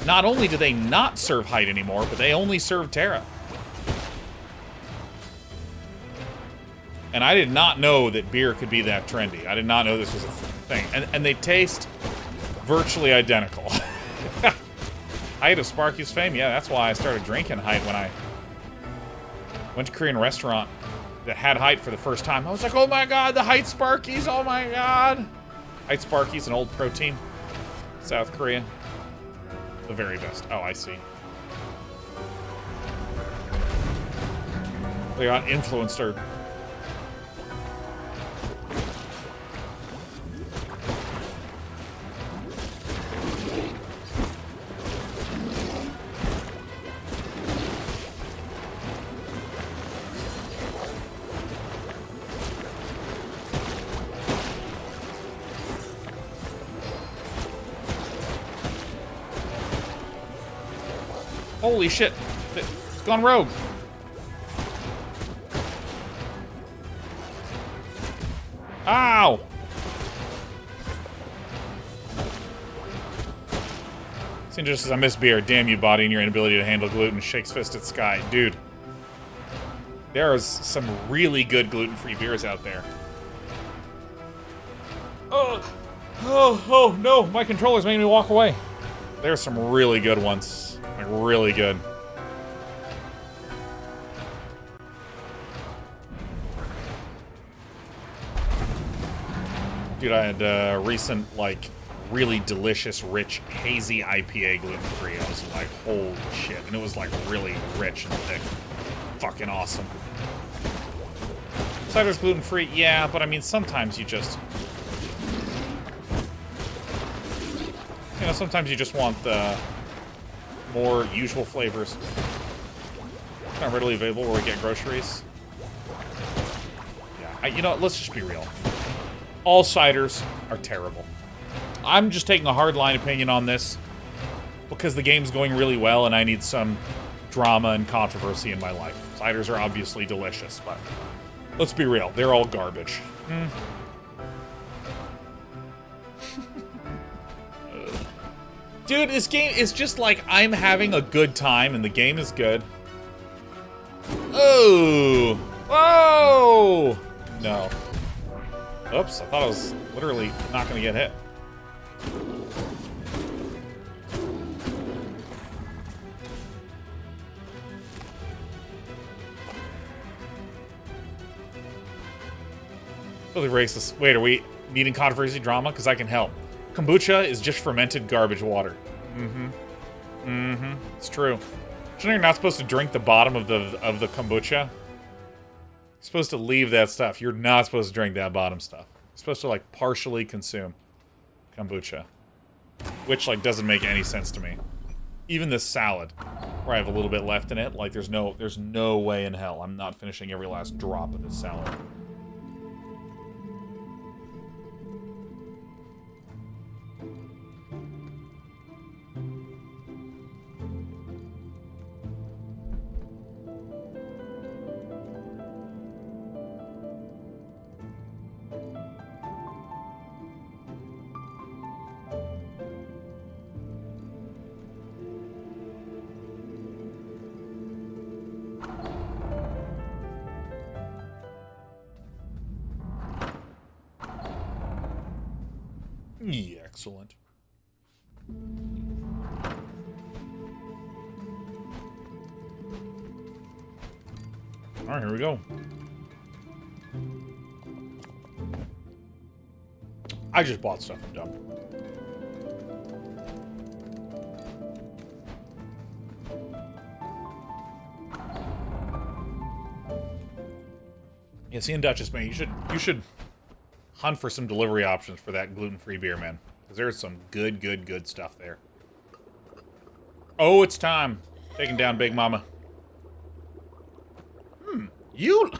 not only do they not serve Hite anymore, but they only serve Terra. And I did not know that beer could be that trendy. I did not know this was a thing. And they taste virtually identical. Height of Sparky's fame. Yeah, that's why I started drinking Height when I went to a Korean restaurant that had Height for the first time. I was like, oh my god, the Height Sparkies, oh my god. Height Sparkies, an old protein. South Korea. The very best. Oh, I see. They got influencer. Holy shit. It's gone rogue. Ow! Seen just as I miss beer. Damn you, body, and your inability to handle gluten. Shakes fist at sky. Dude. There is some really good gluten-free beers out there. Oh, no. My controller's making me walk away. There's some really good ones. Like, really good. Dude, I had a recent, like, really delicious, rich, hazy IPA gluten-free. I was like, holy shit. And it was, like, really rich and thick. Fucking awesome. Cider's gluten-free? Yeah, but I mean, sometimes you just... You know, sometimes you just want the more usual flavors. Not readily available where we get groceries. Yeah, you know what, let's just be real. All ciders are terrible. I'm just taking a hardline opinion on this because the game's going really well and I need some drama and controversy in my life. Ciders are obviously delicious, but let's be real, they're all garbage. Dude, this game is just like I'm having a good time and the game is good. Oh! Whoa! No. Oops, I thought I was literally not gonna get hit. Really racist. Wait, are we needing controversy drama? Because I can help. Kombucha is just fermented garbage water. It's true. You know you're not supposed to drink the bottom of the kombucha? You're supposed to leave that stuff. You're not supposed to drink that bottom stuff. You're supposed to, like, partially consume kombucha. Which, like, doesn't make any sense to me. Even this salad, where I have a little bit left in it, like, there's no way in hell I'm not finishing every last drop of this salad. Yeah, excellent. Alright, here we go. I just bought stuff, I'm dumb. Yeah, see, in Duchess, man, you should hunt for some delivery options for that gluten-free beer, man. Because there's some good stuff there. Oh, it's time. Taking down Big Mama. You...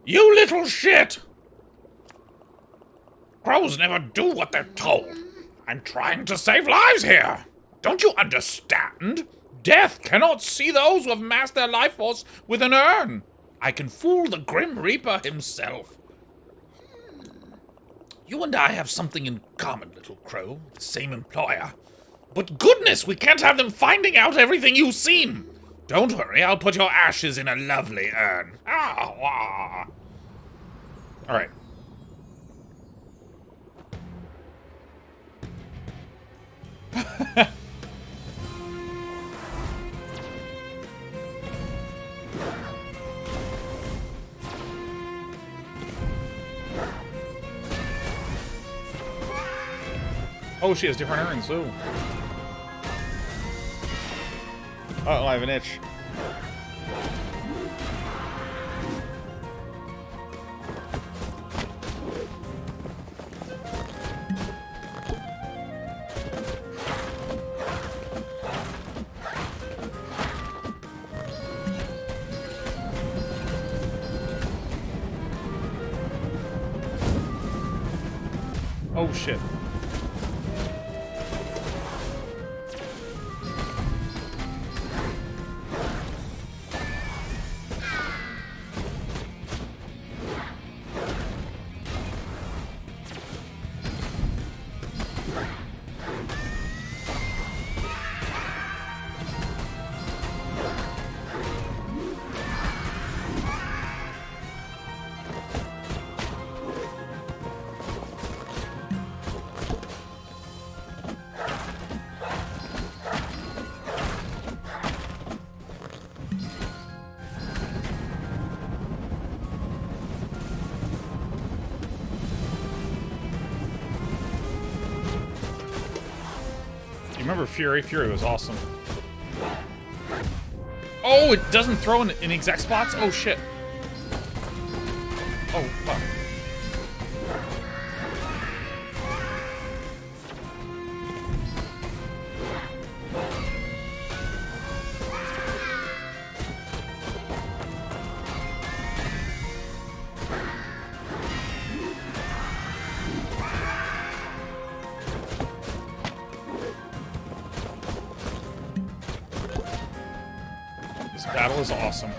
You little shit! Crows never do what they're told. I'm trying to save lives here. Don't you understand? Death cannot see those who have masked their life force with an urn. I can fool the Grim Reaper himself. You and I have something in common, little crow. The same employer. But goodness, we can't have them finding out everything you've seen. Don't worry, I'll put your ashes in a lovely urn. All right. Oh, she has different urns, ooh. Uh-oh, I have an itch. Oh, shit. You remember Fury? Fury was awesome. Oh, it doesn't throw in exact spots? Oh, shit. Oh, fuck. This battle is awesome.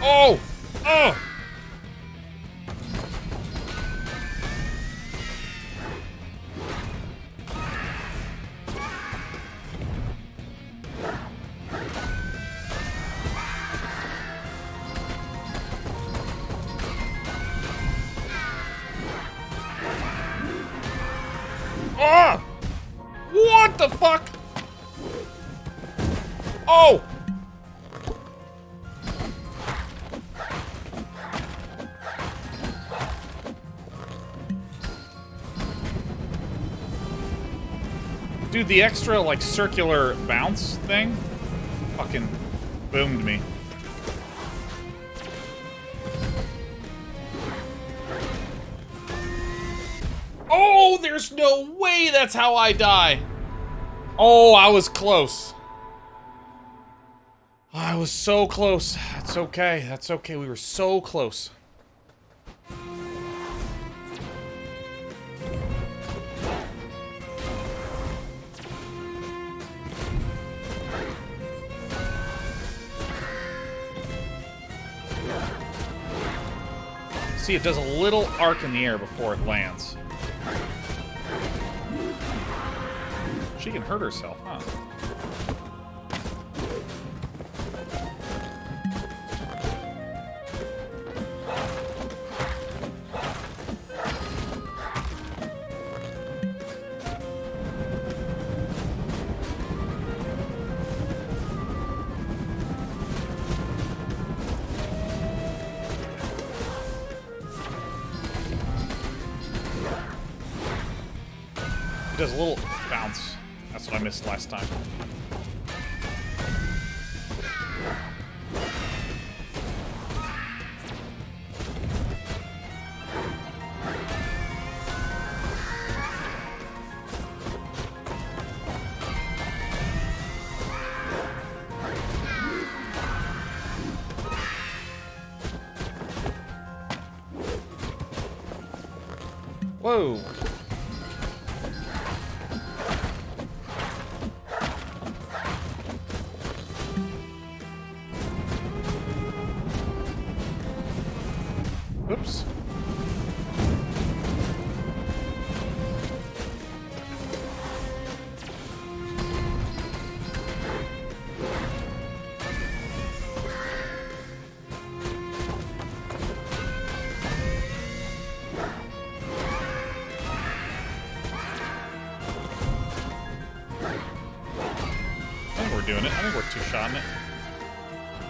Oh! Oh! Oh! What the fuck? Oh! Dude, the extra, like, circular bounce thing fucking boomed me. Oh, there's no way that's how I die. Oh, I was close. I was so close. That's okay. That's okay. We were so close. See, it does a little arc in the air before it lands. She can hurt herself, huh? It does a little bounce. That's what I missed last time. Whoa. Oops. doing it. I think we're two-shotting it.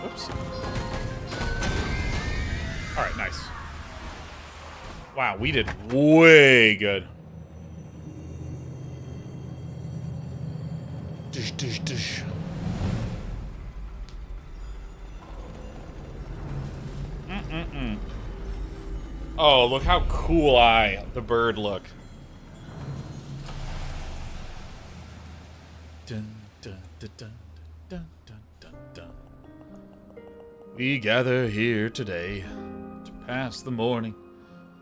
Oops. Alright, nice. Wow, we did way good. Dish, dish, dish. Oh, look how cool the bird look. Dun, dun, dun, dun, dun, dun, dun, dun. We gather here today to pass the morning.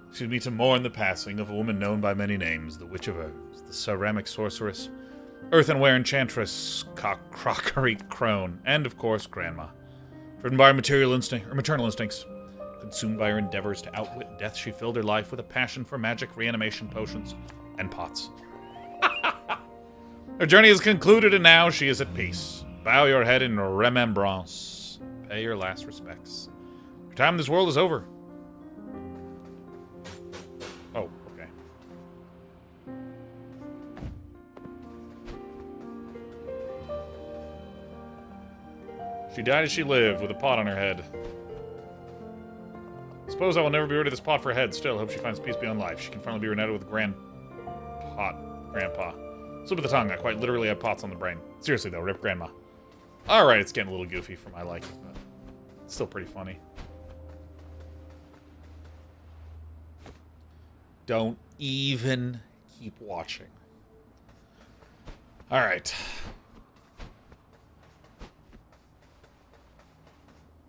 Excuse me, to mourn the passing of a woman known by many names, the Witch of Herbs, the ceramic sorceress, earthenware enchantress, crockery crone, and of course, Grandma. Driven by her maternal instincts, consumed by her endeavors to outwit death, she filled her life with a passion for magic, reanimation potions, and pots. Her journey is concluded, and now she is at peace. Bow your head in remembrance. Pay your last respects. Your time in this world is over. Oh, okay. She died as she lived, with a pot on her head. Suppose I will never be rid of this pot for a head. Still, hope she finds peace beyond life. She can finally be reunited with Grandpa. Slip of the tongue. I quite literally have pots on the brain. Seriously, though, rip Grandma. Alright, it's getting a little goofy for my liking, but it's still pretty funny. Don't even keep watching. Alright.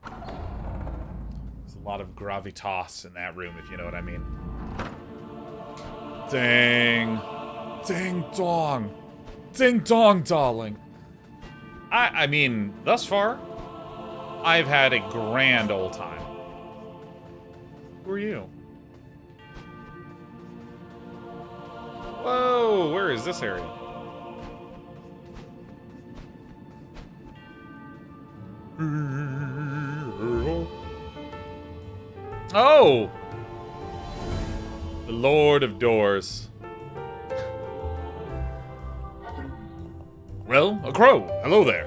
There's a lot of gravitas in that room, if you know what I mean. Ding. Ding dong. Ding dong, darling. I mean, thus far, I've had a grand old time. Who are you? Whoa, where is this area? Oh! The Lord of Doors. Well, a crow. Hello there.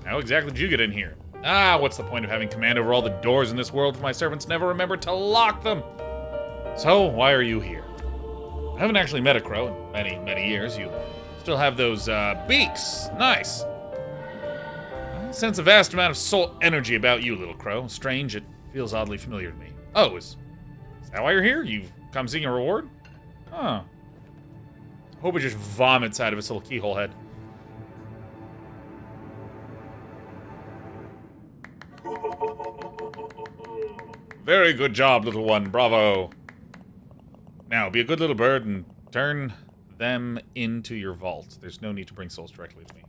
How exactly did you get in here? Ah, what's the point of having command over all the doors in this world if my servants never remember to lock them? So, why are you here? I haven't actually met a crow in many, many years. You still have those, beaks. Nice. I sense a vast amount of soul energy about you, little crow. Strange, it feels oddly familiar to me. Oh, is that why you're here? You've come seeking a reward? Huh. Hope it just vomits out of its little keyhole head. Very good job, little one. Bravo. Now, be a good little bird and turn them into your vault. There's no need to bring souls directly to me.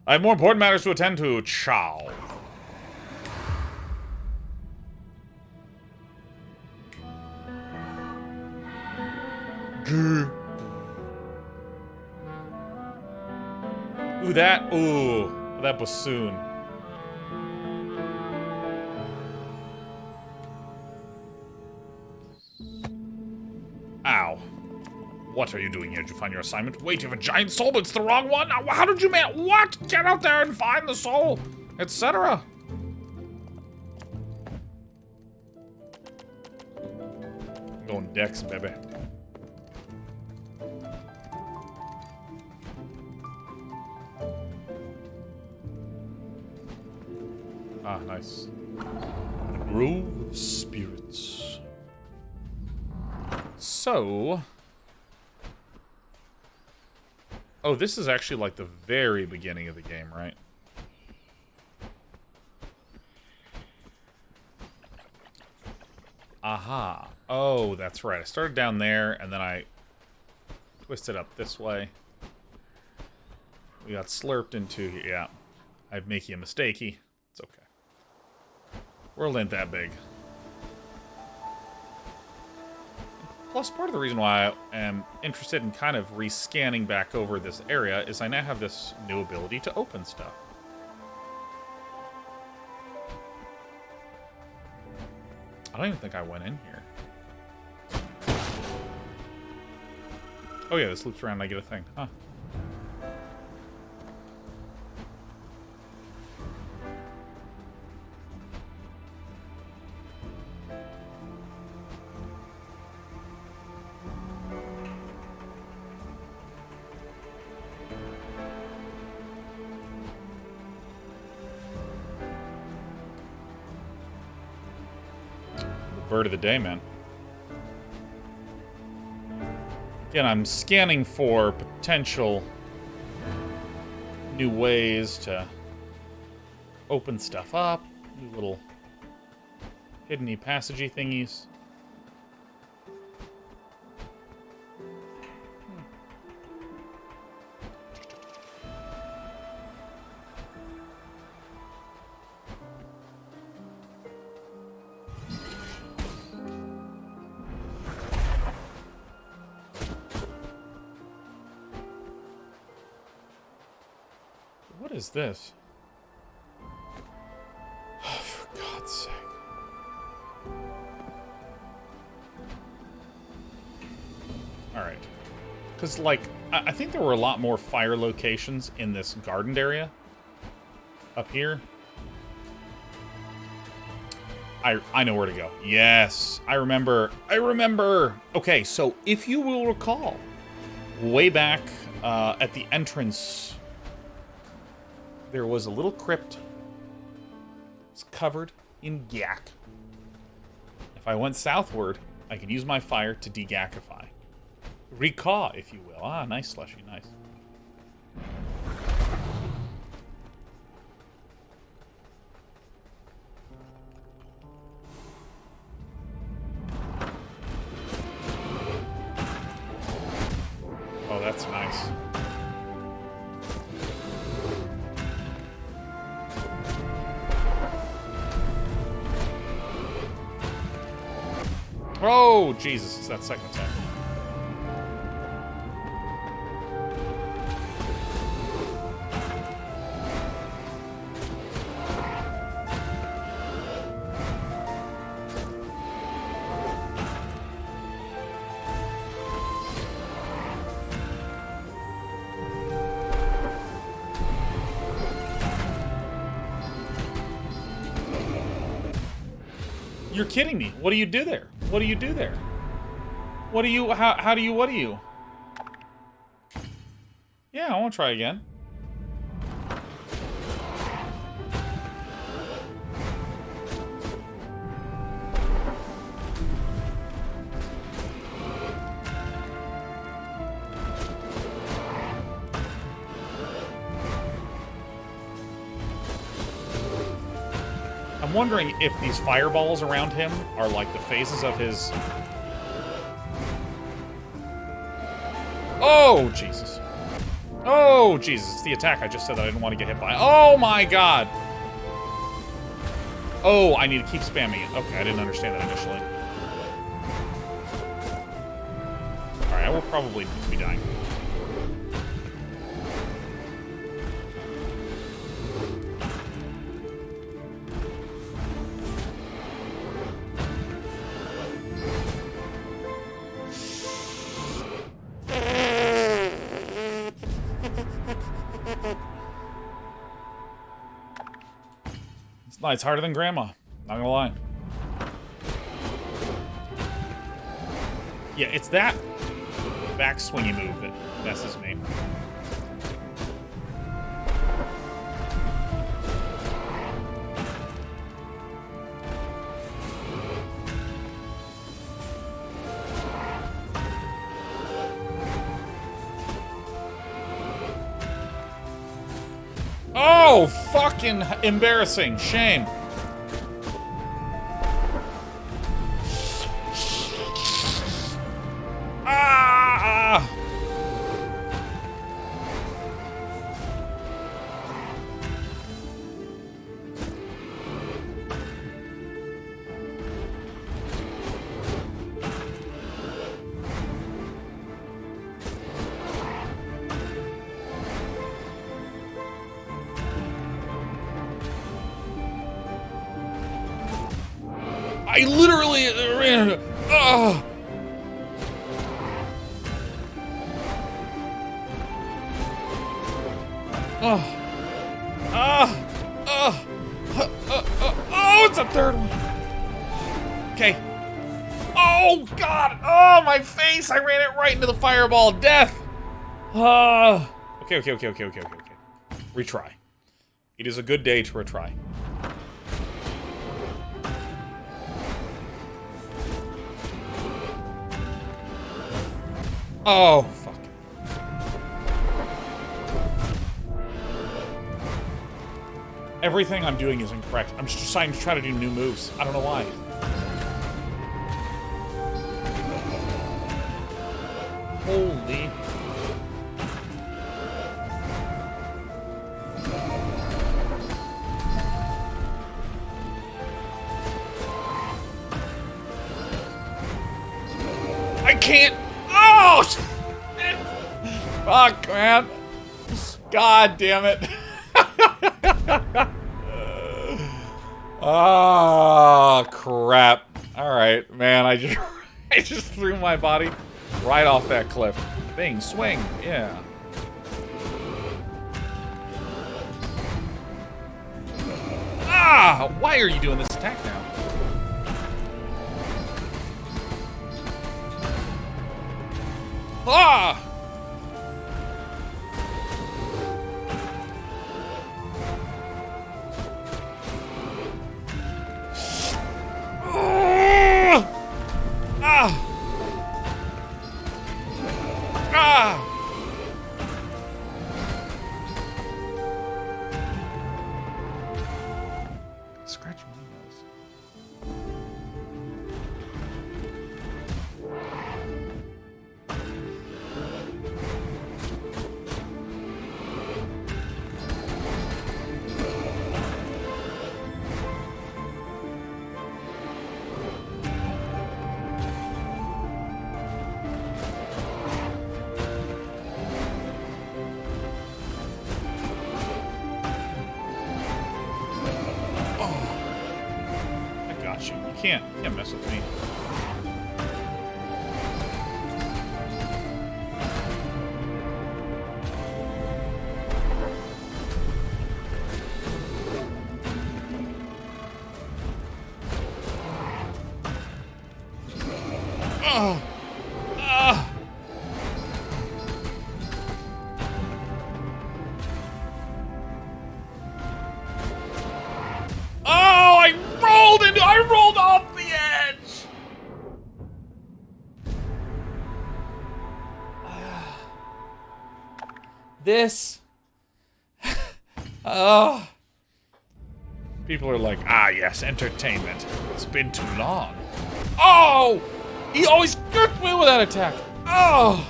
I have more important matters to attend to. Ciao. Ooh, that bassoon. Ow. What are you doing here? Did you find your assignment? Wait, you have a giant soul, but it's the wrong one? How did you what? Get out there and find the soul, etc. Going Dex, baby. Ah, nice. The Grove of Spirits. So... Oh, this is actually like the very beginning of the game, right? Aha. Oh, that's right. I started down there, and then I twisted up this way. We got slurped into... Yeah. I'm making a mistakey. It's okay. World ain't that big. Plus, part of the reason why I am interested in kind of rescanning back over this area is I now have this new ability to open stuff. I don't even think I went in here. Oh yeah, this loops around and I get a thing. Huh. bird of the day, man. Again, I'm scanning for potential new ways to open stuff up, new little hidden-y, passagey thingies. What is this? Oh, for God's sake. Alright. Because, like, I think there were a lot more fire locations in this gardened area. Up here. I know where to go. Yes, I remember. Okay, so if you will recall, way back at the entrance, there was a little crypt. It's covered in gack. If I went southward, I can use my fire to degackify. Recaw, if you will. Ah, nice slushy, nice. Oh, that's nice. Oh, Jesus, it's that second attack. You're kidding me. What do you do there? What do you do there? What do you... How do you... What do you... Yeah, I want to try again. I'm wondering if these fireballs around him are like the phases of his... Oh, Jesus. Oh, Jesus. It's the attack I just said that I didn't want to get hit by. Oh, my God. Oh, I need to keep spamming it. Okay, I didn't understand that initially. Alright, I will probably be dying. It's harder than Grandma. Not gonna lie. Yeah, it's that back swingy move that messes me. Oh, fucking embarrassing. Shame. Ah! I literally ran. Oh. Oh. Oh, it's a third one. Okay. Oh, God. Oh, my face. I ran it right into the fireball. Death. Okay. Retry. It is a good day to retry. Oh, fuck. Everything I'm doing is incorrect. I'm just trying to try to do new moves. I don't know why. Holy. I can't. Oh! Shit. Fuck, man. God damn it. Oh, crap. Alright, man, I just threw my body right off that cliff. Bing, swing, yeah. Ah! Why are you doing this attack now? Ah! Scratch my nose. You can't mess with me. Oh! Ah! Oh! I rolled off the edge! This. Oh. People are like, ah, yes, entertainment. It's been too long. Oh! He always jerked me with that attack. Oh!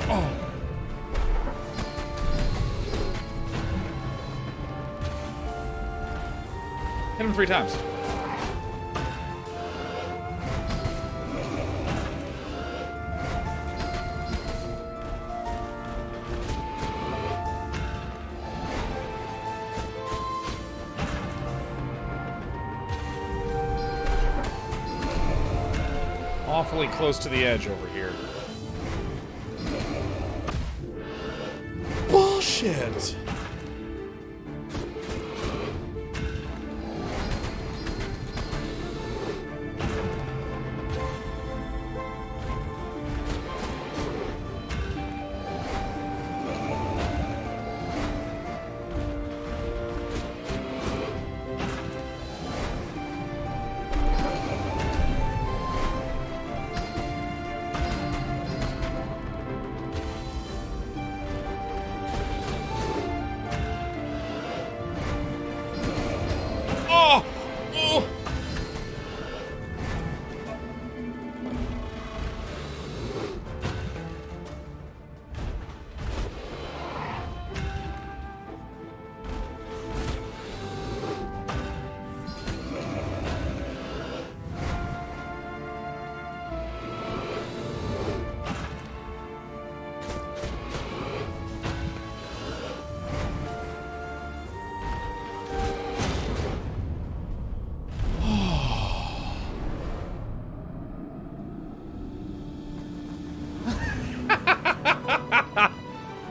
Oh. Hit him 3 times. Awfully close to the edge over here. Bullshit.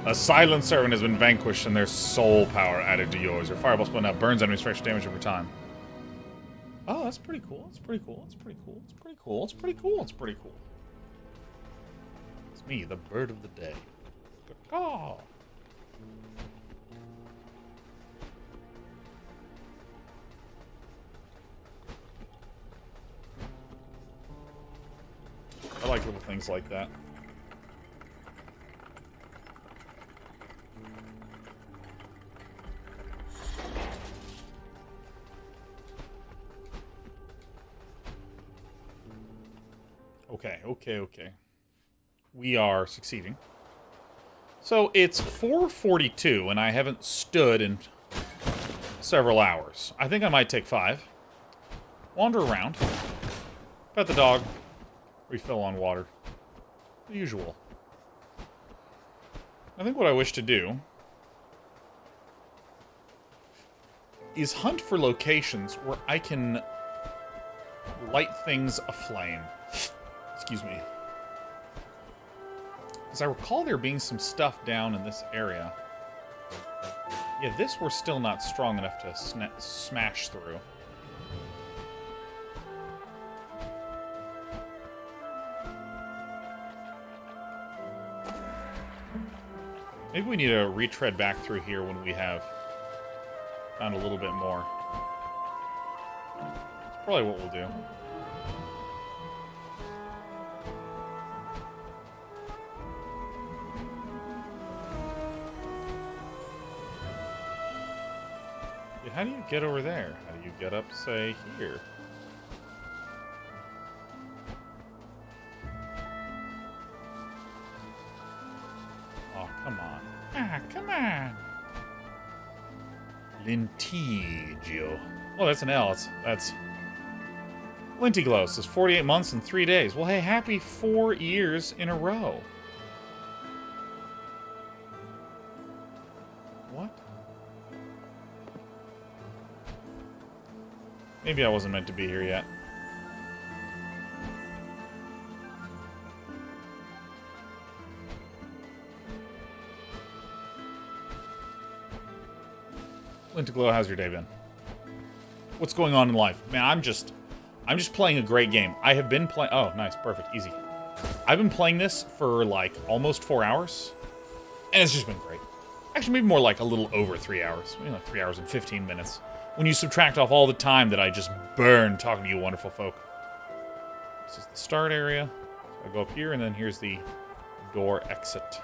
A silent servant has been vanquished and their soul power added to yours. Your fireball spell now burns enemies for extra damage over time. Oh, that's pretty cool. That's pretty cool. That's pretty cool. It's pretty cool. It's pretty cool. It's pretty cool. It's me, the bird of the day. Oh. things like that. Okay. We are succeeding. So it's 4:42, and I haven't stood in several hours. I think I might take 5. Wander around. Pet the dog. Refill on water. The usual. I think what I wish to do is hunt for locations where I can light things aflame. Excuse me. Because I recall there being some stuff down in this area. Yeah, this we're still not strong enough to smash through. Maybe we need to retread back through here when we have found a little bit more. That's probably what we'll do. How do you get over there? How do you get up, say, here? Oh, come on. Ah, come on! Lentigio. Oh, that's an L. That's... Lentiglo says 48 months and 3 days. Well, hey, happy 4 years in a row. What? Maybe I wasn't meant to be here yet. Lintiglow, how's your day been? What's going on in life? Man, I'm just playing a great game. I have been playing... Oh, nice. Perfect. Easy. I've been playing this for, like, almost 4 hours. And it's just been great. Actually, maybe more like a little over 3 hours. Maybe like 3 hours and 15 minutes. When you subtract off all the time that I just burned talking to you wonderful folk. This is the start area. So I go up here, and then here's the door exit.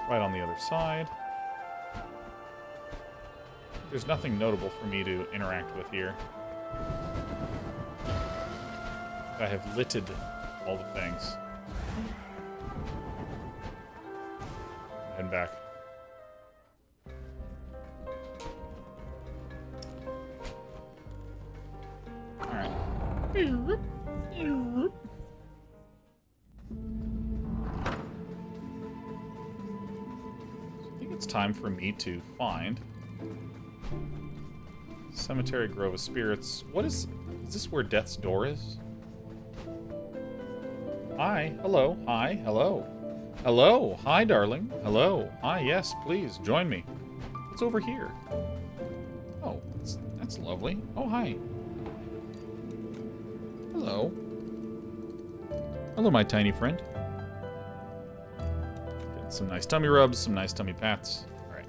Right on the other side. There's nothing notable for me to interact with here. I have litted all the things. Head back. Alright. I think it's time for me to find Cemetery Grove of Spirits. What is this where Death's Door is? Hi, hello, hi, hello. Hello, hi, darling. Hello, hi, yes, please, join me. What's over here? Oh, that's lovely. Oh, hi. Hello. Hello, my tiny friend. Get some nice tummy rubs, some nice tummy pats. All right.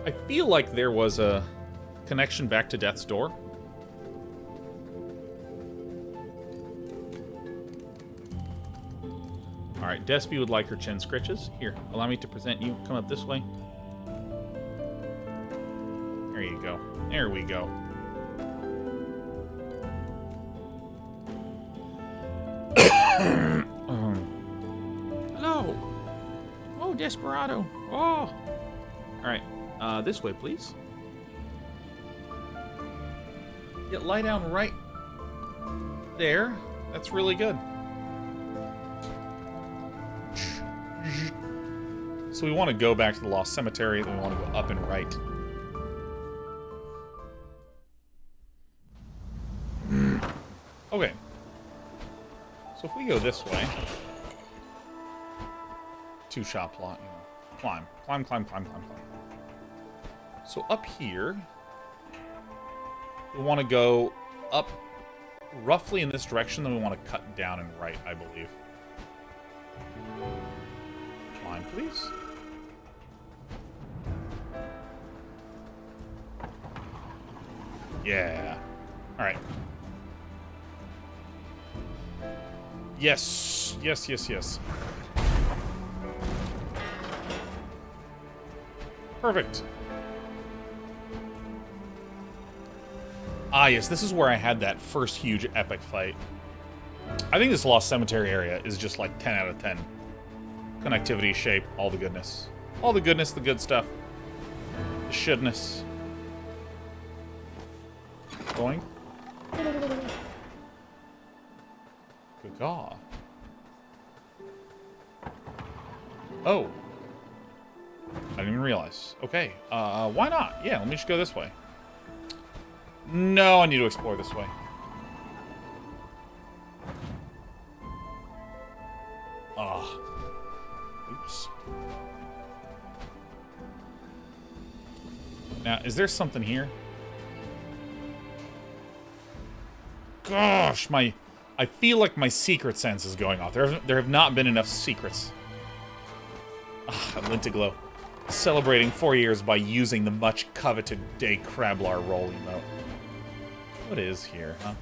I feel like there was a connection back to Death's Door. Alright, Despy would like her chin scritches. Here, allow me to present you. Come up this way. There you go. There we go. Hello. Oh, Desperado. Oh. Alright. This way, please. Yeah, lie down right there. That's really good. So we want to go back to the Lost Cemetery, then we want to go up and right. Okay. So if we go this way... Two-shop lot, you know. Climb. Climb, climb, climb, climb, climb. So up here, we want to go up roughly in this direction, then we want to cut down and right, I believe. Climb, please. Yeah. Alright. Yes. Yes, yes, yes. Perfect. Ah, yes, this is where I had that first huge epic fight. I think this Lost Cemetery area is just like 10 out of 10. Connectivity, shape, all the goodness. All the goodness, the good stuff. The shouldness. Going. Good God. Oh. I didn't even realize. Okay, why not? Yeah, let me just go this way. No, I need to explore this way. Ah. Oops. Now, is there something here? Gosh, I feel like my secret sense is going off. There have not been enough secrets. Ah, Lintiglow. Celebrating 4 years by using the much coveted Day Crablar roll emote. What is here, huh?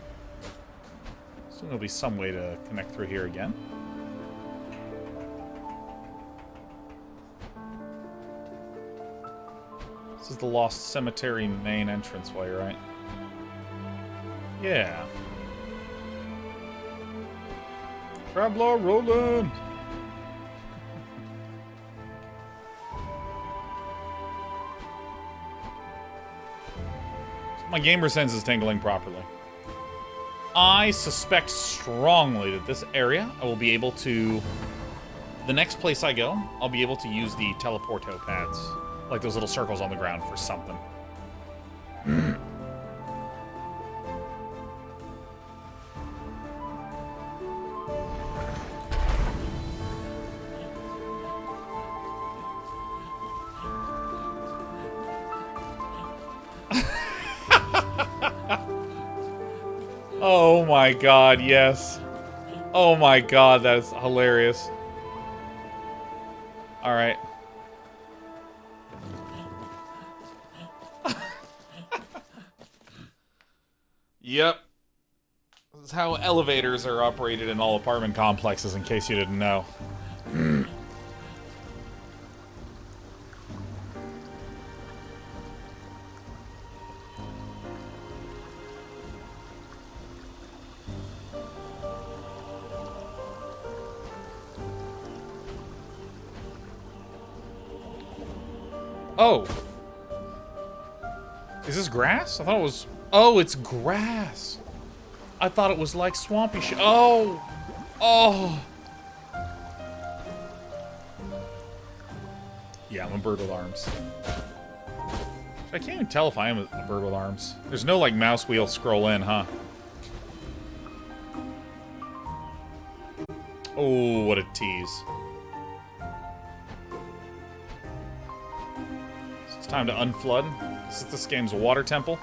Soon there'll be some way to connect through here again. This is the Lost Cemetery main entranceway, right? Yeah. Crablar Roland! My gamer sense is tingling properly. I suspect strongly that this area, I will be able to... The next place I go, I'll be able to use the teleporto pads. Like those little circles on the ground for something. Oh my god, yes. Oh my god, that's hilarious. Alright. Yep. This is how elevators are operated in all apartment complexes, in case you didn't know. Oh. Is this grass? I thought it was... Oh, it's grass. I thought it was like swampy shit. Oh. Oh. Yeah, I'm a bird with arms. I can't even tell if I am a bird with arms. There's no, like, mouse wheel scroll in, huh? Oh, what a tease. It's time to unflood. This is this game's water temple.